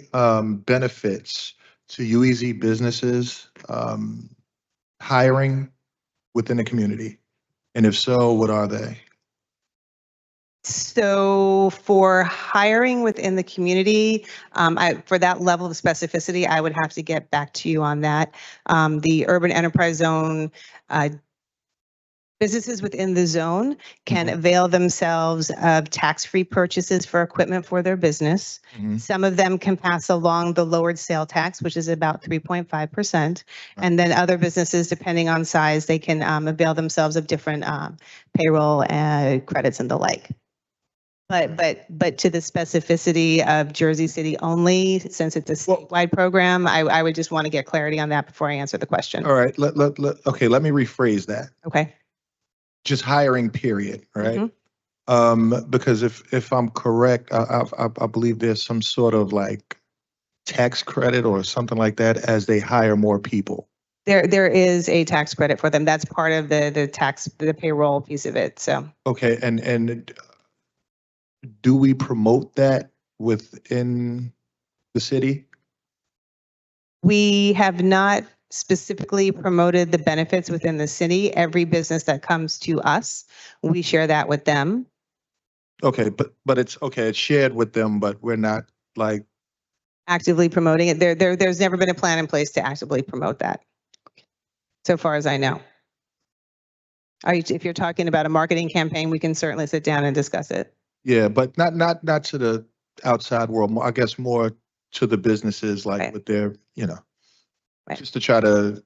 benefits to UEZ businesses hiring within the community? And if so, what are they? So for hiring within the community, for that level of specificity, I would have to get back to you on that. The urban enterprise zone businesses within the zone can avail themselves of tax-free purchases for equipment for their business. Some of them can pass along the lowered sale tax, which is about 3.5%. And then other businesses, depending on size, they can avail themselves of different payroll credits and the like. But to the specificity of Jersey City only, since it's a statewide program, I would just want to get clarity on that before I answer the question. All right, okay, let me rephrase that. Okay. Just hiring, period, right? Because if I'm correct, I believe there's some sort of like tax credit or something like that as they hire more people. There is a tax credit for them. That's part of the payroll piece of it. So. Okay, and do we promote that within the city? We have not specifically promoted the benefits within the city. Every business that comes to us, we share that with them. Okay, but it's okay. It's shared with them, but we're not like Actively promoting it. There's never been a plan in place to actively promote that, so far as I know. If you're talking about a marketing campaign, we can certainly sit down and discuss it. Yeah, but not to the outside world. I guess more to the businesses, like with their, just to try to,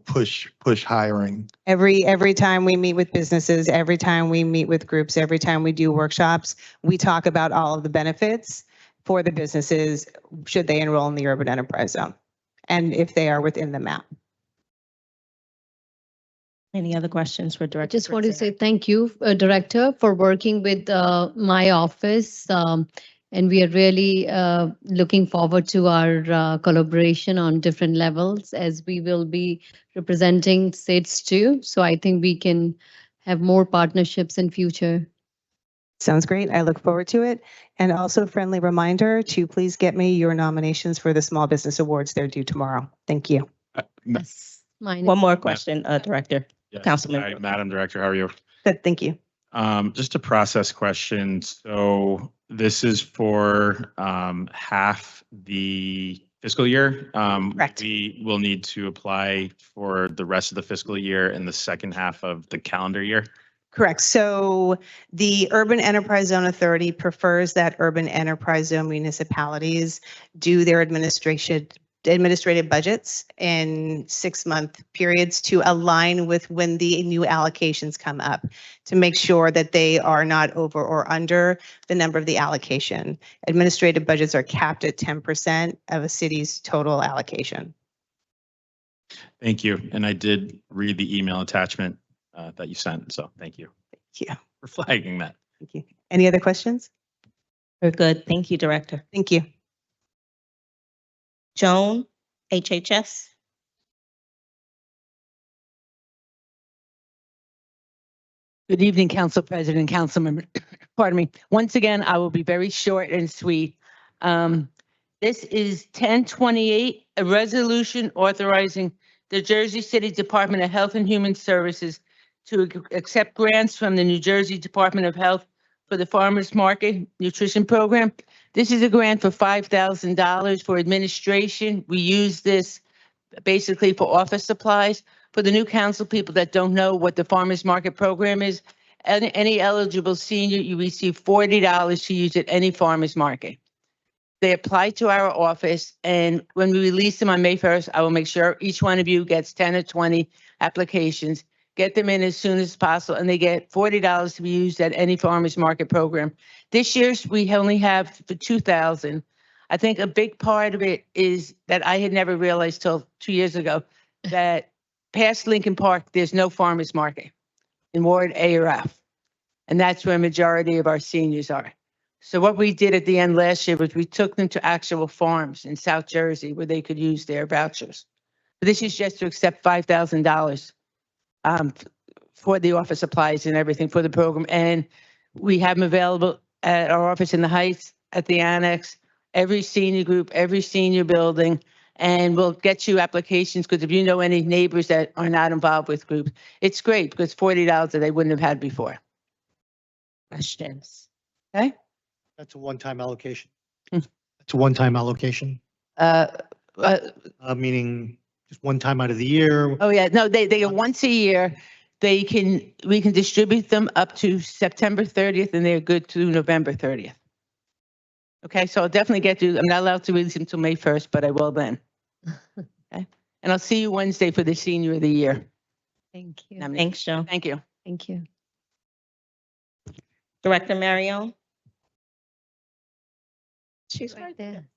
push hiring. Every time we meet with businesses, every time we meet with groups, every time we do workshops, we talk about all of the benefits for the businesses should they enroll in the urban enterprise zone, and if they are within the map. Any other questions for Director? I just want to say thank you, Director, for working with my office. And we are really looking forward to our collaboration on different levels as we will be representing states too. So I think we can have more partnerships in future. Sounds great. I look forward to it. And also a friendly reminder to please get me your nominations for the Small Business Awards. They're due tomorrow. Thank you. One more question, Director. Yes. Councilman. Hi, Madam Director, how are you? Good, thank you. Just a process question. So this is for half the fiscal year. Correct. We will need to apply for the rest of the fiscal year in the second half of the calendar year. Correct. So the Urban Enterprise Zone Authority prefers that urban enterprise zone municipalities do their administrative budgets in 6-month periods to align with when the new allocations come up, to make sure that they are not over or under the number of the allocation. Administrative budgets are capped at 10% of a city's total allocation. Thank you. And I did read the email attachment that you sent, so thank you. Thank you. For flagging that. Thank you. Any other questions? We're good. Thank you, Director. Thank you. Joan, HHS. Good evening, Council President, Council Member. Pardon me. Once again, I will be very short and sweet. This is 1028, a resolution authorizing the Jersey City Department of Health and Human Services to accept grants from the New Jersey Department of Health for the Farmers Market Nutrition Program. This is a grant for $5,000 for administration. We use this basically for office supplies. For the new council people that don't know what the Farmers Market Program is, any eligible senior, you receive $40 to use at any farmer's market. They apply to our office, and when we release them on May 1st, I will make sure each one of you gets 10 or 20 applications. Get them in as soon as possible, and they get $40 to be used at any farmer's market program. This year, we only have for 2,000. I think a big part of it is that I had never realized till 2 years ago that past Lincoln Park, there's no farmer's market in Ward A or F. And that's where a majority of our seniors are. So what we did at the end last year was we took them to actual farms in South Jersey where they could use their vouchers. But this is just to accept $5,000 for the office supplies and everything for the program. And we have them available at our office in the Heights, at the Annex, every senior group, every senior building. And we'll get you applications because if you know any neighbors that are not involved with groups, it's great because $40 that they wouldn't have had before. Questions? Okay. That's a one-time allocation. Hmm. It's a one-time allocation, meaning just one time out of the year. Oh, yeah. No, they get once a year. We can distribute them up to September 30th and they're good to November 30th. Okay, so I'll definitely get to, I'm not allowed to release them until May 1st, but I will then. Okay, and I'll see you Wednesday for the senior of the year. Thank you. Thanks, Joe. Thank you. Thank you. Director Marion? She's right there.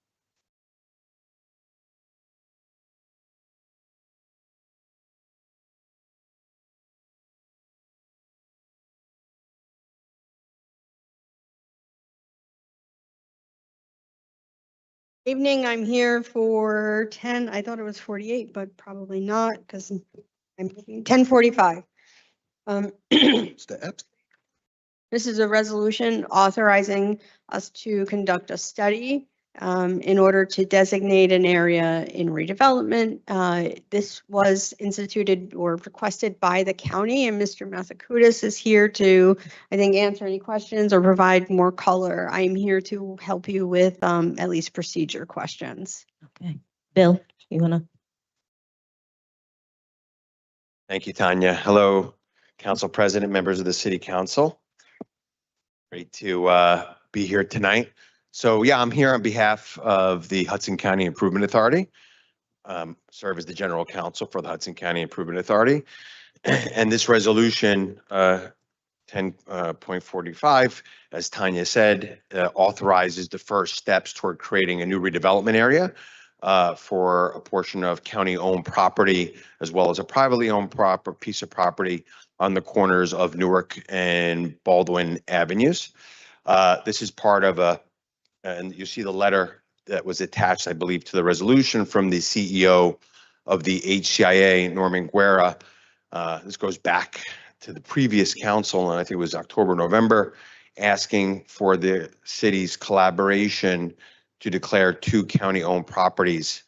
Evening, I'm here for 10, I thought it was 48, but probably not because I'm 10:45. This is a resolution authorizing us to conduct a study in order to designate an area in redevelopment. This was instituted or requested by the county, and Mr. Mathakudis is here to, I think, answer any questions or provide more color. I'm here to help you with at least procedure questions. Okay. Bill, you want to? Thank you, Tanya. Hello, Council President, members of the City Council. Great to be here tonight. So yeah, I'm here on behalf of the Hudson County Improvement Authority. Serve as the General Counsel for the Hudson County Improvement Authority. And this resolution 10.45, as Tanya said, authorizes the first steps toward creating a new redevelopment area for a portion of county-owned property, as well as a privately owned piece of property on the corners of Newark and Baldwin Avenues. This is part of and you see the letter that was attached, I believe, to the resolution from the CEO of the HCIA, Norman Guerra. This goes back to the previous council, and I think it was October, November, asking for the city's collaboration to declare 2 county-owned properties,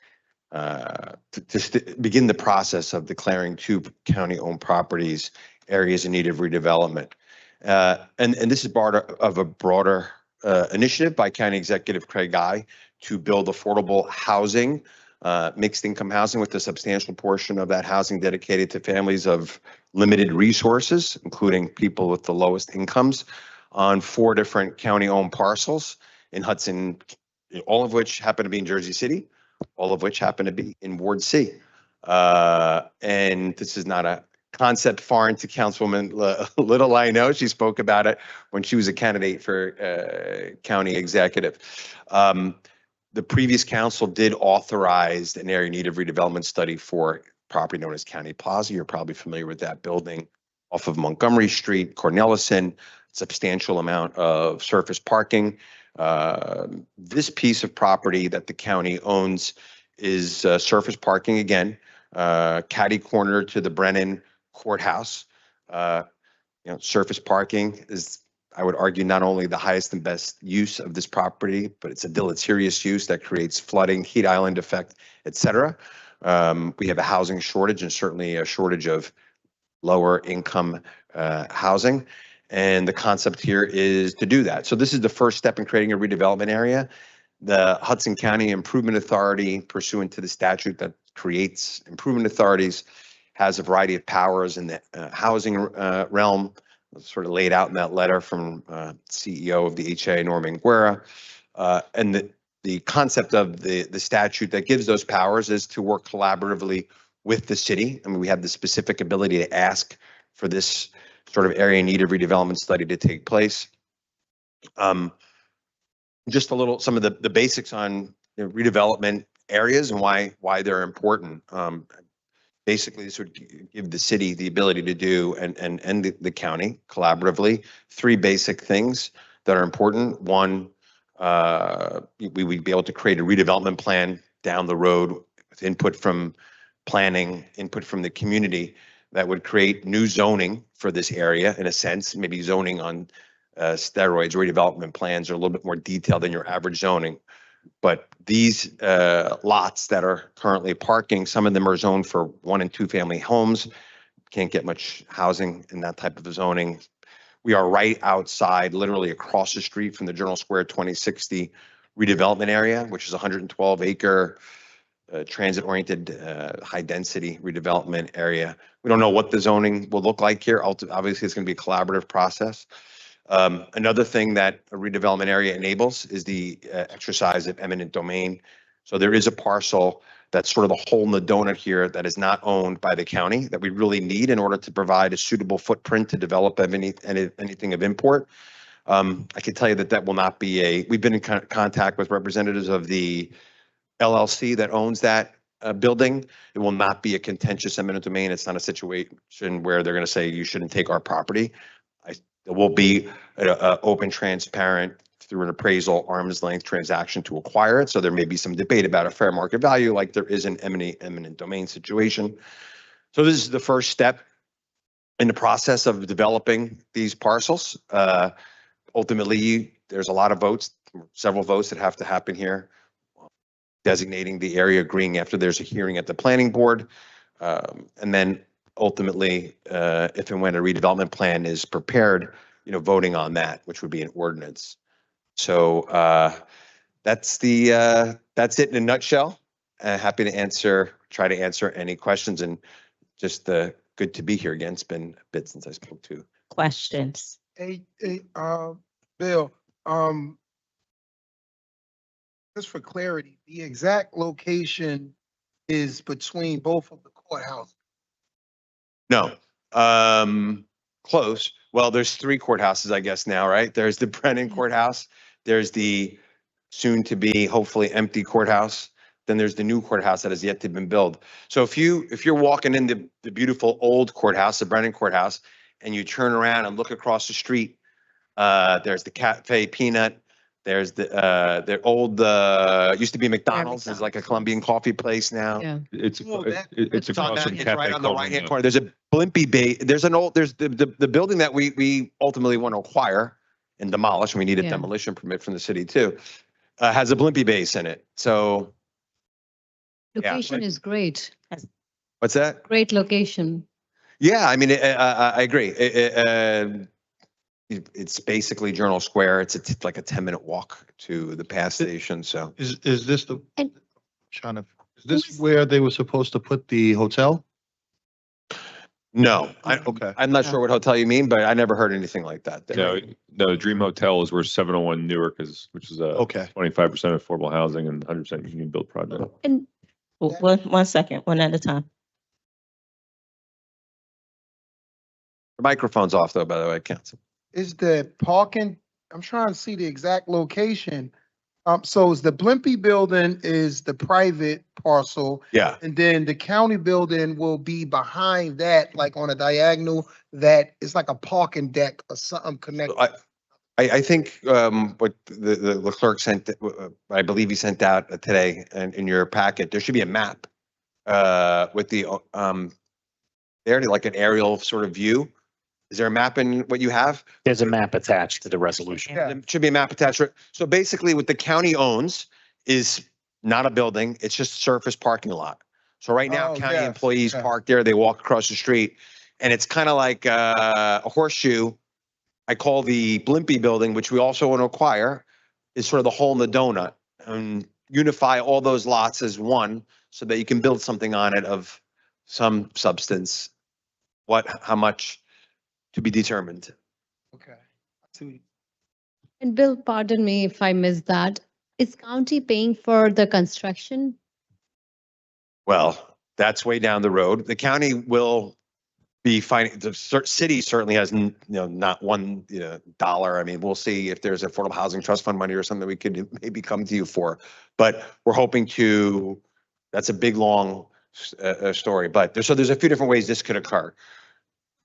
to begin the process of declaring 2 county-owned properties areas in need of redevelopment. And this is part of a broader initiative by County Executive Craig Guy to build affordable housing, mixed income housing, with a substantial portion of that housing dedicated to families of limited resources, including people with the lowest incomes, on 4 different county-owned parcels in Hudson, all of which happen to be in Jersey City, all of which happen to be in Ward C. And this is not a concept foreign to Councilwoman Little. I know she spoke about it when she was a candidate for county executive. The previous council did authorize an area in need of redevelopment study for property known as County Plaza. You're probably familiar with that building off of Montgomery Street, Cornelison, substantial amount of surface parking. This piece of property that the county owns is surface parking again, catty corner to the Brennan Courthouse. surface parking is, I would argue, not only the highest and best use of this property, but it's a deleterious use that creates flooding, heat island effect, et cetera. We have a housing shortage and certainly a shortage of lower income housing. And the concept here is to do that. So this is the first step in creating a redevelopment area. The Hudson County Improvement Authority, pursuant to the statute that creates improvement authorities, has a variety of powers in the housing realm, sort of laid out in that letter from CEO of the HA, Norman Guerra. And the concept of the statute that gives those powers is to work collaboratively with the city. I mean, we have the specific ability to ask for this sort of area in need of redevelopment study to take place. Just a little, some of the basics on redevelopment areas and why they're important. Basically, this would give the city the ability to do and the county collaboratively 3 basic things that are important. One, we would be able to create a redevelopment plan down the road with input from planning, input from the community that would create new zoning for this area in a sense, maybe zoning on steroids. Redevelopment plans are a little bit more detailed than your average zoning. But these lots that are currently parking, some of them are zoned for 1 and 2 family homes. Can't get much housing in that type of zoning. We are right outside, literally across the street from the Journal Square 2060 redevelopment area, which is a 112 acre transit-oriented, high-density redevelopment area. We don't know what the zoning will look like here. Obviously, it's going to be a collaborative process. Another thing that a redevelopment area enables is the exercise of eminent domain. So there is a parcel that's sort of the hole in the donut here that is not owned by the county that we really need in order to provide a suitable footprint to develop anything of import. I can tell you that will not be we've been in contact with representatives of the LLC that owns that building. It will not be a contentious eminent domain. It's not a situation where they're going to say you shouldn't take our property. It will be an open, transparent, through an appraisal, arm's length transaction to acquire it. So there may be some debate about a fair market value, like there is an eminent domain situation. So this is the first step in the process of developing these parcels. Ultimately, there's a lot of votes, several votes that have to happen here, designating the area, agreeing after there's a hearing at the planning board. And then ultimately, if and when a redevelopment plan is prepared, voting on that, which would be an ordinance. So that's it in a nutshell. Happy to try to answer any questions, and just good to be here again. It's been a bit since I spoke to. Questions? Hey, Bill, just for clarity, the exact location is between both of the courthouses. No, close. Well, there's 3 courthouses, I guess now, right? There's the Brennan Courthouse. There's the soon-to-be, hopefully empty courthouse. Then there's the new courthouse that has yet to be built. So if you're walking in the beautiful old courthouse, the Brennan Courthouse, and you turn around and look across the street, there's the Cafe Peanut. There's the old used to be McDonald's. Is like a Colombian coffee place now. Yeah. It's It's across from it's Cafe right on the Colonial. right-hand corner. There's a Blimpie Bay. There's the building that we ultimately want to acquire and demolish, and we need a demolition permit from the city too. Has a Blimpie base in it. So Location is great. what's that? Great location. Yeah, I mean, I agree. It's basically Journal Square. It's like a 10-minute walk to the pass station. So Is this is this where they were supposed to put the hotel? no, Okay. I'm not sure what hotel you mean, but I never heard anything like that. No, Dream Hotel is where 701 Newark is, which is a 25% affordable housing and 100% union built project. And one second, one at a time. The microphone's off though, by the way, Council. Is the parking, I'm trying to see the exact location. So is the Blimpie building is the private parcel, Yeah. and then the county building will be behind that, like on a diagonal, that is like a parking deck or something connected. I think what the clerk sent, I believe he sent out today and in your packet, there should be a map with the, they already like an aerial sort of view Is there a map in what you have? There's a map attached to the resolution. Yeah, there should be a map attached. So basically what the county owns is not a building, it's just surface parking lot. So right now, Oh, county yes, employees okay. park there, they walk across the street, and it's kind of like a horseshoe. I call the Blimpie building, which we also want to acquire, is sort of the hole in the donut, and unify all those lots as one so that you can build something on it of some substance. How much to be determined. Okay. And Bill, pardon me if I missed that. Is county paying for the construction? Well, that's way down the road. The county will be finding, the city certainly has, not $1 dollar. I mean, we'll see if there's affordable housing trust fund money or something we could maybe come to you for. But we're hoping to, that's a big, long story. But there's a few different ways this could occur.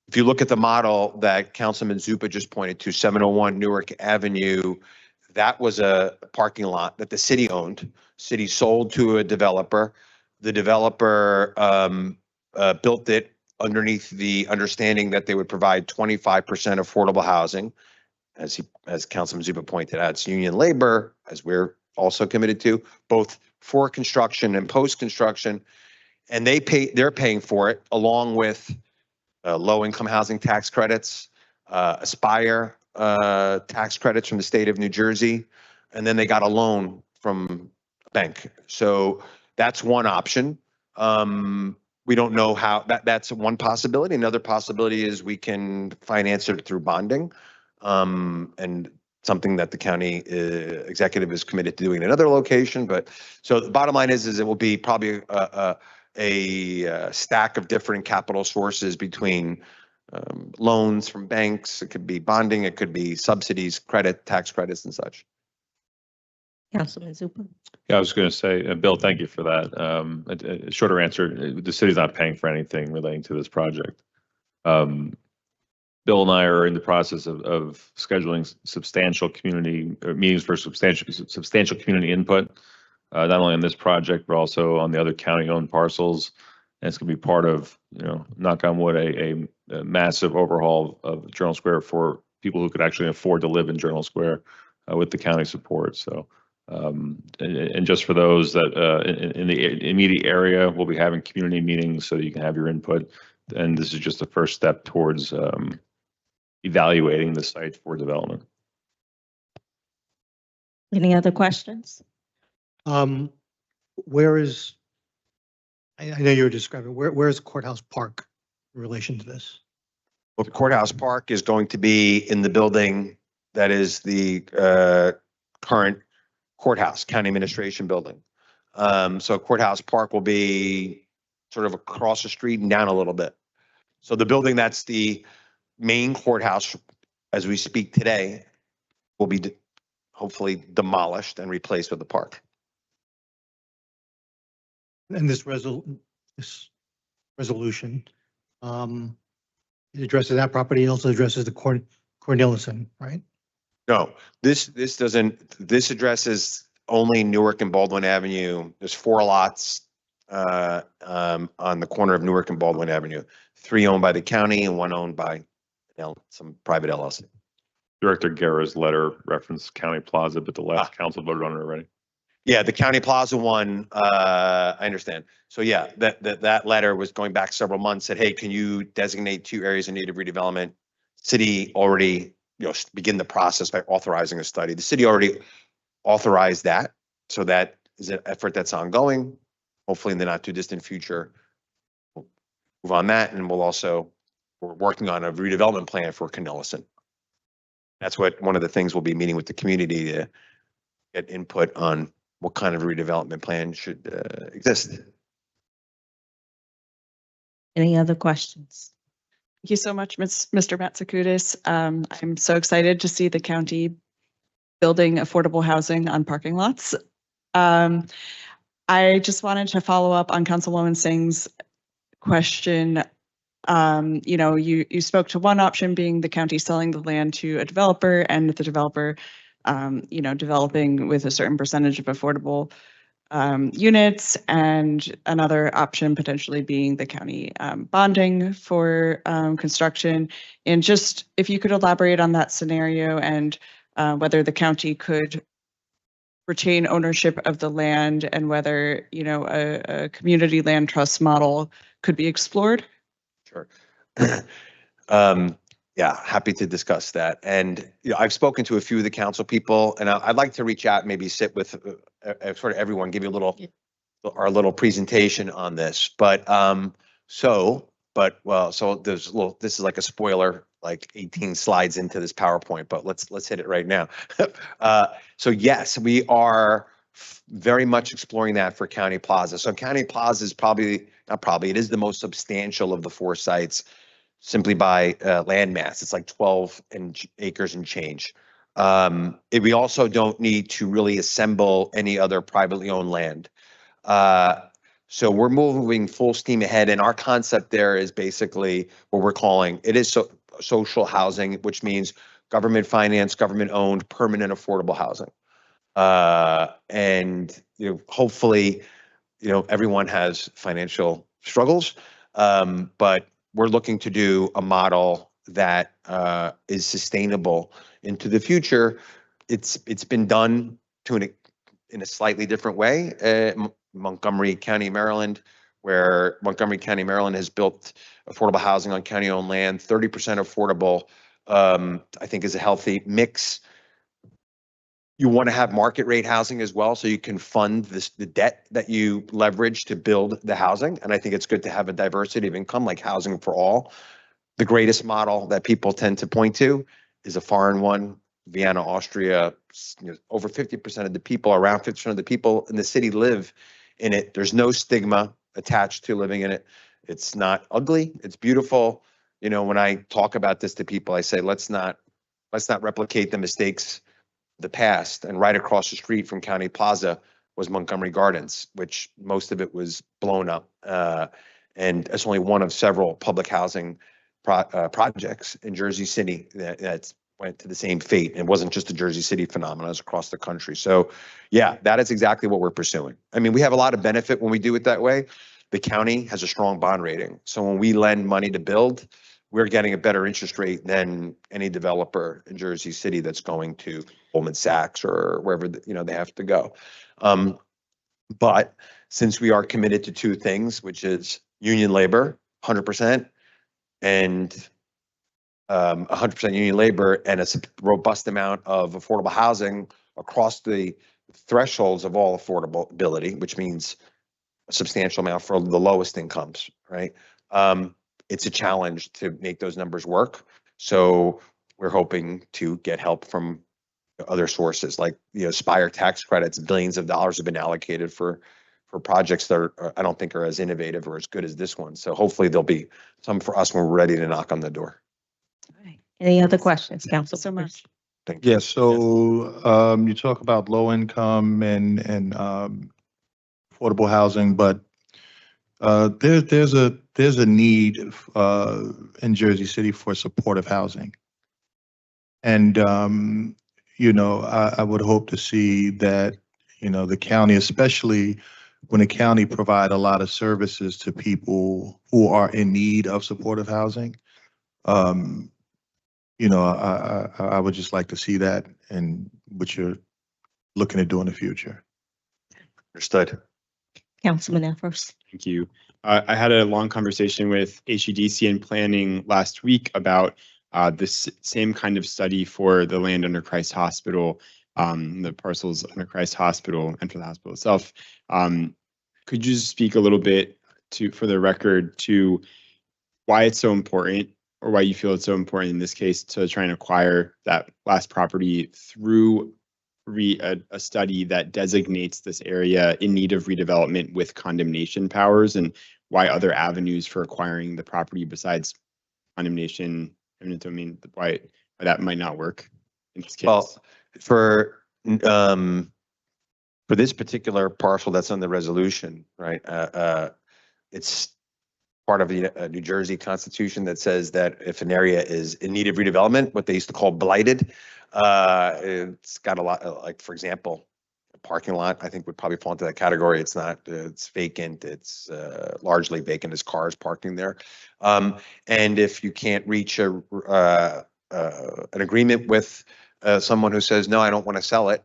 If you look at the model that Councilman Zupa just pointed to, 701 Newark Avenue, that was a parking lot that the city owned. City sold to a developer. The developer built it underneath the understanding that they would provide 25% affordable housing. As Councilman Zupa pointed out, it's union labor, as we're also committed to, both for construction and post-construction. And they're paying for it along with low-income housing tax credits, Aspire tax credits from the state of New Jersey, and then they got a loan from a bank. So that's one option. We don't know how, that's one possibility. Another possibility is we can finance it through bonding, and something that the county executive is committed to doing in another location. But so the bottom line is it will be probably a stack of different capital sources between loans from banks. It could be bonding, it could be subsidies, tax credits and such. Councilman Zupa. Yeah, I was going to say, Bill, thank you for that. A shorter answer, the city's not paying for anything relating to this project. Bill and I are in the process of scheduling substantial community meetings for substantial community input, not only on this project, but also on the other county-owned parcels. And it's going to be part of, knock on wood, a massive overhaul of Journal Square for people who could actually afford to live in Journal Square with the county support. So, and just for those that in the immediate area, we'll be having community meetings so that you can have your input. And this is just the first step towards evaluating the site for development. Any other questions? Where is, I know you were describing, where is Courthouse Park in relation to this? Well, the Courthouse Park is going to be in the building that is the current courthouse, county administration building. So Courthouse Park will be sort of across the street and down a little bit. So the building that's the main courthouse as we speak today will be hopefully demolished and replaced with the park. And this resolution, it addresses that property, also addresses the Cornelison, right? No, this addresses only Newark and Baldwin Avenue. There's 4 lots on the corner of Newark and Baldwin Avenue, 3 owned by the county and 1 owned by some private LLC. Director Guerra's letter referenced County Plaza, but the last council voted on it already. Yeah, the County Plaza one, I understand. So yeah, that letter was going back several months, said, hey, can you designate 2 areas in need of redevelopment? City already, begin the process by authorizing a study. The city already authorized that. So that is an effort that's ongoing. Hopefully in the not too distant future, we'll move on that. And we're working on a redevelopment plan for Cornelison. That's one of the things we'll be meeting with the community to get input on what kind of redevelopment plan should exist. Any other questions? Thank you so much, Mr. Matsakudis. I'm so excited to see the county building affordable housing on parking lots. I just wanted to follow up on Councilwoman Singh's question. You spoke to one option being the county selling the land to a developer and the developer, developing with a certain percentage of affordable units, and another option potentially being the county bonding for construction. And just if you could elaborate on that scenario and whether the county could retain ownership of the land and whether, you know, a community land trust model could be explored. Sure. Yeah, happy to discuss that. And you know, I've spoken to a few of the council people, and I'd like to reach out, maybe sit with sort of everyone, give you a little our little presentation on this. But so there's a little. This is like a spoiler, like 18 slides into this PowerPoint. But let's hit it right now. So yes, we are very much exploring that for County Plaza. So County Plaza is it is the most substantial of the 4 sites, simply by land mass. It's like 12 acres and change. We also don't need to really assemble any other privately owned land. So we're moving full steam ahead, and our concept there is basically what we're calling social housing, which means government financed, government owned, permanent affordable housing. And you know, hopefully, you know, everyone has financial struggles, but we're looking to do a model that is sustainable into the future. It's been done in a slightly different way. Montgomery County, Maryland, where Montgomery County, Maryland has built affordable housing on county-owned land. 30% affordable, I think, is a healthy mix. You want to have market rate housing as well, so you can fund the debt that you leverage to build the housing. And I think it's good to have a diversity of income, like housing for all. The greatest model that people tend to point to is a foreign one, Vienna, Austria. You know, over 50% of the people, around 50% of the people in the city live in it. There's no stigma attached to living in it. It's not ugly. It's beautiful. You know, when I talk about this to people, I say, let's not replicate the mistakes the past. And right across the street from County Plaza was Montgomery Gardens, which most of it was blown up. And it's only one of several public housing projects in Jersey City that went to the same fate. It wasn't just a Jersey City phenomenon, it was across the country. So yeah, that is exactly what we're pursuing. I mean, we have a lot of benefit when we do it that way. The county has a strong bond rating. So when we lend money to build, we're getting a better interest rate than any developer in Jersey City that's going to Goldman Sachs or wherever they have to go. But since we are committed to 2 things, which is union labor, 100%, and 100% union labor, and a robust amount of affordable housing across the thresholds of all affordability, which means a substantial amount for the lowest incomes, right? It's a challenge to make those numbers work. So we're hoping to get help from other sources, like, you know, Spire tax credits. Billions of dollars have been allocated for projects that I don't think are as innovative or as good as this one. So hopefully there'll be some for us when we're ready to knock on the door. Any other questions, Council? So much. Thank you. Yeah, so you talk about low income and affordable housing, but there's a need in Jersey City for supportive housing. And you know, I would hope to see that, you know, the county, especially when the county provide a lot of services to people who are in need of supportive housing. You know, I would just like to see that and what you're looking to do in the future. Understood. Councilman Evers. Thank you. I had a long conversation with HEDC and planning last week about this same kind of study for the land under Christ Hospital, the parcels under Christ Hospital, and for the hospital itself. Could you speak a little bit for the record, to why it's so important, or why you feel it's so important in this case to try and acquire that last property through a study that designates this area in need of redevelopment with condemnation powers, and why other avenues for acquiring the property besides condemnation, eminent domain, why that might not work in this case? Well, for this particular parcel that's on the resolution, right? It's part of the New Jersey Constitution that says that if an area is in need of redevelopment, what they used to call blighted, it's got a lot, like, for example, parking lot, I think would probably fall into that category. It's not, it's vacant. It's largely vacant as cars parking there. And if you can't reach an agreement with someone who says, no, I don't want to sell it,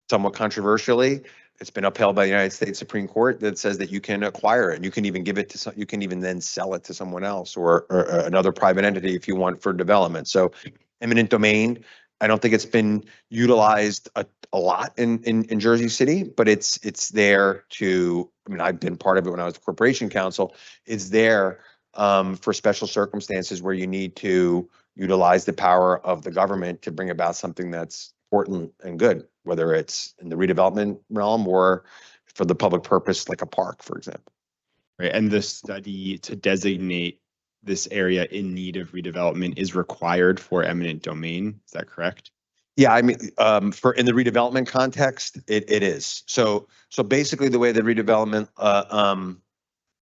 somewhat controversially, it's been upheld by the United States Supreme Court that says that you can acquire it. You can even give it to some, you can even then sell it to someone else or another private entity if you want for development. So eminent domain, I don't think it's been utilized a lot in Jersey City, but it's there to, I mean, I've been part of it when I was corporation counsel. It's there for special circumstances where you need to utilize the power of the government to bring about something that's important and good, whether it's in the redevelopment realm or for the public purpose, like a park, for example. Right, and the study to designate this area in need of redevelopment is required for eminent domain. Is that correct? Yeah, I mean, for in the redevelopment context, it is. So basically, the way the redevelopment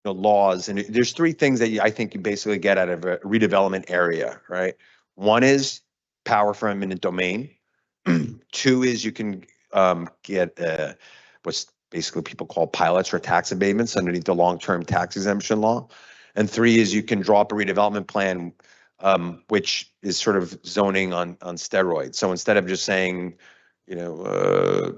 laws, and there's three things that I think you basically get out of a redevelopment area, right? One is power for eminent domain. Two is you can get what's basically people call pilots or tax abatements underneath the long-term tax exemption law. And three is you can draw up a redevelopment plan, which is sort of zoning on steroids. So instead of just saying, you know,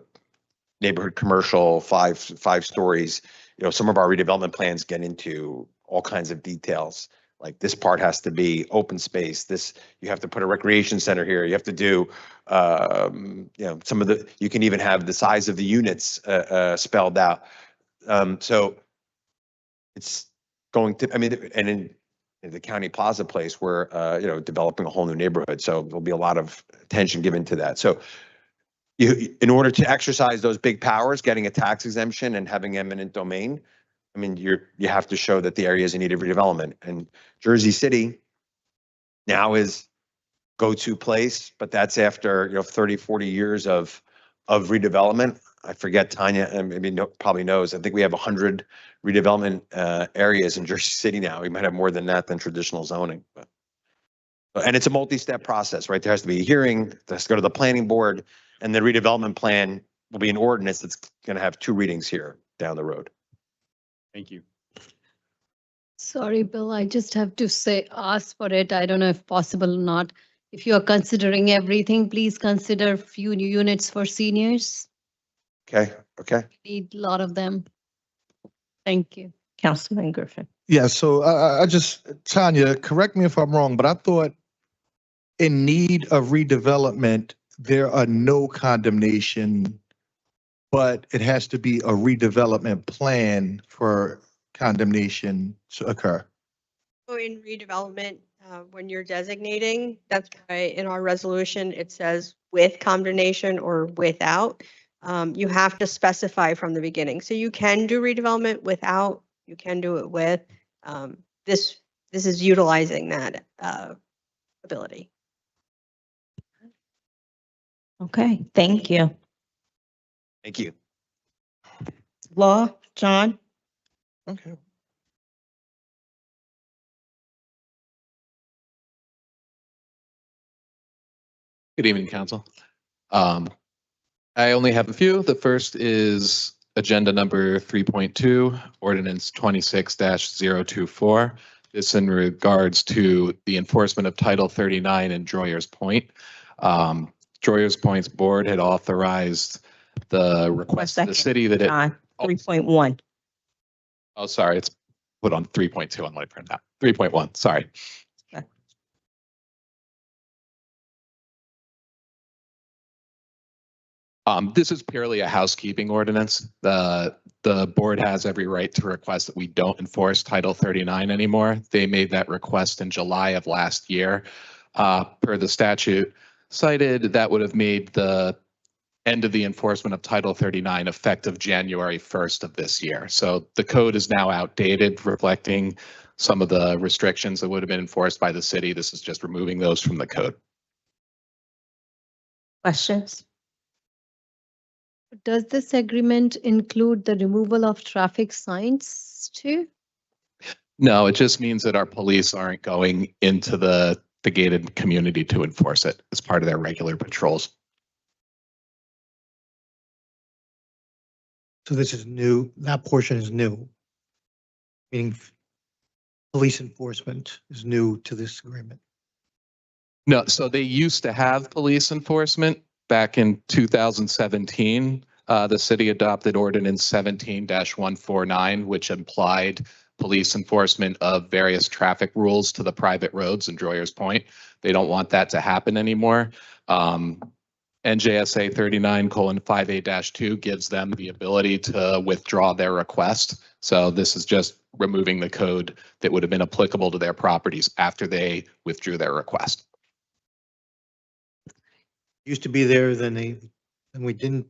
neighborhood commercial, five stories, you know, some of our redevelopment plans get into all kinds of details. Like this part has to be open space. This, you have to put a recreation center here. You have to do, you know, some of the, you can even have the size of the units spelled out. So it's going to, I mean, and in the County Plaza place, we're, you know, developing a whole new neighborhood. So there'll be a lot of attention given to that. So you, in order to exercise those big powers, getting a tax exemption and having eminent domain, I mean, you have to show that the area is in need of redevelopment. And Jersey City now is go-to place, but that's after, you know, 30, 40 years of redevelopment. I forget, Tanya, and maybe probably knows, I think we have 100 redevelopment areas in Jersey City now. We might have more than that than traditional zoning. And it's a multi-step process, right? There has to be a hearing, there has to go to the planning board, and the redevelopment plan will be an ordinance that's going to have 2 readings here down the road. Thank you. Sorry, Bill, I just have to say, ask for it. I don't know if possible or not. If you are considering everything, please consider few new units for seniors. Okay. Need a lot of them. Thank you. Councilman Griffin. Yeah, so I just, Tanya, correct me if I'm wrong, but I thought in need of redevelopment, there are no condemnation, but it has to be a redevelopment plan for condemnation to occur. So in redevelopment, when you're designating, that's why in our resolution, it says with condemnation or without. You have to specify from the beginning. So you can do redevelopment without, you can do it with. This is utilizing that ability. Okay, thank you. Thank you. Law, John? Okay. Good evening, Council. I only have a few. The first is agenda number 3.2, ordinance 26-024. This in regards to the enforcement of Title 39 in Droyers Point. Droyers Point's board had authorized the request of the city that it. John, 3.1. Oh, sorry, it's put on 3.2 on my printout. 3.1, sorry. Okay. This is purely a housekeeping ordinance. The board has every right to request that we don't enforce Title 39 anymore. They made that request in July of last year. Per the statute cited, that would have made the end of the enforcement of Title 39 effective January 1st of this year. So the code is now outdated, reflecting some of the restrictions that would have been enforced by the city. This is just removing those from the code. Questions? Does this agreement include the removal of traffic signs too? No, it just means that our police aren't going into the gated community to enforce it as part of their regular patrols. So this is new, that portion is new. Meaning police enforcement is new to this agreement. No, so they used to have police enforcement back in 2017. The city adopted ordinance 17-149, which implied police enforcement of various traffic rules to the private roads in Droyers Point. They don't want that to happen anymore. NJSA 39:5A-2 gives them the ability to withdraw their request. So this is just removing the code that would have been applicable to their properties after they withdrew their request. Used to be there, then we didn't.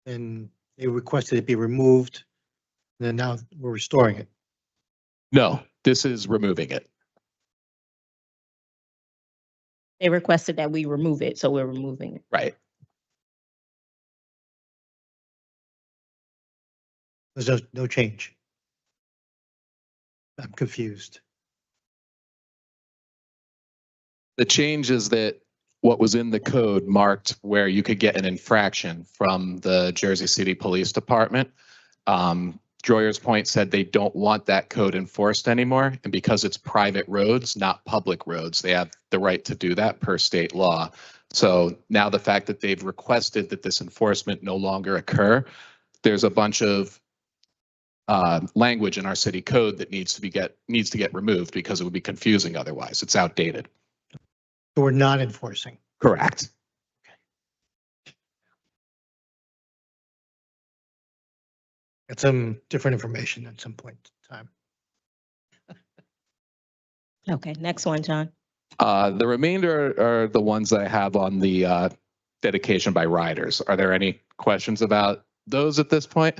And they requested it be removed. And then now we're restoring it. No, this is removing it. They requested that we remove it, so we're removing it. Right. There's no change. I'm confused. The change is that what was in the code marked where you could get an infraction from the Jersey City Police Department. Droyers Point said they don't want that code enforced anymore. And because it's private roads, not public roads, they have the right to do that per state law. So now the fact that they've requested that this enforcement no longer occur, there's a bunch of language in our city code that needs to get removed because it would be confusing otherwise. It's outdated. So we're not enforcing. Correct. Get some different information at some point in time. Okay, next one, John. The remainder are the ones I have on the dedication by riders. Are there any questions about those at this point?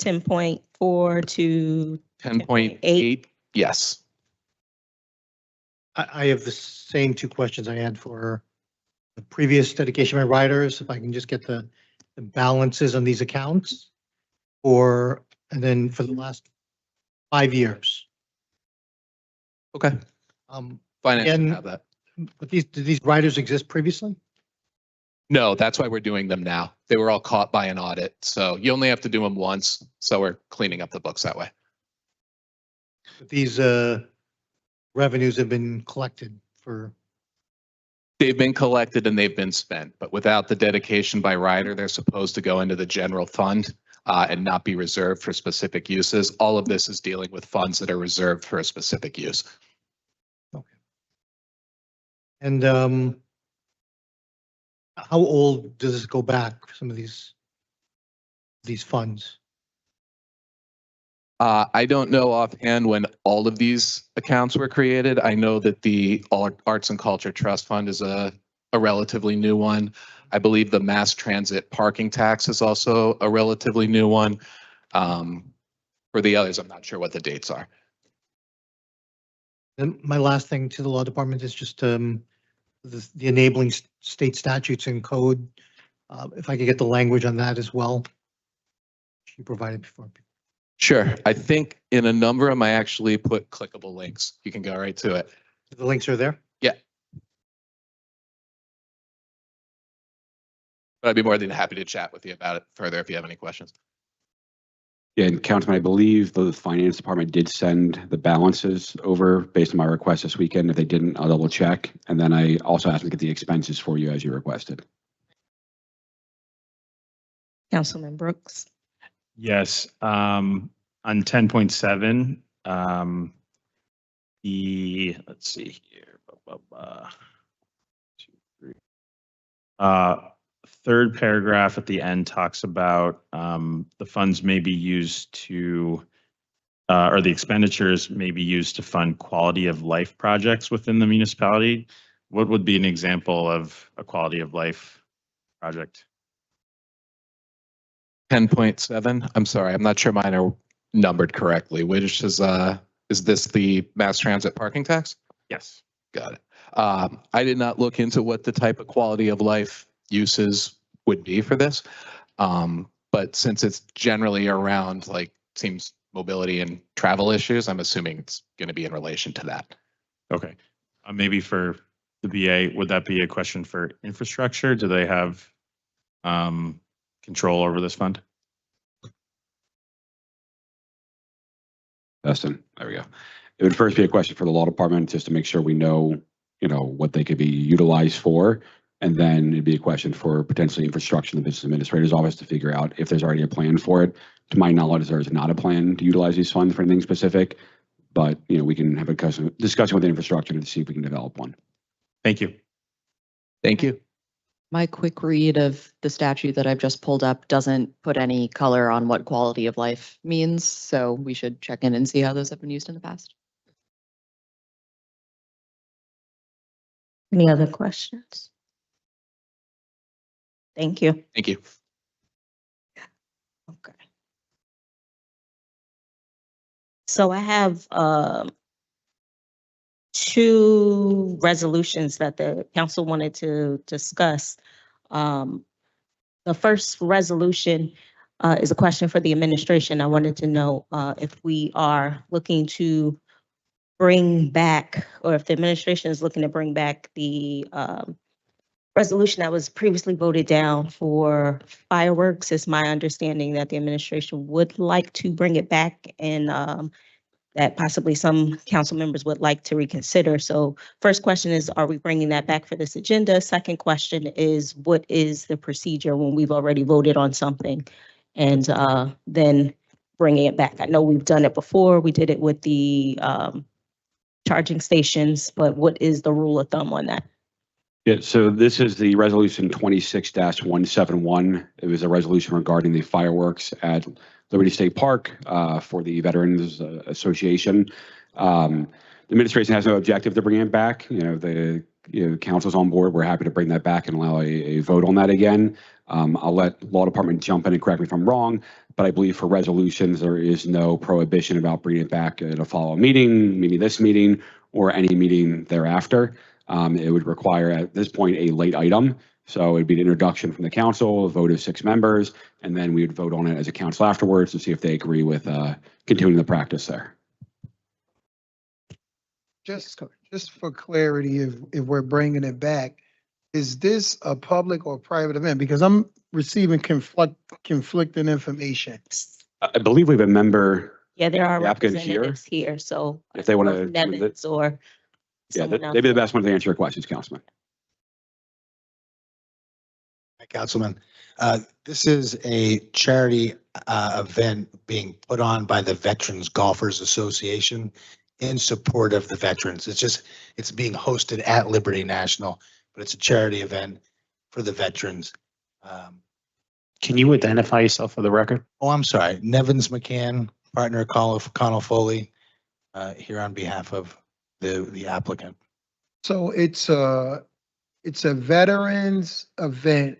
10.4 to 10.8, yes. I have the same two questions I had for the previous dedication by riders. If I can just get the balances on these accounts, and then for the last 5 years. Okay. Finance again, can have that. But did these riders exist previously? No, that's why we're doing them now. They were all caught by an audit, so you only have to do them once. So we're cleaning up the books that way. But these revenues have been collected for. They've been collected and they've been spent, but without the dedication by rider, they're supposed to go into the general fund and not be reserved for specific uses. All of this is dealing with funds that are reserved for a specific use. Okay. And how old does this go back for some of these funds? I don't know offhand when all of these accounts were created. I know that the Arts and Culture Trust Fund is a relatively new one. I believe the mass transit parking tax is also a relatively new one. For the others, I'm not sure what the dates are. And my last thing to the law department is just the enabling state statutes and code. If I could get the language on that as well. You provided before. Sure. I think in a number of them, I actually put clickable links. You can go right to it. The links are there? Yeah. But I'd be more than happy to chat with you about it further if you have any questions. Yeah, and Councilman, I believe the finance department did send the balances over based on my request this weekend. If they didn't, I'll double check. And then I also asked them to get the expenses for you as you requested. Councilman Brooks. Yes, on 10.7, let's see here. Third paragraph at the end talks about the funds may be used to, or the expenditures may be used to fund quality of life projects within the municipality. What would be an example of a quality of life project? 10.7. I'm sorry, I'm not sure mine are numbered correctly. Which is this the mass transit parking tax? Yes. Got it. I did not look into what the type of quality of life uses would be for this. But since it's generally around seems mobility and travel issues, I'm assuming it's going to be in relation to that. Okay. Maybe for the BA, would that be a question for infrastructure? Do they have control over this fund? Justin, there we go. It would first be a question for the law department, just to make sure we know, what they could be utilized for. And then it'd be a question for potentially infrastructure in the business administrator's office to figure out if there's already a plan for it. To my knowledge, there is not a plan to utilize these funds for anything specific, but, we can have a discussion with the infrastructure to see if we can develop one. Thank you. Thank you. My quick read of the statute that I've just pulled up doesn't put any color on what quality of life means, so we should check in and see how those have been used in the past. Any other questions? Thank you. Thank you. Okay. So I have two resolutions that the council wanted to discuss. The first resolution is a question for the administration. I wanted to know if we are looking to bring back, or if the administration is looking to bring back the resolution that was previously voted down for fireworks. It's my understanding that the administration would like to bring it back, and that possibly some council members would like to reconsider. So first question is, are we bringing that back for this agenda? Second question is, what is the procedure when we've already voted on something and then bringing it back? I know we've done it before. We did it with the charging stations, but what is the rule of thumb on that? Yeah, so this is the resolution 26-171. It was a resolution regarding the fireworks at Liberty State Park for the Veterans Association. The administration has no objective to bringing it back. The council's on board. We're happy to bring that back and allow a vote on that again. I'll let law department jump in and correct me if I'm wrong, but I believe for resolutions, there is no prohibition about bringing it back at a follow-up meeting, maybe this meeting or any meeting thereafter. It would require at this point a late item. So it'd be an introduction from the council, a vote of 6 members, and then we would vote on it as a council afterwards to see if they agree with continuing the practice there. Just for clarity, if we're bringing it back, is this a public or private event? Because I'm receiving conflicting information. I believe we have a member. Yeah, there are The applicant representatives here, so. If they want to. Nevins or Yeah, someone else. they'd be the best one to answer your questions, Councilman. Hi, Councilman. This is a charity event being put on by the Veterans Golfers Association in support of the veterans. It's being hosted at Liberty National, but it's a charity event for the veterans. Can you identify yourself for the record? Oh, I'm sorry. Nevins McCann, partner Connell Foley, here on behalf of the applicant. So it's a veterans event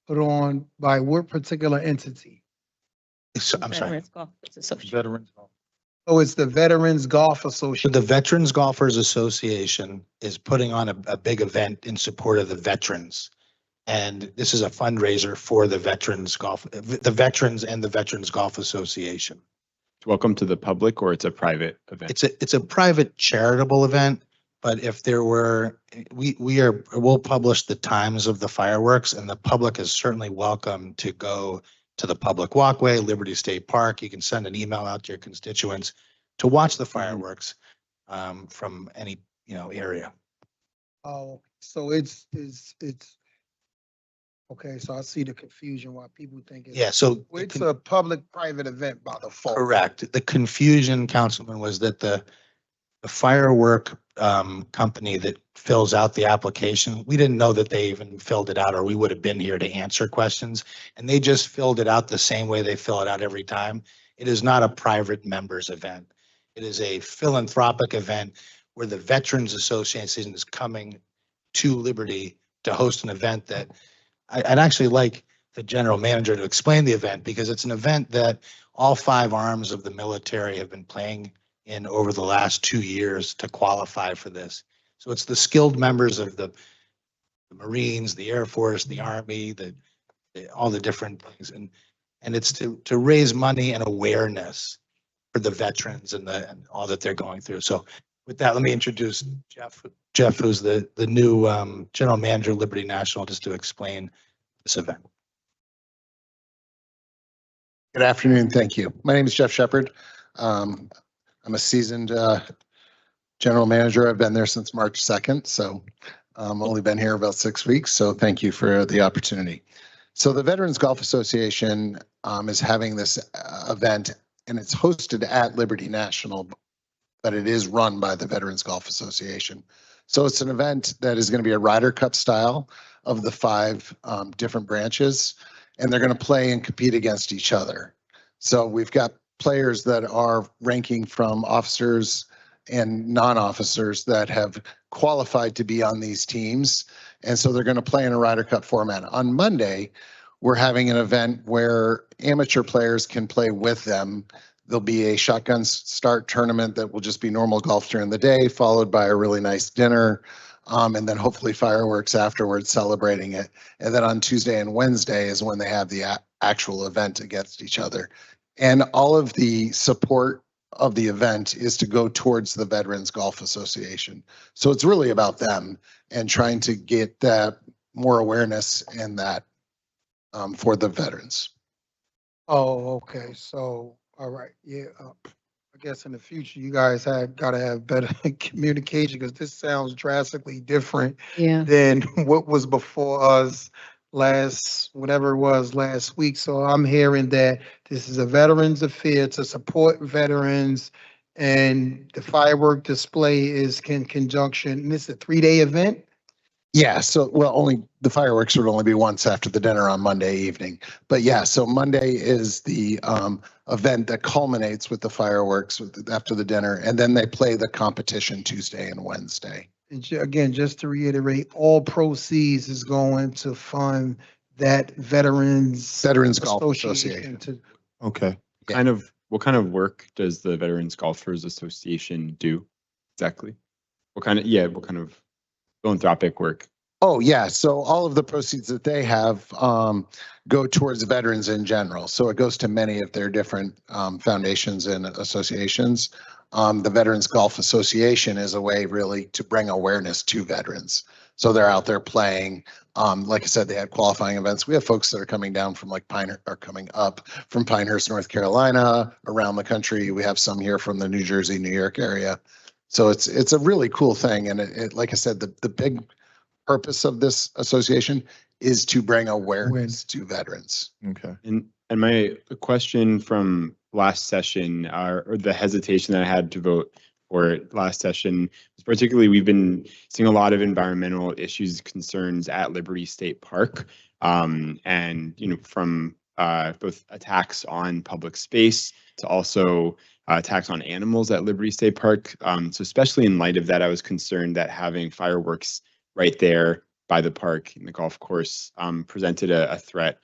put on by what particular entity? I'm sorry. Veterans Golf. Oh, it's the Veterans Golf Association. The Veterans Golfers Association is putting on a big event in support of the veterans. And this is a fundraiser for the veterans and the Veterans Golf Association. Welcome to the public, or it's a private event? It's a private charitable event, but if there were, we'll publish the times of the fireworks, and the public is certainly welcome to go to the public walkway, Liberty State Park. You can send an email out to your constituents to watch the fireworks from any area. Oh, so it's okay. So I see the confusion why people think it's. Yeah, so It's a public-private event by default. correct. The confusion, Councilman, was that the firework company that fills out the application, we didn't know that they even filled it out, or we would have been here to answer questions. And they just filled it out the same way they fill it out every time. It is not a private members event. It is a philanthropic event where the Veterans Association is coming to Liberty to host an event that I'd actually like the general manager to explain the event, because it's an event that all 5 arms of the military have been playing in over the last 2 years to qualify for this. So it's the skilled members of the Marines, the Air Force, the Army, all the different things. And it's to raise money and awareness for the veterans and all that they're going through. So with that, let me introduce Jeff, who's the new general manager of Liberty National, just to explain this event. Good afternoon. Thank you. My name is Jeff Shepard. I'm a seasoned general manager. I've been there since March 2nd, so only been here about 6 weeks. So thank you for the opportunity. So the Veterans Golf Association is having this event, and it's hosted at Liberty National, but it is run by the Veterans Golf Association. So it's an event that is going to be a Ryder Cup style of the 5 different branches, and they're going to play and compete against each other. So we've got players that are ranking from officers and non-officers that have qualified to be on these teams. And so they're going to play in a Ryder Cup format. On Monday, we're having an event where amateur players can play with them. There'll be a shotgun start tournament that will just be normal golf during the day, followed by a really nice dinner, and then hopefully fireworks afterwards celebrating it. And then on Tuesday and Wednesday is when they have the actual event against each other. And all of the support of the event is to go towards the Veterans Golf Association. So it's really about them and trying to get that more awareness and that for the veterans. Oh, okay. So, all right. Yeah. I guess in the future, you guys got to have better communication because this sounds drastically different Yeah. than what was before us whatever it was last week. So I'm hearing that this is a veterans affair to support veterans, and the firework display is in conjunction. And it's a 3-day event. Yeah, so only the fireworks would only be once after the dinner on Monday evening. But yeah, so Monday is the event that culminates with the fireworks after the dinner, and then they play the competition Tuesday and Wednesday. And again, just to reiterate, all proceeds is going to fund that Veterans Golf Association. Okay. What kind of work does the Veterans Golfers Association do exactly? What kind of philanthropic work? Oh, yeah. So all of the proceeds that they have go towards veterans in general. So it goes to many of their different foundations and associations. The Veterans Golf Association is a way really to bring awareness to veterans. So they're out there playing. Like I said, they had qualifying events. We have folks that are coming down from coming up from Pinehurst, North Carolina, around the country. We have some here from the New Jersey, New York area. So it's a really cool thing. And it like I said, the big purpose of this association is to bring awareness to veterans. Okay. And my question from last session, or the hesitation that I had to vote for it last session, was particularly we've been seeing a lot of environmental issues, concerns at Liberty State Park, and from both attacks on public space to also attacks on animals at Liberty State Park. So especially in light of that, I was concerned that having fireworks right there by the park and the golf course presented a threat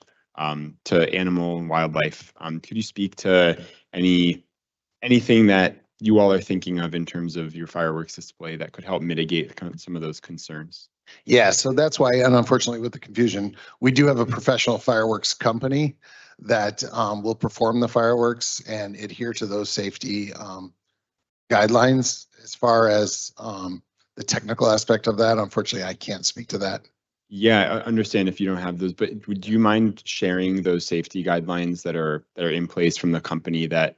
to animal and wildlife. Could you speak to anything that you all are thinking of in terms of your fireworks display that could help mitigate some of those concerns? Yeah, so that's why, and unfortunately with the confusion, we do have a professional fireworks company that will perform the fireworks and adhere to those safety guidelines. As far as the technical aspect of that, unfortunately, I can't speak to that. Yeah, I understand if you don't have those, but would you mind sharing those safety guidelines that are in place from the company that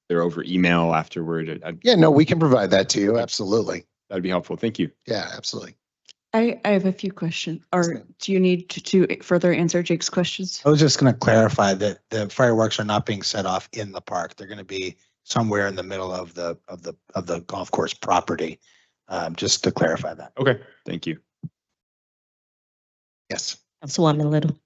they're over email afterward? Yeah, no, we can provide that to you. Absolutely. That'd be helpful. Thank you. Yeah, absolutely. I have a few questions. Or do you need to further answer Jake's questions? Oh, Oh, I was just going to clarify that the fireworks are not being set off in the park. They're going to be somewhere in the middle of the golf course property. Just to clarify that. Okay, thank you. Yes. Councilwoman Little.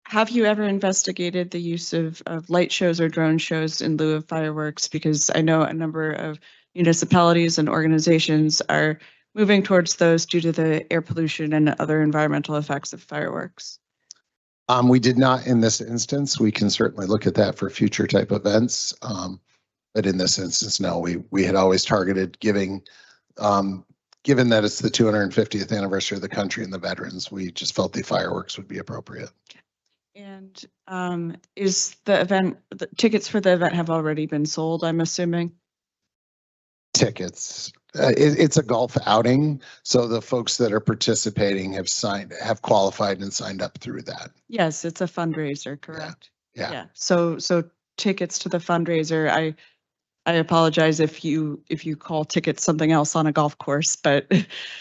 Have you ever investigated the use of light shows or drone shows in lieu of fireworks? Because I know a number of municipalities and organizations are moving towards those due to the air pollution and other environmental effects of fireworks. We did not in this instance. We can certainly look at that for future type events. But in this instance, no, we had always targeted giving, given that it's the 250th anniversary of the country and the veterans, we just felt the fireworks would be appropriate. And is the tickets for the event have already been sold, I'm assuming? Tickets. It's a golf outing, so the folks that are participating have qualified and signed up through that. Yes, it's a fundraiser, correct? Yeah. So tickets to the fundraiser. I apologize if you call tickets something else on a golf course, but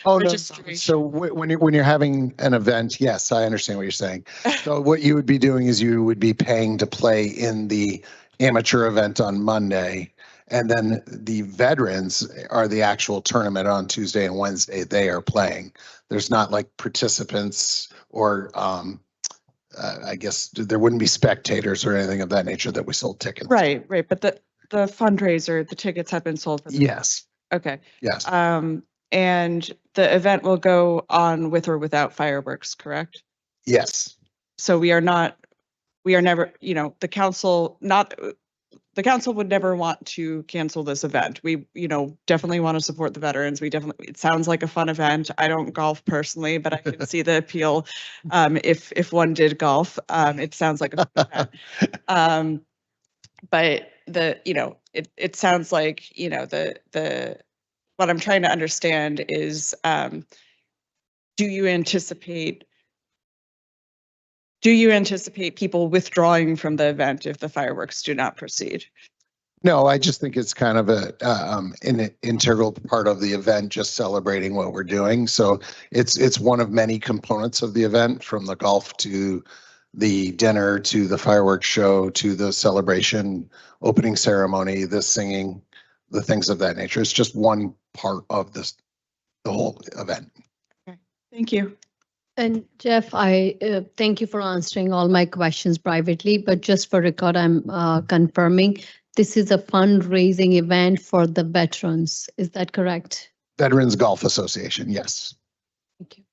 Oh, no. registration. So when you're having an event, yes, I understand what you're saying. So what you would be doing is you would be paying to play in the amateur event on Monday. And then the veterans are the actual tournament on Tuesday and Wednesday they are playing. There's not like participants or I guess there wouldn't be spectators or anything of that nature that we sold tickets. Right. But the fundraiser, the tickets have been sold for the Yes. Okay. Yes. And the event will go on with or without fireworks, correct? Yes. So we are never, the council would never want to cancel this event. We, definitely want to support the veterans. It sounds like a fun event. I don't golf personally, but I can see the appeal. If one did golf, it sounds like a fun event. But it sounds like, what I'm trying to understand is, do you anticipate people withdrawing from the event if the fireworks do not proceed? No, I just think it's kind of an integral part of the event, just celebrating what we're doing. So it's one of many components of the event, from the golf to the dinner to the fireworks show to the celebration, opening ceremony, the singing, the things of that nature. It's just one part of the whole event. Thank you. And Jeff, I thank you for answering all my questions privately, but just for record, I'm confirming this is a fundraising event for the veterans. Is that correct? Veterans Golf Association, yes. Thank you.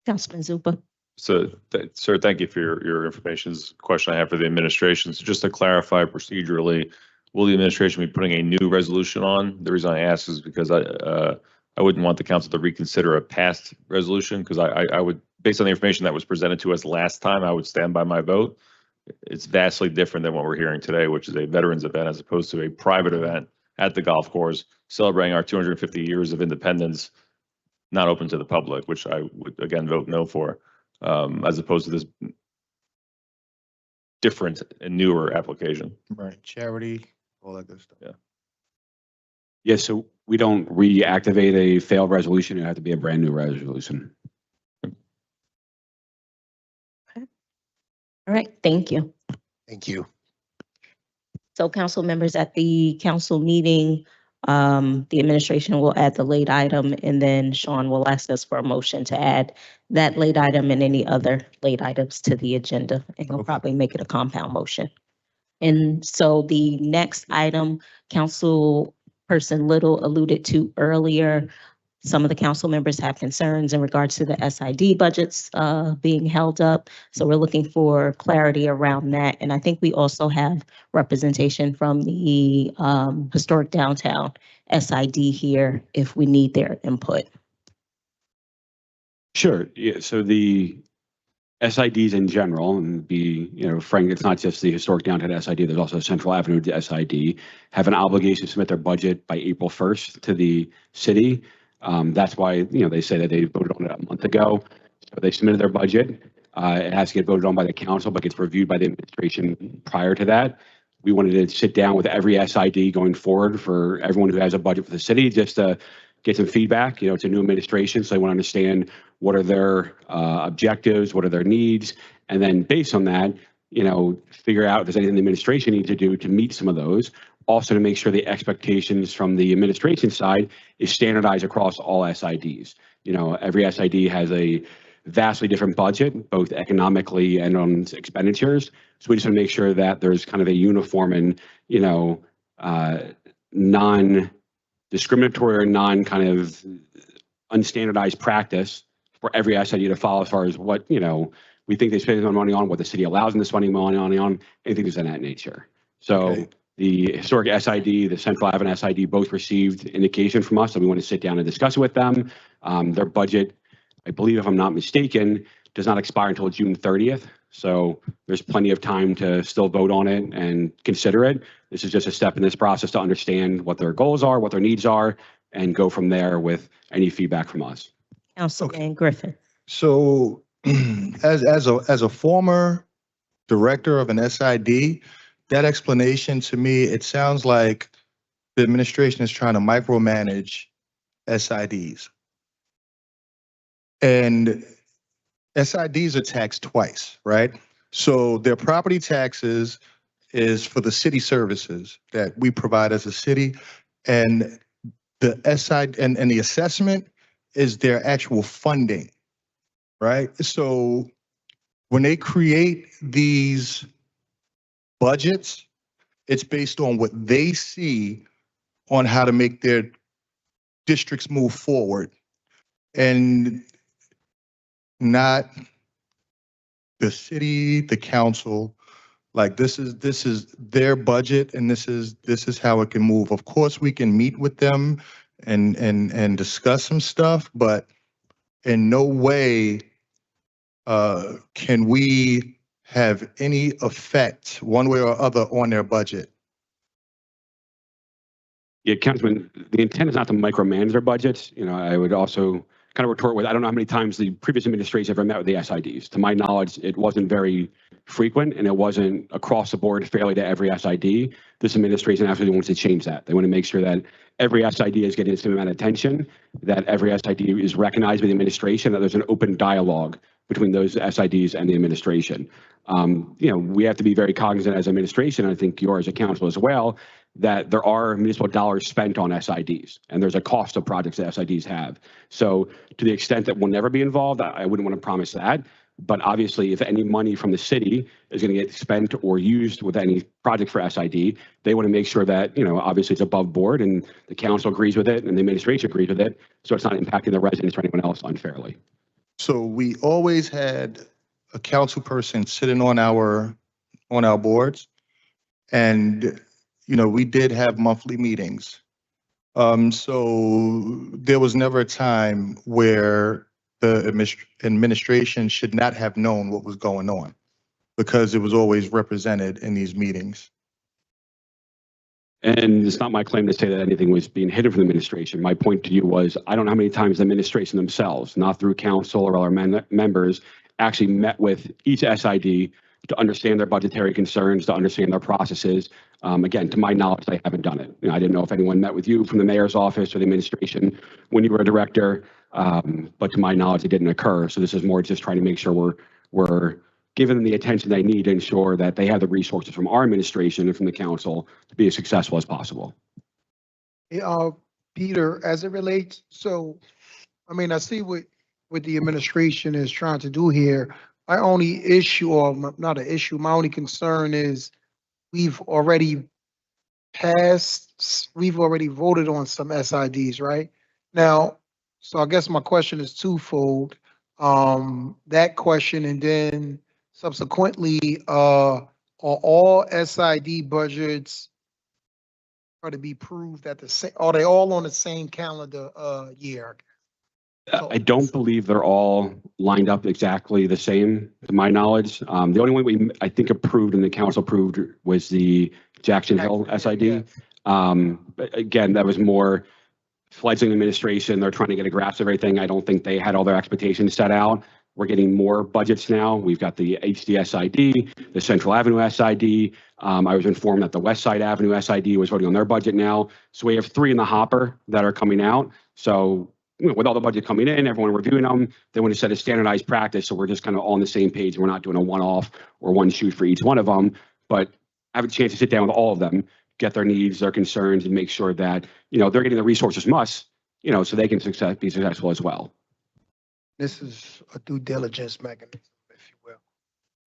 Councilman Zupa. So, sir, thank you for your information. This is a question I have for the administration. So just to clarify procedurally, will the administration be putting a new resolution on? The reason I ask is because I wouldn't want the council to reconsider a past resolution, because I would, based on the information that was presented to us last time, I would stand by my vote. It's vastly different than what we're hearing today, which is a veterans event as opposed to a private event at the golf course celebrating our 250 years of independence, not open to the public, which I would again vote no for. As opposed to this different and newer application. Right, charity, all that good stuff. Yeah. Yeah, so we don't reactivate a failed resolution. It have to be a brand new resolution. All right, thank you. Thank you. So council members, at the council meeting, the administration will add the late item, and then Sean will ask us for a motion to add that late item and any other late items to the agenda, and he'll probably make it a compound motion. And so the next item, Councilperson Little alluded to earlier, some of the council members have concerns in regards to the SID budgets being held up. So we're looking for clarity around that. And I think we also have representation from the Historic Downtown SID here if we need their input. Sure. Yeah. So the SIDs in general, and frank, it's not just the Historic Downtown SID, there's also Central Avenue SID, have an obligation to submit their budget by April 1st to the city. That's why, they say that they voted on it a month ago. So they submitted their budget. It has to get voted on by the council, but gets reviewed by the administration prior to that. We wanted to sit down with every SID going forward for everyone who has a budget for the city, just to get some feedback. It's a new administration, so they want to understand what are their objectives, what are their needs, and then based on that, figure out if there's anything the administration needs to do to meet some of those. Also to make sure the expectations from the administration side is standardized across all SIDs. Every SID has a vastly different budget, both economically and on expenditures. So we just want to make sure that there's kind of a uniform and, non-discriminatory or non-kind of unstandardized practice for every SID to follow as far as what, we think they spend their money on, what the city allows them to spend money on, anything of that nature. So Okay. The Historic SID, the Central Avenue SID, both received indication from us, and we want to sit down and discuss it with them. Their budget, I believe, if I'm not mistaken, does not expire until June 30th. So there's plenty of time to still vote on it and consider it. This is just a step in this process to understand what their goals are, what their needs are, and go from there with any feedback from us. Councilman Griffin. So as a former director of an SID, that explanation to me, it sounds like the administration is trying to micromanage SIDs. And SIDs are taxed twice, right? So their property taxes is for the city services that we provide as a city. And the SI and the assessment is their actual funding, right? So when they create these budgets, it's based on what they see on how to make their districts move forward and not the city, the council. Like this is their budget and this is how it can move. Of course, we can meet with them and discuss some stuff, but in no way can we have any effect one way or other on their budget. Yeah, Councilman, the intent is not to micromanage their budgets. You know, I would also kind of retort with, I don't know how many times the previous administration ever met with the SIDs. To my knowledge, it wasn't very frequent and it wasn't across the board fairly to every SID. This administration absolutely wants to change that. They want to make sure that every SID is getting the same amount of attention, that every SID is recognized by the administration, that there's an open dialogue between those SIDs and the administration. You know, we have to be very cognizant as administration, and I think you are as a council as well, that there are municipal dollars spent on SIDs, and there's a cost of projects that SIDs have. So to the extent that we'll never be involved, I wouldn't want to promise that. But obviously, if any money from the city is going to get spent or used with any project for SID, they want to make sure that, you know, obviously it's above board and the council agrees with it and the administration agrees with it. So it's not impacting the residents or anyone else unfairly. So we always had a council person sitting on our boards, and you know, we did have monthly meetings. So there was never a time where the administration should not have known what was going on because it was always represented in these meetings. And it's not my claim to say that anything was being hidden from the administration. My point to you was, I don't know how many times the administration themselves, not through council or other members, actually met with each SID to understand their budgetary concerns, to understand their processes. Again, to my knowledge, they haven't done it. You know, I didn't know if anyone met with you from the mayor's office or the administration when you were a director, but to my knowledge, it didn't occur. So this is more just trying to make sure we're giving them the attention they need to ensure that they have the resources from our administration and from the council to be as successful as possible. Peter, as it relates, so, I mean, I see what the administration is trying to do here. My only issue, or not an issue, my only concern is we've already voted on some SIDs, right? Now, so I guess my question is twofold. That question, and then subsequently, are all SID budgets are to be proved at the same, are they all on the same calendar year? I don't believe they're all lined up exactly the same, to my knowledge. The only one I think approved and the council approved was the Jackson Hill SID. But again, that was more fledgling administration. They're trying to get a grasp of everything. I don't think they had all their expectations set out. We're getting more budgets now. We've got the HD SID, the Central Avenue SID. I was informed that the West Side Avenue SID was voting on their budget now. So we have 3 in the hopper that are coming out. So with all the budget coming in, everyone reviewing them, they want to set a standardized practice. So we're just kind of on the same page. We're not doing a one-off or one shoot for each one of them, but have a chance to sit down with all of them, get their needs, their concerns, and make sure that, you know, they're getting the resources from us, you know, so they can be successful as well. This is a due diligence mechanism, if you will.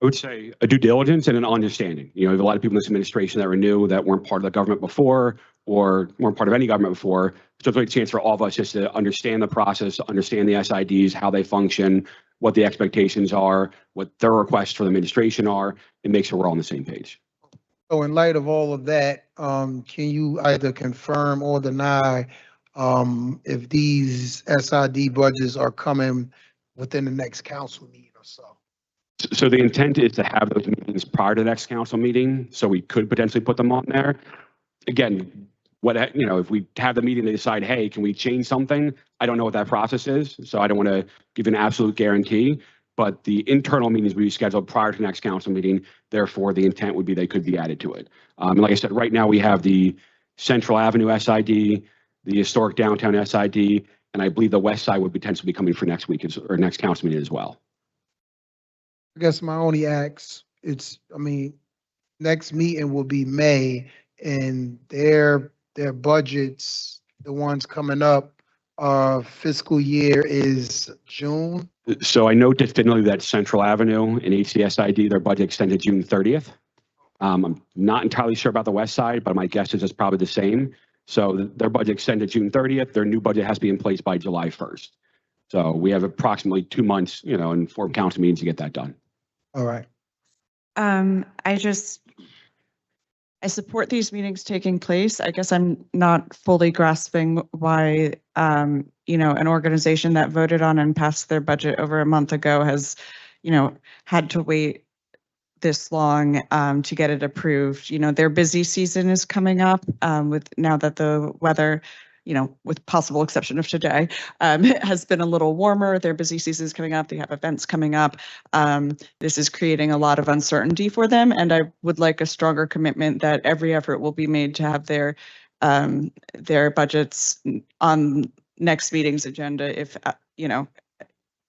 I would say a due diligence and an understanding. You know, there's a lot of people in this administration that were new, that weren't part of the government before or weren't part of any government before. So it's really a chance for all of us just to understand the process, understand the SIDs, how they function, what the expectations are, what their requests for the administration are, and make sure we're all on the same page. So in light of all of that, can you either confirm or deny if these SID budgets are coming within the next council meeting or so? So the intent is to have those meetings prior to the next council meeting, so we could potentially put them on there. Again, what, you know, if we have the meeting, they decide, hey, can we change something? I don't know what that process is, so I don't want to give an absolute guarantee. but the internal meetings will be scheduled prior to the next council meeting. Therefore, the intent would be they could be added to it. And like I said, right now we have the Central Avenue SID, the historic downtown SID, and I believe the west side would potentially be coming for next week or next council meeting as well. I guess my only ask, next meeting will be May, and their budgets, the ones coming up, fiscal year is June. So I know definitively that Central Avenue and HCSID, their budget extended June 30th. I'm not entirely sure about the west side, but my guess is it's probably the same. So their budget extended June 30th. Their new budget has to be in place by July 1st. So we have approximately 2 months, and 4 council meetings to get that done. All right. I support these meetings taking place. I guess I'm not fully grasping why, an organization that voted on and passed their budget over a month ago has, had to wait this long to get it approved. Their busy season is coming up with now that the weather, with possible exception of today, has been a little warmer. Their busy season is coming up. They have events coming up. This is creating a lot of uncertainty for them. And I would like a stronger commitment that every effort will be made to have their budgets on next meeting's agenda if,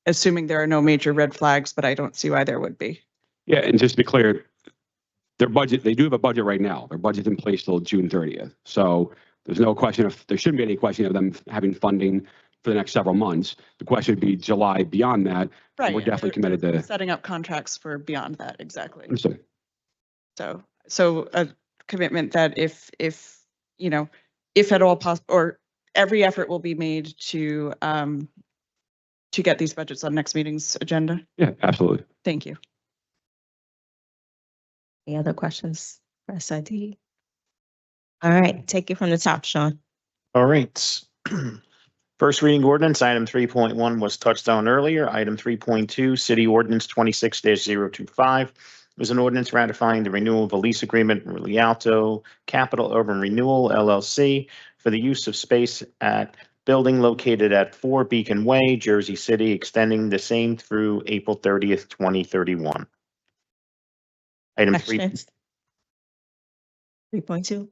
assuming there are no major red flags, but I don't see why there would be. Yeah, and just to be clear, their budget, they do have a budget right now. Their budget's in place till June 30th. So there's no question there shouldn't be any question of them having funding for the next several months. The question would be July beyond that. Right. We're definitely committed to setting up contracts for beyond that. Exactly. Understood. So a commitment that if at all possible, or every effort will be made to get these budgets on next meeting's agenda. Yeah, absolutely. Thank you. Any other questions for SID? All right, take it from the top, Sean. All right. First reading ordinance, item 3.1 was touched on earlier. Item 3.2, City Ordinance 26-025 was an ordinance ratifying the renewal of a lease agreement with Rialto Capital Urban Renewal LLC for the use of space at building located at 4 Beacon Way, Jersey City, extending the same through April 30th, 2031. Item 3.2.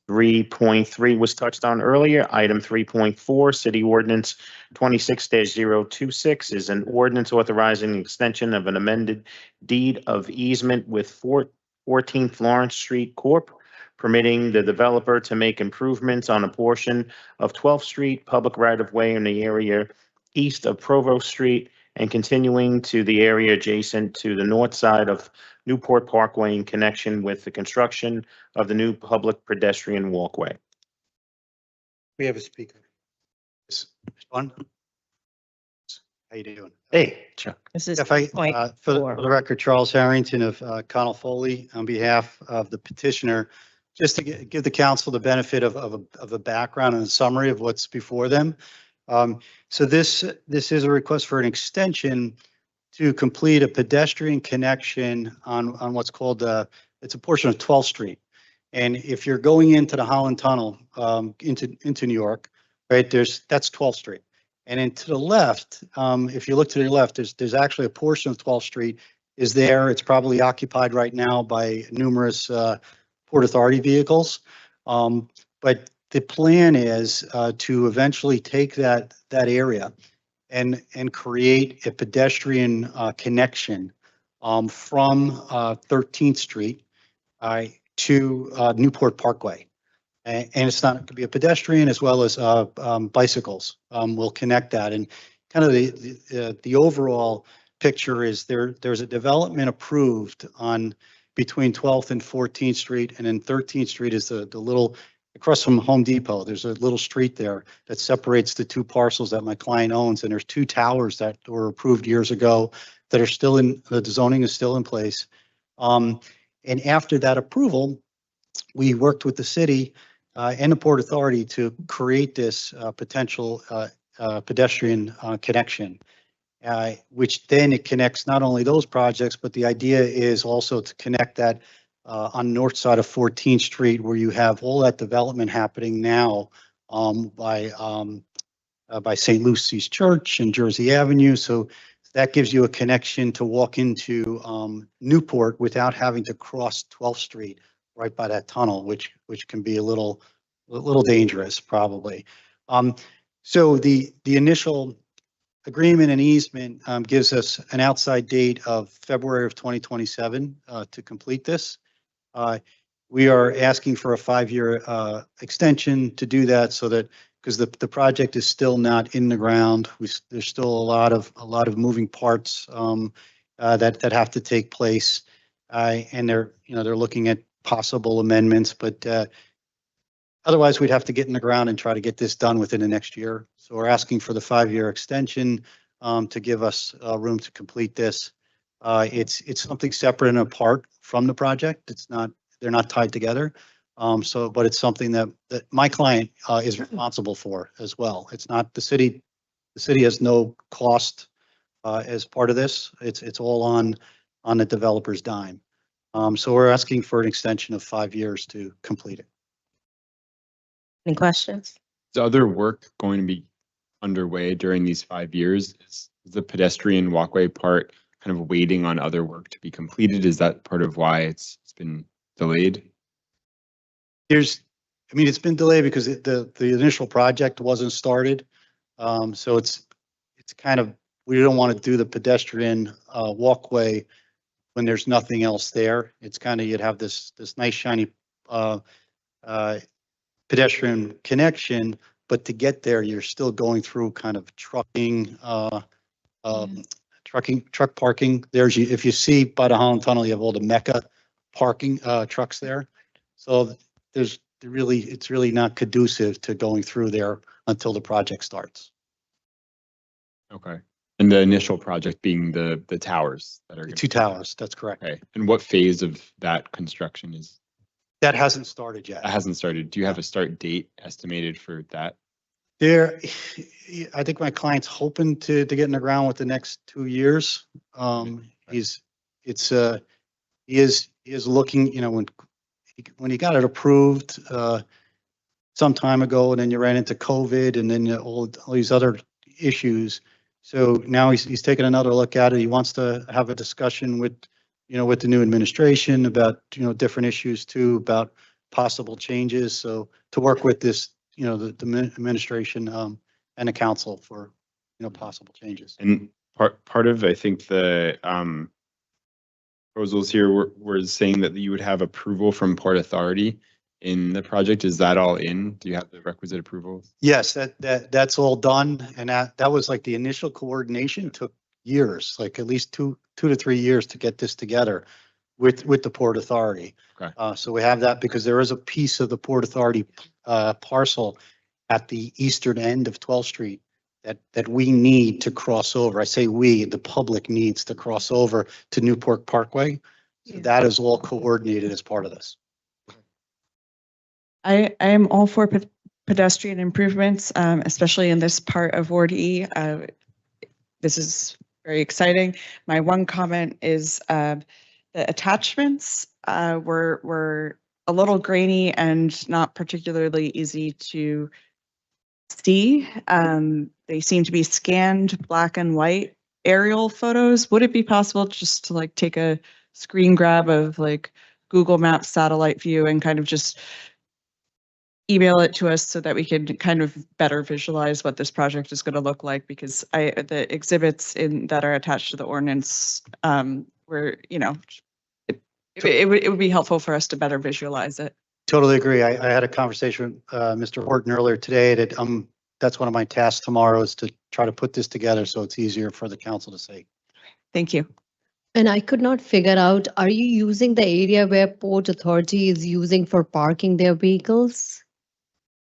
3.3 was touched on earlier. Item 3.4, City Ordinance 26-026 is an ordinance authorizing the extension of an amended deed of easement with 14 Florence Street Corp., permitting the developer to make improvements on a portion of 12th Street, public right-of-way in the area east of Provost Street, and continuing to the area adjacent to the north side of Newport Parkway in connection with the construction of the new public pedestrian walkway. We have a speaker. Sean? How you doing? Hey, Chuck. This is If I, point for four. the record, Charles Harrington of Connell Foley, on behalf of the petitioner, just to give the council the benefit of a background and a summary of what's before them. So this is a request for an extension to complete a pedestrian connection on what's called, it's a portion of 12th Street. And if you're going into the Holland Tunnel, into New York, right, that's 12th Street. And then to the left, if you look to the left, there's actually a portion of 12th Street is there. It's probably occupied right now by numerous Port Authority vehicles. But the plan is to eventually take that area and create a pedestrian connection from 13th Street to Newport Parkway. And it's not going to be a pedestrian as well as bicycles will connect that. And kind of the overall picture is there's a development approved on between 12th and 14th Street, and then 13th Street is the little, across from Home Depot, there's a little street there that separates the two parcels that my client owns, and there's 2 towers that were approved years ago that are still in, the zoning is still in place. And after that approval, we worked with the city and the Port Authority to create this potential pedestrian connection. Which then it connects not only those projects, but the idea is also to connect that on the north side of 14th Street, where you have all that development happening now by St. Lucy's Church and Jersey Avenue. So That gives you a connection to walk into Newport without having to cross 12th Street right by that tunnel, which can be a little dangerous probably. So the initial agreement and easement gives us an outside date of February of 2027 to complete this. We are asking for a 5-year extension to do that so that because the project is still not in the ground. There's still a lot of moving parts that have to take place. And they're looking at possible amendments, but otherwise we'd have to get in the ground and try to get this done within the next year. So we're asking for the 5-year extension to give us room to complete this. It's something separate and apart from the project. They're not tied together. But it's something that my client is responsible for as well. It's not the city. The city has no cost as part of this. It's all on the developer's dime. So we're asking for an extension of 5 years to complete it. Any questions? Is other work going to be underway during these 5 years? Is the pedestrian walkway part kind of waiting on other work to be completed? Is that part of why it's been delayed? It's been delayed because the initial project wasn't started. So it's kind of, we don't want to do the pedestrian walkway when there's nothing else there. It's kind of, you'd have this nice shiny pedestrian connection, but to get there, you're still going through kind of trucking, truck parking. If you see by the Holland Tunnel, you have all the Mecca parking trucks there. So it's really not conducive to going through there until the project starts. Okay. And the initial project being the towers that are The 2 towers, that's correct. Okay. And what phase of that construction is? That hasn't started yet. That hasn't started. Do you have a start date estimated for that? I think my client's hoping to get in the ground with the next 2 years. He is looking, when he got it approved some time ago, and then you ran into COVID and then all these other issues. So now he's taking another look at it. He wants to have a discussion with the new administration about, different issues too, about possible changes. So to work with this, the administration and the council for, possible changes. And part of, I think, the proposals here were saying that you would have approval from Port Authority in the project. Is that all in? Do you have the requisite approvals? Yes, that's all done. And that was like the initial coordination took years, like at least two to 3 years to get this together with the Port Authority. Okay. So we have that because there is a piece of the Port Authority parcel at the eastern end of 12th Street that we need to cross over. I say we, the public needs to cross over to Newport Parkway. So that is all coordinated as part of this. I am all for pedestrian improvements, especially in this part of Ward E. This is very exciting. My one comment is the attachments were a little grainy and not particularly easy to see. They seem to be scanned black and white aerial photos. Would it be possible just to take a screen grab of Google Maps satellite view and kind of just email it to us so that we can kind of better visualize what this project is going to look like? Because the exhibits that are attached to the ordinance were, it would be helpful for us to better visualize it. Totally agree. I had a conversation with Mr. Horton earlier today that that's one of my tasks tomorrow is to try to put this together so it's easier for the council to see. Thank you. And I could not figure out, are you using the area where Port Authority is using for parking their vehicles?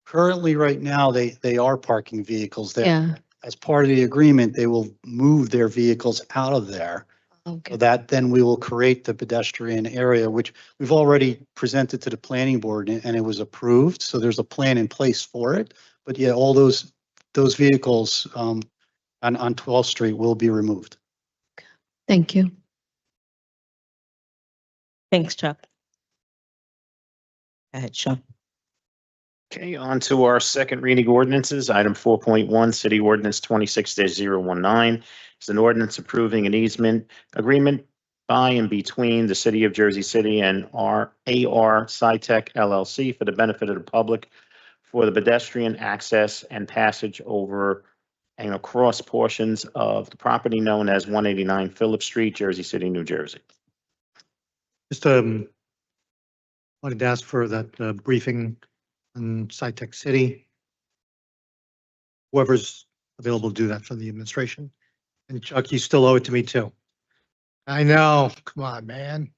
Currently, right now, they are parking vehicles there. Yeah. As part of the agreement, they will move their vehicles out of there. Okay. So that then we will create the pedestrian area, which we've already presented to the planning board and it was approved. So there's a plan in place for it. But yeah, all those vehicles on 12th Street will be removed. Thank you. Thanks, Chuck. Go ahead, Sean. Okay, on to our second reading ordinances. Item 4.1, City Ordinance 26-019, It's an ordinance approving an easement agreement by and between the City of Jersey City and AR SciTech LLC for the benefit of the public for the pedestrian access and passage over and across portions of the property known as 189 Phillip Street, Jersey City, New Jersey. Just wanted to ask for that briefing on SciTech City. Whoever's available to do that for the administration. And Chuck, you still owe it to me too. I know. Come on, man.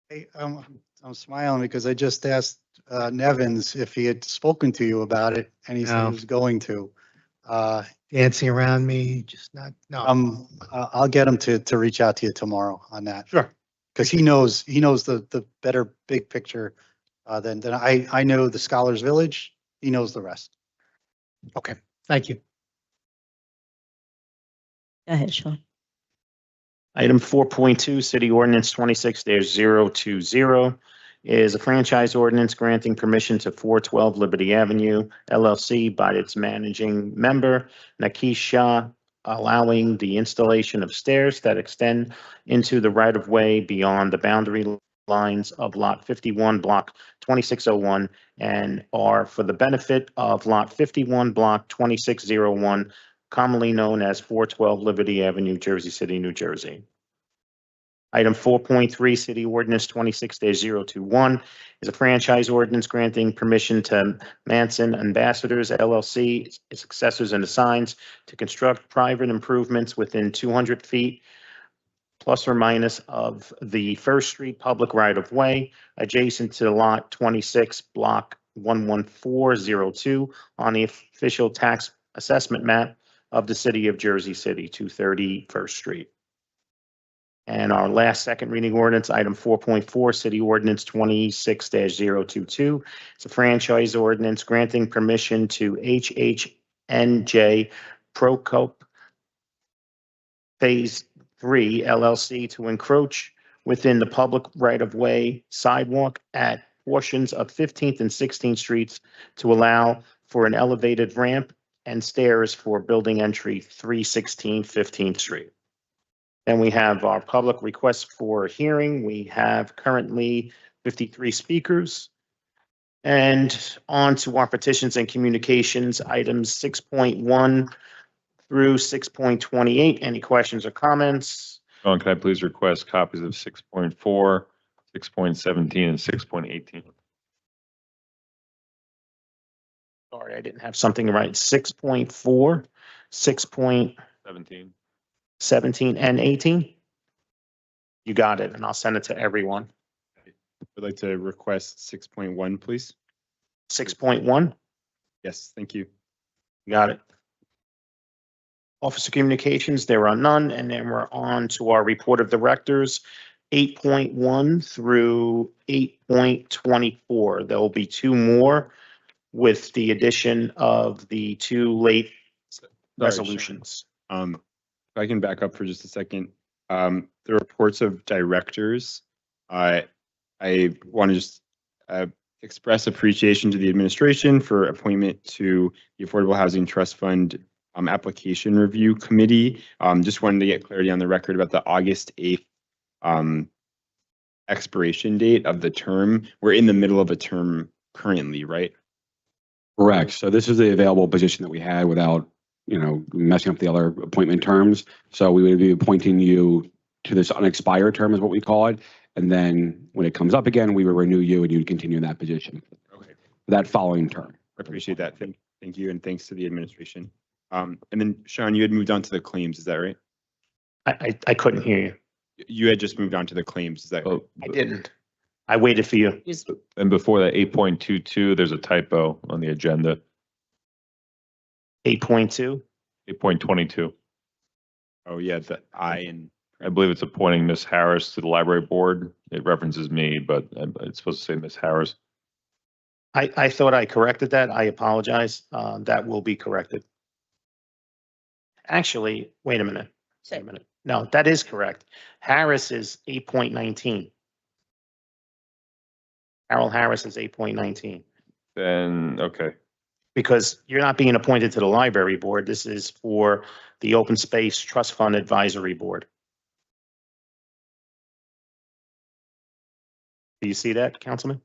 Hey, I'm smiling because I just asked Nevins if he had spoken to you about it, and he said No. he was going to. Dancing around me, just not, no. I'll get him to reach out to you tomorrow on that. Sure. Because he knows the better big picture than I know the Scholars Village. He knows the rest. Okay, thank you. Go ahead, Sean. Item 4.2, City Ordinance 26-020 is a franchise ordinance granting permission to 412 Liberty Avenue LLC by its managing member, Nakesh Shah, allowing the installation of stairs that extend into the right-of-way beyond the boundary lines of Lot 51, Block 2601, and are for the benefit of Lot 51, Block 2601, commonly known as 412 Liberty Avenue, Jersey City, New Jersey. Item 4.3, City Ordinance 26-021 is a franchise ordinance granting permission to Manson Ambassadors LLC, its successors and assigns, to construct private improvements within 200 feet plus or minus of the First Street public right-of-way adjacent to Lot 26, Block 11402 on the official tax assessment map of the City of Jersey City, 230 First Street. And our last second reading ordinance, item 4.4, City Ordinance 26-022. It's a franchise ordinance granting permission to HHNJ Procope Phase 3 LLC to encroach within the public right-of-way sidewalk at portions of 15th and 16th Streets to allow for an elevated ramp and stairs for building entry 316 15th Street. Then we have our public request for hearing. We have currently 53 speakers. And on to our petitions and communications, items 6.1 through 6.28. Any questions or comments? Sean, can I please request copies of 6.4, 6.17, and 6.18? Sorry, I didn't have something right. 6.4, 6.17, 17. and 18? You got it, and I'll send it to everyone. I'd like to request 6.1, please. 6.1? Yes, thank you. You got it. Office of Communications, there are none, and then we're on to our report of directors, 8.1 through 8.24. There will be two more with the addition of the two late resolutions. If I can back up for just a second, the reports of directors, I want to just express appreciation to the administration for appointment to the Affordable Housing Trust Fund application review committee. Just wanted to get clarity on the record about the August 8th expiration date of the term. We're in the middle of a term currently, right? Correct. So this is the available position that we had without, messing up the other appointment terms. So we would be appointing you to this unexpired term is what we call it. And then when it comes up again, we would renew you and you'd continue in that position. Okay. For that following term. I appreciate that. Thank you. And thanks to the administration. And then Sean, you had moved on to the claims. Is that right? I couldn't hear you. You had just moved on to the claims. Is that right? I didn't. I waited for you. And before that, 8.22, there's a typo on the agenda. 8.2? 8.22. Oh, yeah, the I believe it's appointing Miss Harris to the library board. It references me, but it's supposed to say Miss Harris. I thought I corrected that. I apologize. That will be corrected. Actually, wait a minute. Wait a minute. No, that is correct. Harris is 8.19. Harold Harris is 8.19. Then, okay. because you're not being appointed to the library board. This is for the Open Space Trust Fund Advisory Board. Do you see that, Councilman?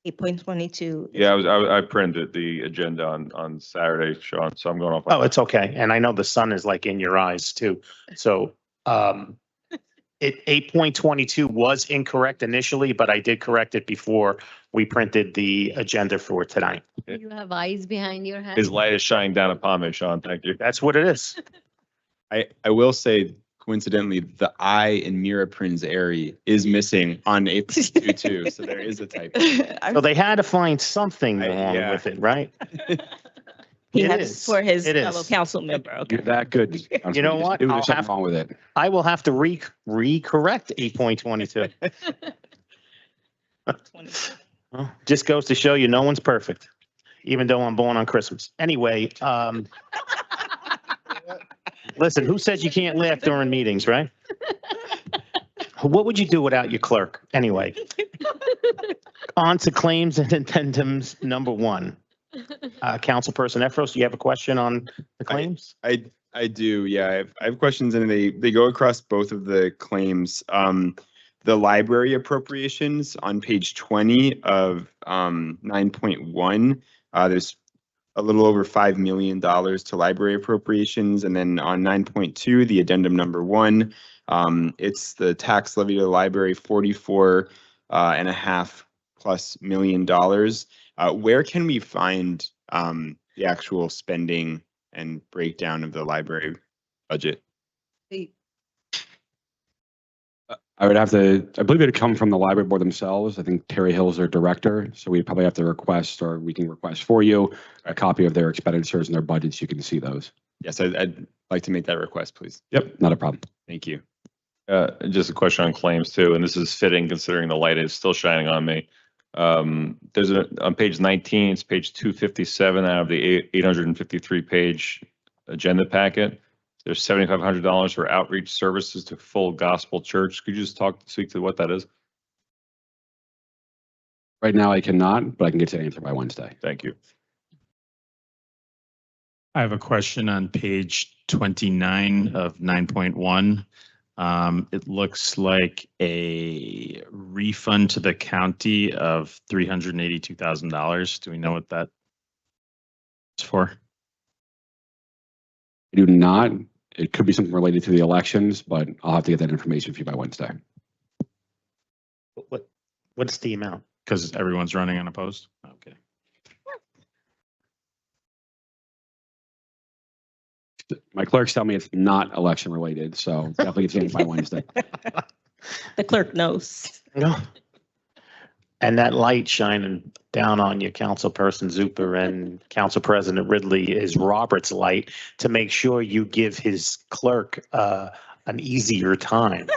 8.22. Yeah, I printed the agenda on Saturday, Sean, so I'm going off. Oh, it's okay. And I know the sun is like in your eyes too. So, it 8.22 was incorrect initially, but I did correct it before we printed the agenda for tonight. You have eyes behind your head. His light is shining down upon me, Sean. Thank you. That's what it is. I will say, coincidentally, the I in Mira Prin's area is missing on 8.22, so there is a typo. So they had to find something wrong yeah. with it, right? He It had is. for his It is. fellow council member. Okay. You're that good. You know what? There's I'll something have- wrong with it. I will have to re-correct 8.22. Well, just goes to show you no one's perfect, even though I'm born on Christmas. Anyway, listen, who says you can't laugh during meetings, right? What would you do without your clerk? Anyway, on to claims and addendums number 1. Councilperson Efros, do you have a question on the claims? I do, yeah. I have questions, and they go across both of the claims. The library appropriations on page 20 of 9.1, there's a little over $5 million to library appropriations. And then on 9.2, the addendum number 1, it's the tax levy to the library, 44.5+ million dollars. Where can we find the actual spending and breakdown of the library budget? I would have to, I believe it'd come from the library board themselves. I think Terry Hill's their director. So we'd probably have to request, or we can request for you, a copy of their expenditures and their budgets. You can see those. Yes, I'd like to make that request, please. Yep, not a problem. Thank you. Just a question on claims too, and this is fitting considering the light is still shining on me. There's on page 19, it's page 257 out of the 853 page agenda packet. There's $7,500 for outreach services to Full Gospel Church. Could you just speak to what that is? Right now I cannot, but I can get to the answer by Wednesday. Thank you. I have a question on page 29 of 9.1. It looks like a refund to the county of $382,000. Do we know what that is for? I do not. It could be something related to the elections, but I'll have to get that information for you by Wednesday. What's the amount? Because everyone's running unopposed? Okay. My clerks tell me it's not election related, so definitely get it by Wednesday. The clerk knows. No. And that light shining down on you, Councilperson Zuper and Council President Ridley, is Robert's light to make sure you give his clerk an easier time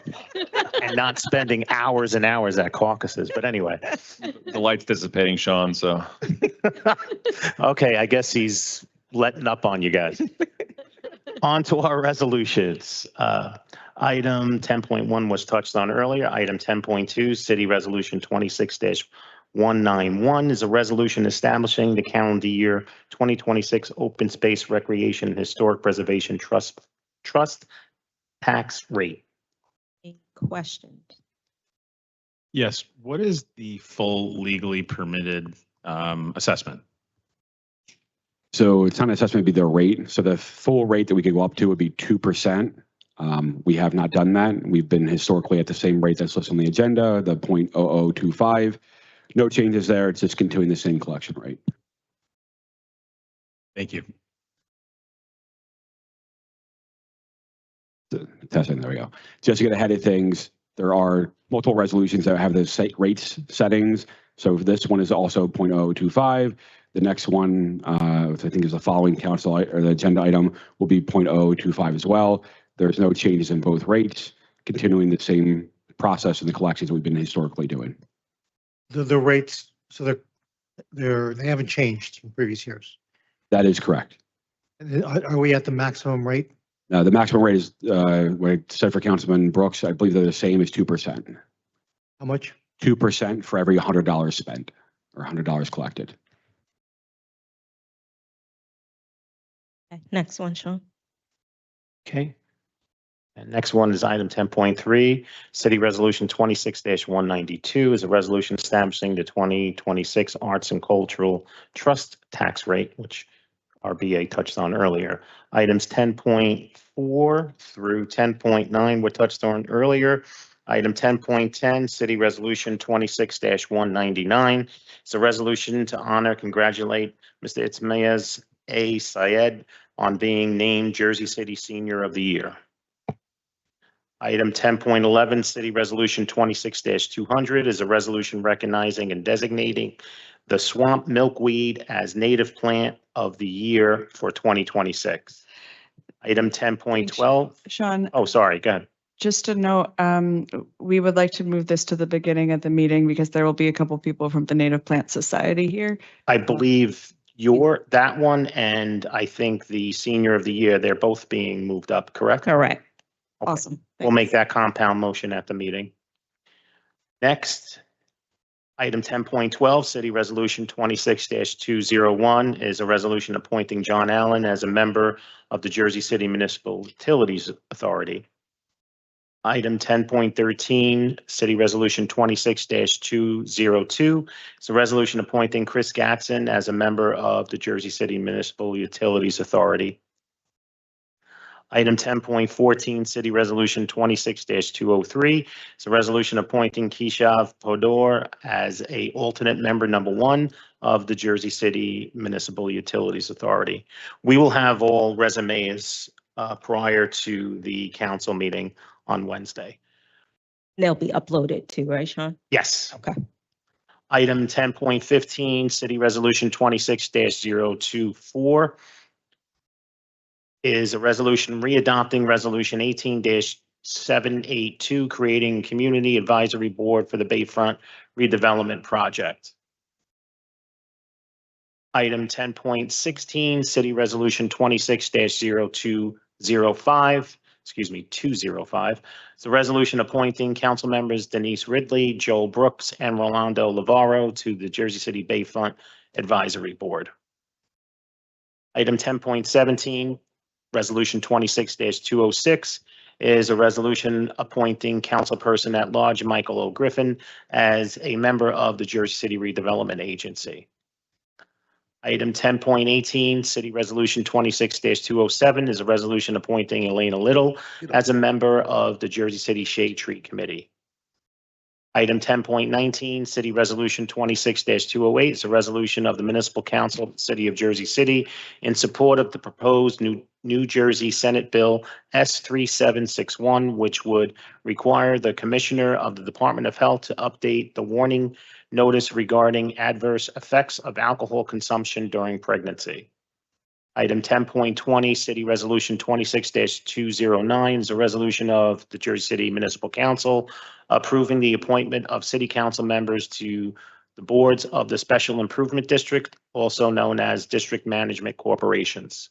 and not spending hours and hours at caucuses. But anyway. The light's dissipating, Sean, so. Okay, I guess he's letting up on you guys. On to our resolutions. Item 10.1 was touched on earlier. Item 10.2, City Resolution 26-191 is a resolution establishing the calendar year 2026 Open Space Recreation and Historic Preservation Trust tax rate. Any questions? Yes. What is the full legally permitted assessment? So it's not an assessment, it'd be the rate. So the full rate that we could go up to would be 2%. We have not done that. We've been historically at the same rate that's listed on the agenda, the 0.0025. No changes there. It's just continuing the same collection rate. Thank you. Testing, there we go. Just to get ahead of things, there are multiple resolutions that have the rates settings. So this one is also 0.0025. The next one, which I think is the following council or the agenda item, will be 0.0025 as well. There's no changes in both rates, continuing the same process in the collections we've been historically doing. The rates, so they haven't changed from previous years. That is correct. Are we at the maximum rate? The maximum rate is what I said for Councilman Brooks. I believe they're the same as 2%. How much? 2% for every $100 spent or $100 collected. Next one, Sean. Okay. And next one is item 10.3, City Resolution 26-192 is a resolution establishing the 2026 Arts and Cultural Trust tax rate, which RBA touched on earlier. Items 10.4 through 10.9 were touched on earlier. Item 10.10, City Resolution 26-199. It's a resolution to honor, congratulate Mr. Ismaez A. Syed on being named Jersey City Senior of the Year. Item 10.11, City Resolution 26-200 is a resolution recognizing and designating the swamp milkweed as native plant of the year for 2026. Item 10.12, Sean, oh, sorry, go ahead. just to note, we would like to move this to the beginning of the meeting because there will be a couple people from the Native Plant Society here. I believe that one and I think the Senior of the Year, they're both being moved up, correct? Correct. Okay. Awesome. We'll make that compound motion at the meeting. Next, item 10.12, City Resolution 26-201 is a resolution appointing John Allen as a member of the Jersey City Municipal Utilities Authority. Item 10.13, City Resolution 26-202 is a resolution appointing Chris Gatson as a member of the Jersey City Municipal Utilities Authority. Item 10.14, City Resolution 26-203 is a resolution appointing Keshav Podor as a alternate member number 1 of the Jersey City Municipal Utilities Authority. We will have all resumes prior to the council meeting on Wednesday. They'll be uploaded too, right, Sean? Yes. Okay. Item 10.15, City Resolution 26-024 is a resolution readopting Resolution 18-782, creating Community Advisory Board for the Bayfront Redevelopment Project. Item 10.16, City Resolution 26-205, 205. It's a resolution appointing council members Denise Ridley, Joel Brooks, and Rolando Lavarro to the Jersey City Bayfront Advisory Board. Item 10.17, Resolution 26-206 is a resolution appointing councilperson at large Michael O. Griffin as a member of the Jersey City Redevelopment Agency. Item 10.18, City Resolution 26-207 is a resolution appointing Elena Little as a member of the Jersey City Shade Tree Committee. Item 10.19, City Resolution 26-208 is a resolution of the Municipal Council of the City of Jersey City in support of the proposed New Jersey Senate Bill S3761, which would require the Commissioner of the Department of Health to update the warning notice regarding adverse effects of alcohol consumption during pregnancy. Item 10.20, City Resolution 26-209 is a resolution of the Jersey City Municipal Council approving the appointment of city council members to the boards of the Special Improvement District, also known as District Management Corporations.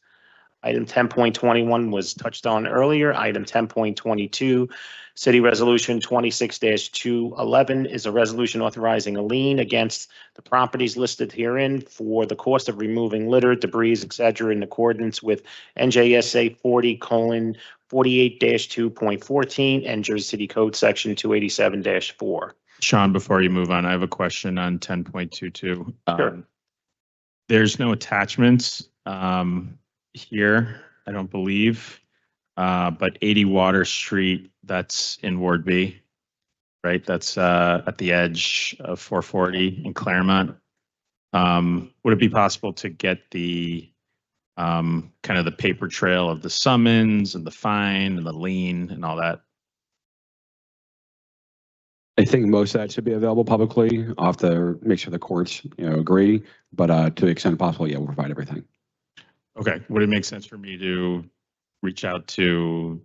Item 10.21 was touched on earlier. Item 10.22, City Resolution 26-211 is a resolution authorizing a lien against the properties listed herein for the cost of removing litter, debris, etc., in accordance with NJSA 40:48-2.14 and Jersey City Code Section 287-4. Sean, before you move on, I have a question on 10.22. Sure. There's no attachments here, I don't believe, but 80 Water Street, that's in Ward B, right? That's at the edge of 440 in Claremont. Would it be possible to get the kind of the paper trail of the summons and the fine and the lien and all that? I think most of that should be available publicly. I'll have to make sure the courts, agree, but to the extent possible, yeah, we'll provide everything. Okay, would it make sense for me to reach out to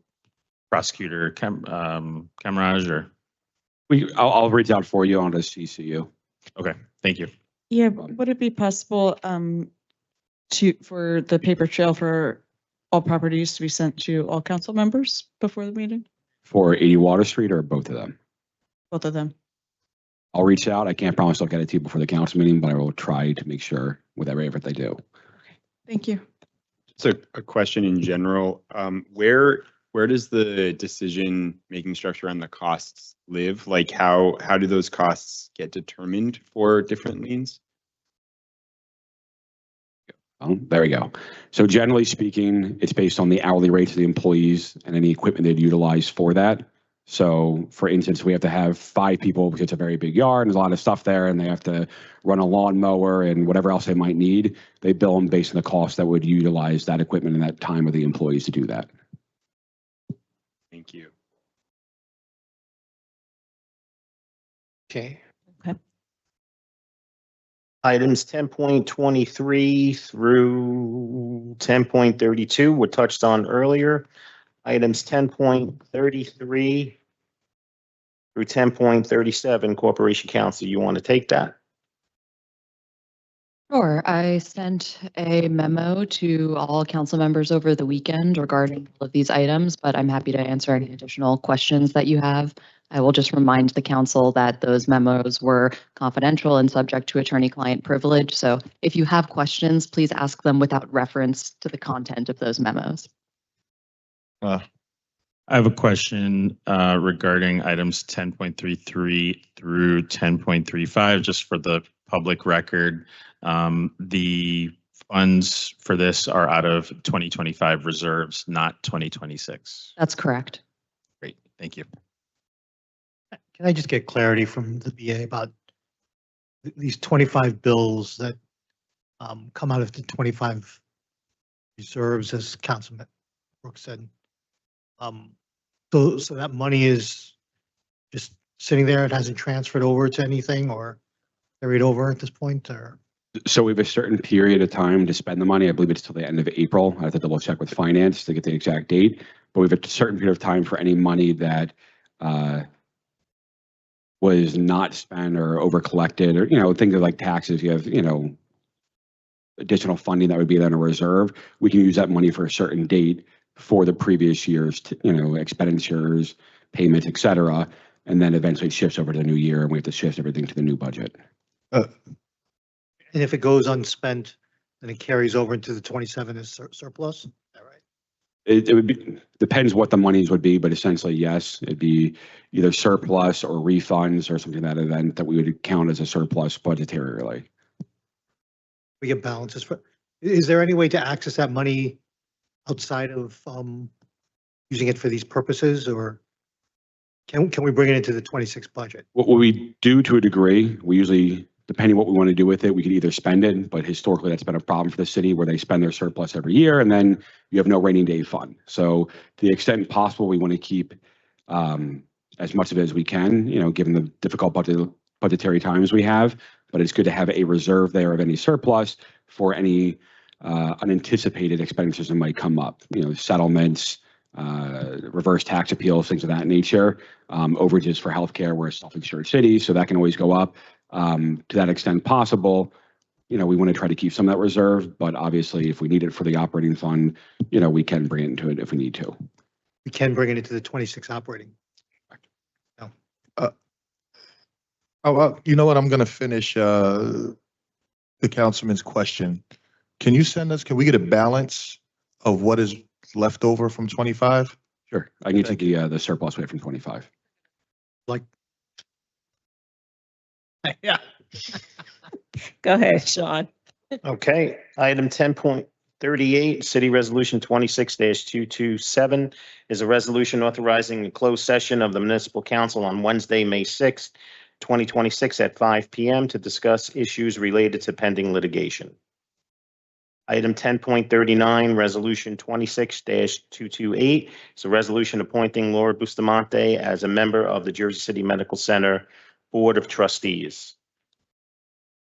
prosecutor Camarage or? I'll reach out for you on the CCU. Okay, thank you. Yeah, would it be possible for the paper trail for all properties to be sent to all council members before the meeting? For 80 Water Street or both of them? Both of them. I'll reach out. I can't promise I'll get it to you before the council meeting, but I will try to make sure with every effort they do. Thank you. So a question in general, where does the decision-making structure on the costs live? Like how do those costs get determined for different liens? There we go. So generally speaking, it's based on the hourly rates of the employees and any equipment they'd utilize for that. So for instance, we have to have 5 people because it's a very big yard and there's a lot of stuff there and they have to run a lawnmower and whatever else they might need. They bill them based on the cost that would utilize that equipment and that time of the employees to do that. Thank you. Okay. Okay. Items 10.23 through 10.32 were touched on earlier. Items 10.33 through 10.37, Corporation Counsel, you want to take that? Sure. I sent a memo to all council members over the weekend regarding all of these items, but I'm happy to answer any additional questions that you have. I will just remind the council that those memos were confidential and subject to attorney-client privilege. So if you have questions, please ask them without reference to the content of those memos. I have a question regarding items 10.33 through 10.35, just for the public record. The funds for this are out of 2025 reserves, not 2026. That's correct. Great, thank you. Can I just get clarity from the BA about these 25 bills that come out of the 25 reserves, as Councilman Brooks said? So that money is just sitting there, it hasn't transferred over to anything or carried over at this point, or? So we have a certain period of time to spend the money. I believe it's till the end of April. I have to double check with finance to get the exact date. But we have a certain period of time for any money that was not spent or over collected, or, things like taxes. You have, additional funding that would be in a reserve. We can use that money for a certain date for the previous year's, expenditures, payments, et cetera. And then eventually it shifts over to the new year and we have to shift everything to the new budget. And if it goes unspent, then it carries over into the 27 as surplus? Is that right? It would be, depends what the monies would be, but essentially, yes, it'd be either surplus or refunds or something to that event that we would count as a surplus budgetarily. We get balances for, is there any way to access that money outside of using it for these purposes, or can we bring it into the 26 budget? What we do to a degree, we usually, depending what we want to do with it, we could either spend it, but historically that's been a problem for the city where they spend their surplus every year and then you have no rainy day fund. So to the extent possible, we want to keep as much of it as we can, given the difficult budgetary times we have, but it's good to have a reserve there of any surplus for any unanticipated expenditures that might come up, settlements, reverse tax appeals, things of that nature, overages for healthcare, we're a self-insured city, so that can always go up. To that extent possible, we want to try to keep some of that reserve, but obviously if we need it for the operating fund, we can bring it into it if we need to. We can bring it into the 26 operating. You know what? I'm going to finish the councilman's question. Can we get a balance of what is left over from 25? Sure. I can take the surplus away from 25. Like, yeah. Go ahead, Sean. Okay, item 10.38, City Resolution 26-227 is a resolution authorizing a closed session of the Municipal Council on Wednesday, May 6th, 2026 at 5 p.m. to discuss issues related to pending litigation. Item 10.39, Resolution 26-228 is a resolution appointing Laura Bustamante as a member of the Jersey City Medical Center Board of Trustees.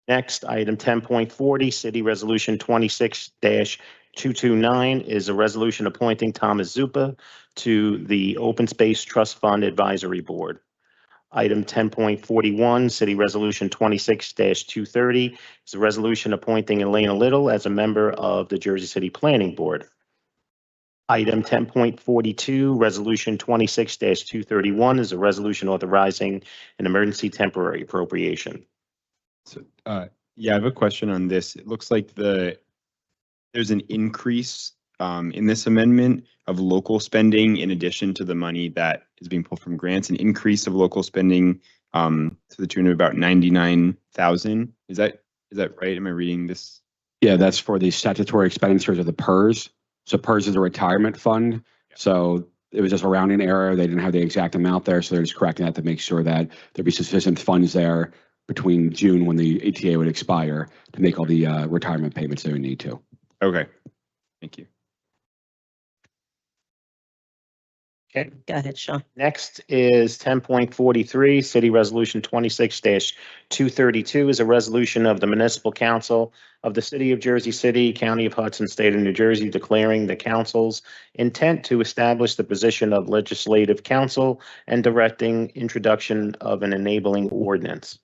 Next, item 10.40, City Resolution 26-229 is a resolution appointing Thomas Zupa to the Open Space Trust Fund Advisory Board. Item 10.41, City Resolution 26-230 is a resolution appointing Elena Little as a member of the Jersey City Planning Board. Item 10.42, Resolution 26-231 is a resolution authorizing an emergency temporary appropriation. So, yeah, I have a question on this. It looks like there's an increase in this amendment of local spending in addition to the money that is being pulled from grants, an increase of local spending to the tune of about 99,000. Is that right? Am I reading this? Yeah, that's for the statutory expenditures of the PERS. So PERS is a retirement fund. So it was just a rounding error. They didn't have the exact amount there. So they're just correcting that to make sure that there'd be sufficient funds there between June when the ETA would expire to make all the retirement payments they would need to. Okay, thank you. Okay. Go ahead, Sean. Next is 10.43, City Resolution 26-232 is a resolution of the Municipal Council of the City of Jersey City, County of Hudson, State of New Jersey, declaring the council's intent to establish the position of legislative council and directing introduction of an enabling ordinance.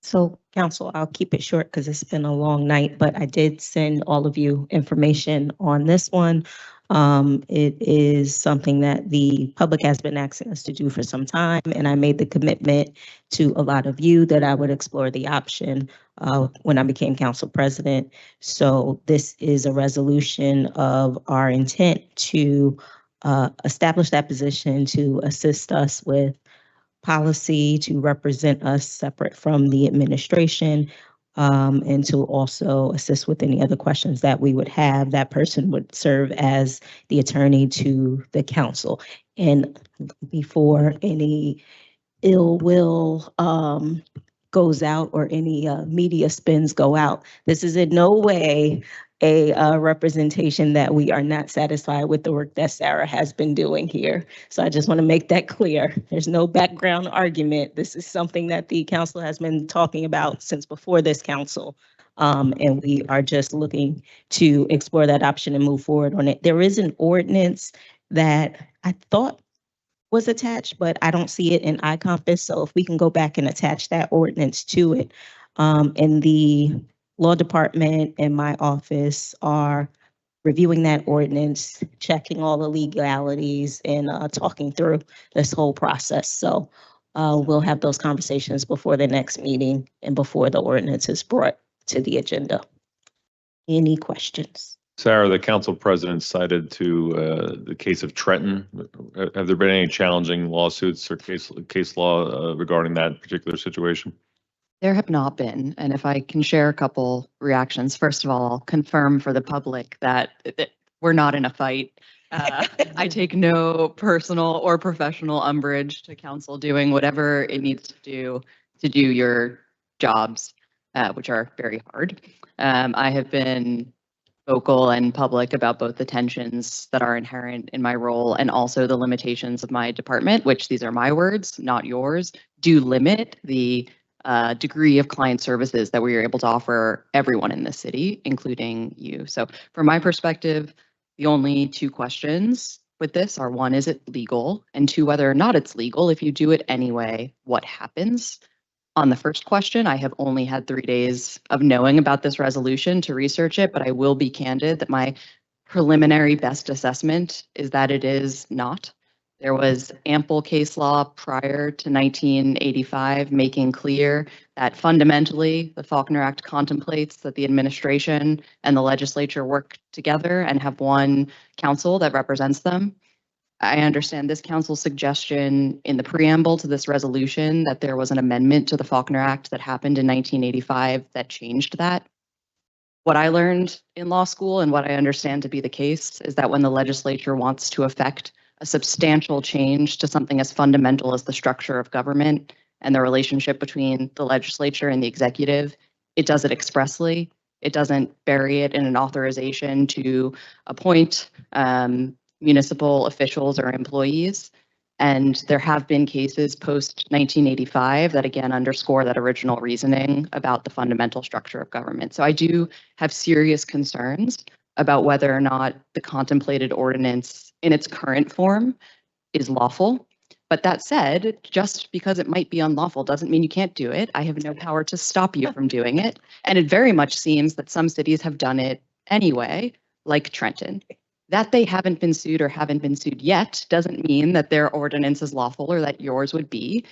So, council, I'll keep it short because it's been a long night, but I did send all of you information on this one. It is something that the public has been asking us to do for some time, and I made the commitment to a lot of you that I would explore the option when I became council president. So this is a resolution of our intent to establish that position to assist us with policy, to represent us separate from the administration, and to also assist with any other questions that we would have. That person would serve as the attorney to the council. And before any ill will goes out or any media spins go out, this is in no way a representation that we are not satisfied with the work that Sarah has been doing here. So I just want to make that clear. There's no background argument. This is something that the council has been talking about since before this council. And we are just looking to explore that option and move forward on it. There is an ordinance that I thought was attached, but I don't see it in iCompass. So if we can go back and attach that ordinance to it, and the law department and my office are reviewing that ordinance, checking all the legalities, and talking through this whole process. So we'll have those conversations before the next meeting and before the ordinance is brought to the agenda. Any questions? Sarah, the council president cited to the case of Trenton. Have there been any challenging lawsuits or case law regarding that particular situation? There have not been, and if I can share a couple reactions. First of all, I'll confirm for the public that we're not in a fight. I take no personal or professional umbrage to council doing whatever it needs to do your jobs, which are very hard. I have been vocal and public about both the tensions that are inherent in my role and also the limitations of my department, which these are my words, not yours, do limit the degree of client services that we are able to offer everyone in the city, including you. So from my perspective, the only two questions with this are, one, is it legal? And two, whether or not it's legal. If you do it anyway, what happens? On the first question, I have only had 3 days of knowing about this resolution to research it, but I will be candid that my preliminary best assessment is that it is not. There was ample case law prior to 1985 making clear that fundamentally the Faulkner Act contemplates that the administration and the legislature work together and have one council that represents them. I understand this council's suggestion in the preamble to this resolution that there was an amendment to the Faulkner Act that happened in 1985 that changed that. What I learned in law school and what I understand to be the case is that when the legislature wants to affect a substantial change to something as fundamental as the structure of government and the relationship between the legislature and the executive, it does it expressly. It doesn't bury it in an authorization to appoint municipal officials or employees. And there have been cases post 1985 that again underscore that original reasoning about the fundamental structure of government. So I do have serious concerns about whether or not the contemplated ordinance in its current form is lawful. But that said, just because it might be unlawful doesn't mean you can't do it. I have no power to stop you from doing it. And it very much seems that some cities have done it anyway, like Trenton. That they haven't been sued or haven't been sued yet doesn't mean that their ordinance is lawful or that yours would be.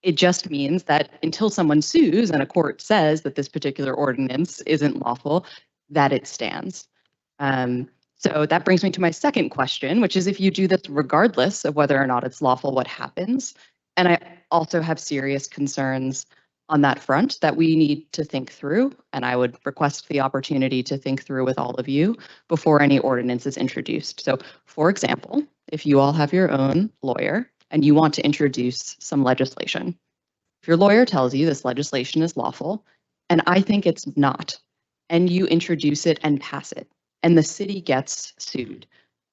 It just means that until someone sues and a court says that this particular ordinance isn't lawful, that it stands. So that brings me to my second question, which is if you do this regardless of whether or not it's lawful, what happens? And I also have serious concerns on that front that we need to think through. And I would request the opportunity to think through with all of you before any ordinance is introduced. So for example, if you all have your own lawyer and you want to introduce some legislation, if your lawyer tells you this legislation is lawful, and I think it's not, and you introduce it and pass it, and the city gets sued,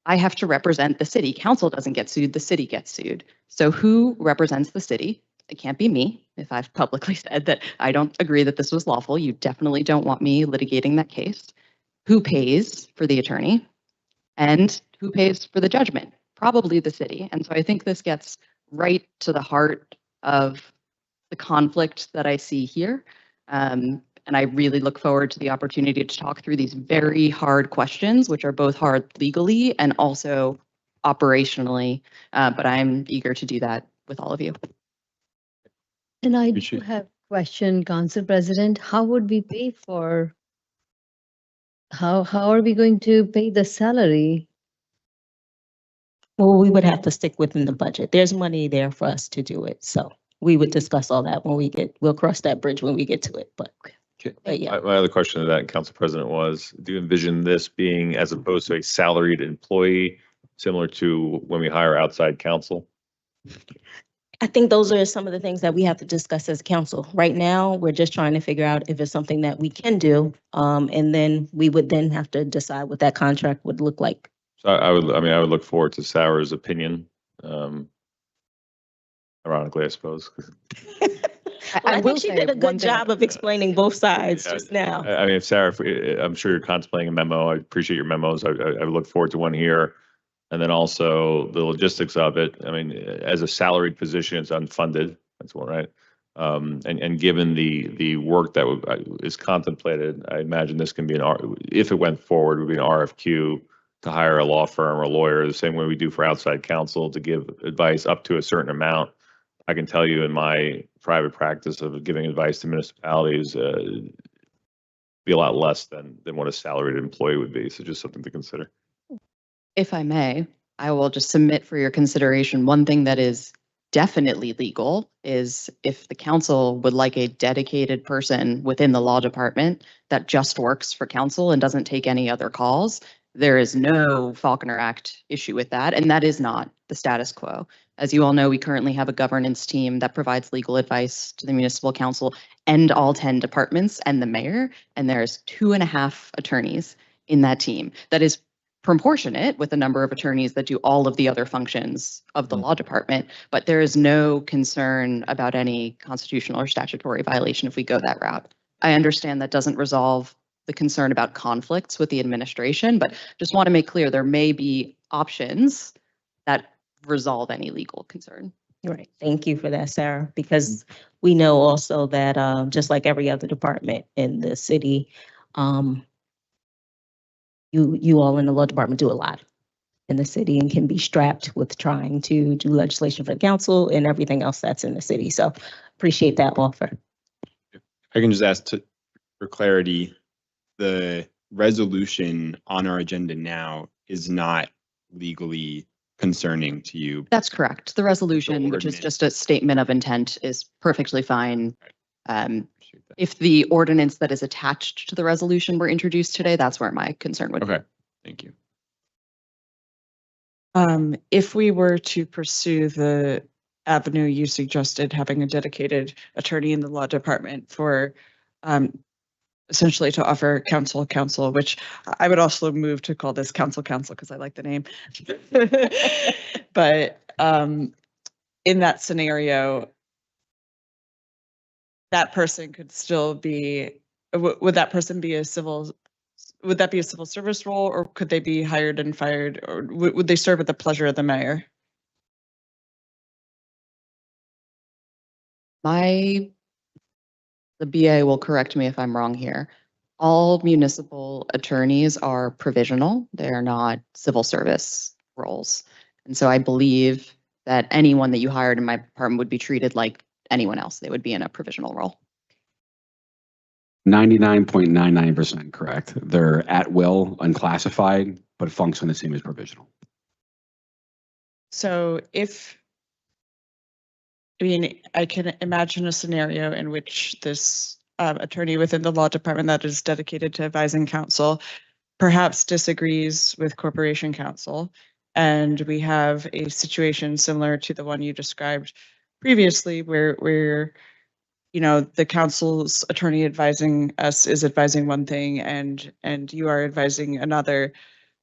I have to represent the city. Council doesn't get sued, the city gets sued. So who represents the city? It can't be me. If I've publicly said that I don't agree that this was lawful, you definitely don't want me litigating that case. Who pays for the attorney? And who pays for the judgment? Probably the city. And so I think this gets right to the heart of the conflict that I see here. And I really look forward to the opportunity to talk through these very hard questions, which are both hard legally and also operationally. But I'm eager to do that with all of you. And I do Appreciate- have a question, Council President. How would we pay for, how are we going to pay the salary? Well, we would have to stick within the budget. There's money there for us to do it. So we would discuss all that when we'll cross that bridge when we get to it, but yeah. My other question to that, Council President, was, do you envision this being as opposed to a salaried employee, similar to when we hire outside counsel? I think those are some of the things that we have to discuss as council. Right now, we're just trying to figure out if it's something that we can do. And then we would then have to decide what that contract would look like. So I would look forward to Sarah's opinion. Ironically, I suppose. Well, I will think she say did a one good thing- job of explaining both sides Yeah, just now. I mean, if Sarah, I'm sure you're contemplating a memo. I appreciate your memos. I look forward to one here. And then also the logistics of it. I mean, as a salaried position, it's unfunded. That's one, right? And given the work that is contemplated, I imagine this can be if it went forward, would be an RFQ to hire a law firm or lawyer, the same way we do for outside counsel, to give advice up to a certain amount. I can tell you in my private practice of giving advice to municipalities, be a lot less than what a salaried employee would be. So just something to consider. If I may, I will just submit for your consideration. One thing that is definitely legal is if the council would like a dedicated person within the law department that just works for council and doesn't take any other calls, there is no Faulkner Act issue with that. And that is not the status quo. As you all know, we currently have a governance team that provides legal advice to the municipal council and all 10 departments and the mayor. And there's 2.5 attorneys in that team. That is proportionate with the number of attorneys that do all of the other functions of the law department, but there is no concern about any constitutional or statutory violation if we go that route. I understand that doesn't resolve the concern about conflicts with the administration, but just want to make clear there may be options that resolve any legal concern. Right. Thank you for that, Sarah, because we know also that just like every other department in the city, you all in the law department do a lot in the city and can be strapped with trying to do legislation for the council and everything else that's in the city. So appreciate that offer. I can just ask for clarity, the resolution on our agenda now is not legally concerning to you. That's correct. The resolution, which is ordinance. just a statement of intent, is perfectly fine. If the ordinance that is attached to the resolution were introduced today, that's where my concern would be. Okay, thank you. If we were to pursue the avenue you suggested, having a dedicated attorney in the law department for essentially to offer counsel, which I would also move to call this counsel because I like the name. But in that scenario, that person could still be, would that person be would that be a civil service role, or could they be hired and fired, or would they serve at the pleasure of the mayor? The BA will correct me if I'm wrong here. All municipal attorneys are provisional. They are not civil service roles. And so I believe that anyone that you hired in my department would be treated like anyone else. They would be in a provisional role. 99.99% correct. They're at will, unclassified, but function the same as provisional. So I can imagine a scenario in which this attorney within the law department that is dedicated to advising counsel perhaps disagrees with corporation counsel. And we have a situation similar to the one you described previously where the council's attorney advising us is advising one thing and you are advising another,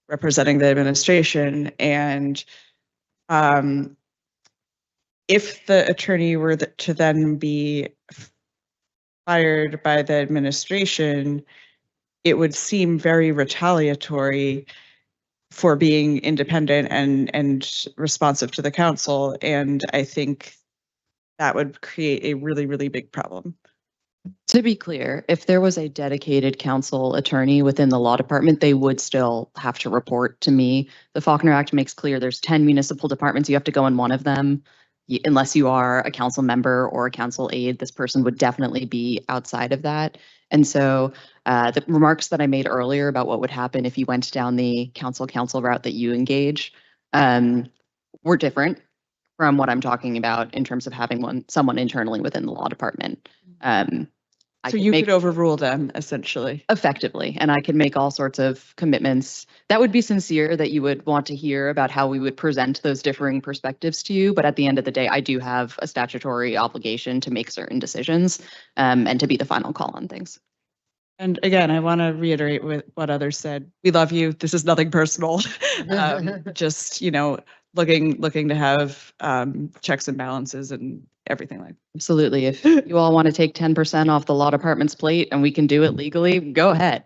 representing the administration. And if the attorney were to then be fired by the administration, it would seem very retaliatory for being independent and responsive to the council. And I think that would create a really, really big problem. To be clear, if there was a dedicated council attorney within the law department, they would still have to report to me. The Faulkner Act makes clear there's 10 municipal departments. You have to go in one of them. Unless you are a council member or a council aide, this person would definitely be outside of that. And so the remarks that I made earlier about what would happen if you went down the council route that you engage were different from what I'm talking about in terms of having someone internally within the law department. So you could overrule them essentially. Effectively, and I could make all sorts of commitments that would be sincere, that you would want to hear about how we would present those differing perspectives to you. But at the end of the day, I do have a statutory obligation to make certain decisions and to be the final call on things. And again, I want to reiterate what others said. We love you. This is nothing personal. Just, looking to have checks and balances and everything like that. Absolutely. If you all want to take 10% off the law department's plate and we can do it legally, go ahead.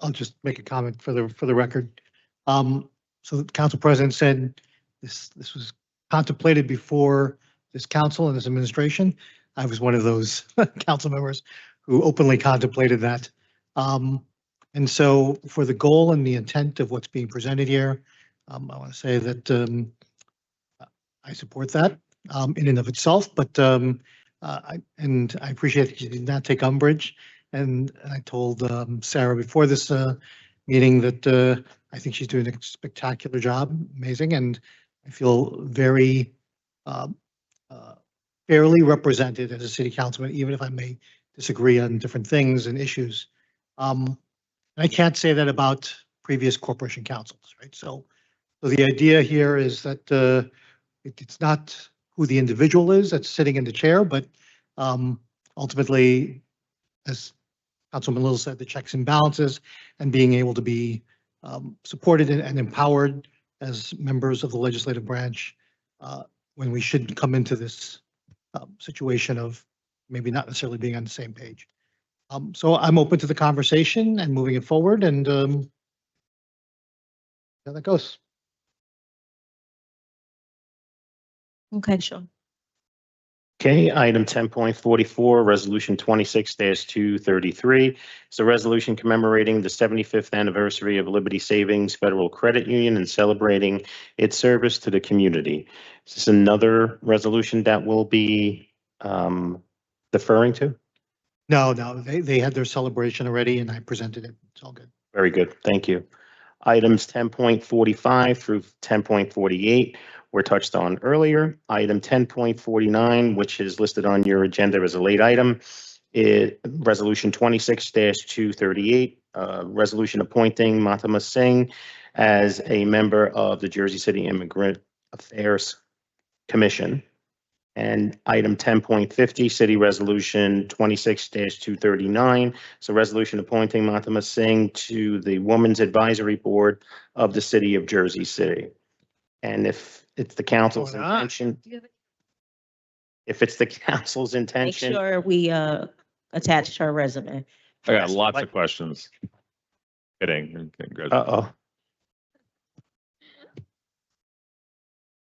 I'll just make a comment for the record. So the council president said this was contemplated before this council and this administration. I was one of those council members who openly contemplated that. And so for the goal and the intent of what's being presented here, I want to say that I support that in and of itself, but I appreciate that you did not take umbrage. And I told Sarah before this meeting that I think she's doing a spectacular job, amazing, and I feel very fairly represented as a city councilman, even if I may disagree on different things and issues. I can't say that about previous corporation councils, right? So the idea here is that it's not who the individual is that's sitting in the chair, but ultimately, as Councilman Little said, the checks and balances and being able to be supported and empowered as members of the legislative branch when we should come into this situation of maybe not necessarily being on the same page. So I'm open to the conversation and moving it forward, and there that goes. Okay, Sean. Okay, item 10.44, resolution 26-233. It's a resolution commemorating the 75th anniversary of Liberty Savings Federal Credit Union and celebrating its service to the community. Is this another resolution that we'll be deferring to? No, they had their celebration already, and I presented it. It's all good. Very good, thank you. Items 10.45 through 10.48 were touched on earlier. Item 10.49, which is listed on your agenda as a late item, is resolution 26-238, resolution appointing Mahatma Singh as a member of the Jersey City Immigrant Affairs Commission. And item 10.50, City Resolution 26-239. So resolution appointing Mahatma Singh to the Women's Advisory Board of the City of Jersey City. And if it's the council's intention, Make sure we attach her resume. I got lots of questions. Kidding. Uh-oh.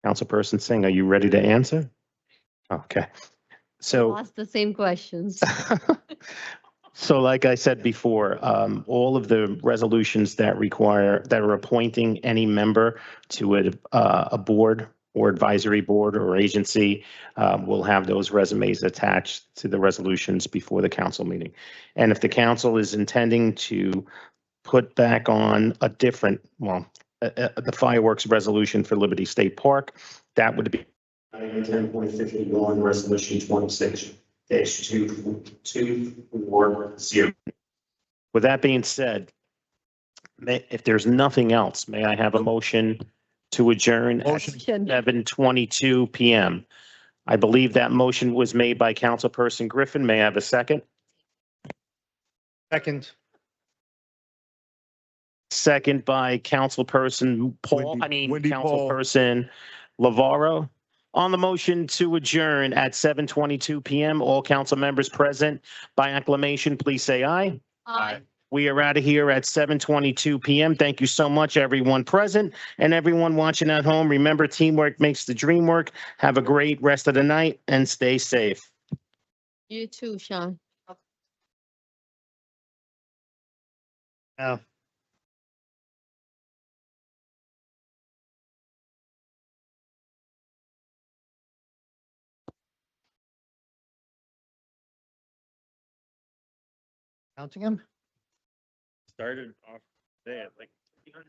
Councilperson Singh, are you ready to answer? Okay, so Ask the same questions. so like I said before, all of the resolutions that are appointing any member to a board or advisory board or agency will have those resumes attached to the resolutions before the council meeting. And if the council is intending to put back on a different, the fireworks resolution for Liberty State Park, that would be 10.51, resolution 26-2240. With that being said, if there's nothing else, may I have a motion to adjourn at 7:22 PM? I believe that motion was made by Councilperson Griffin. May I have a second? Second. Second by Councilperson Councilperson Lavaro. On the motion to adjourn at 7:22 PM, all council members present by acclamation, please say aye. Aye. We are out of here at 7:22 PM. Thank you so much, everyone present and everyone watching at home. Remember, teamwork makes the dream work. Have a great rest of the night and stay safe. You too, Sean. Now. Counting him? Started off today at like 300.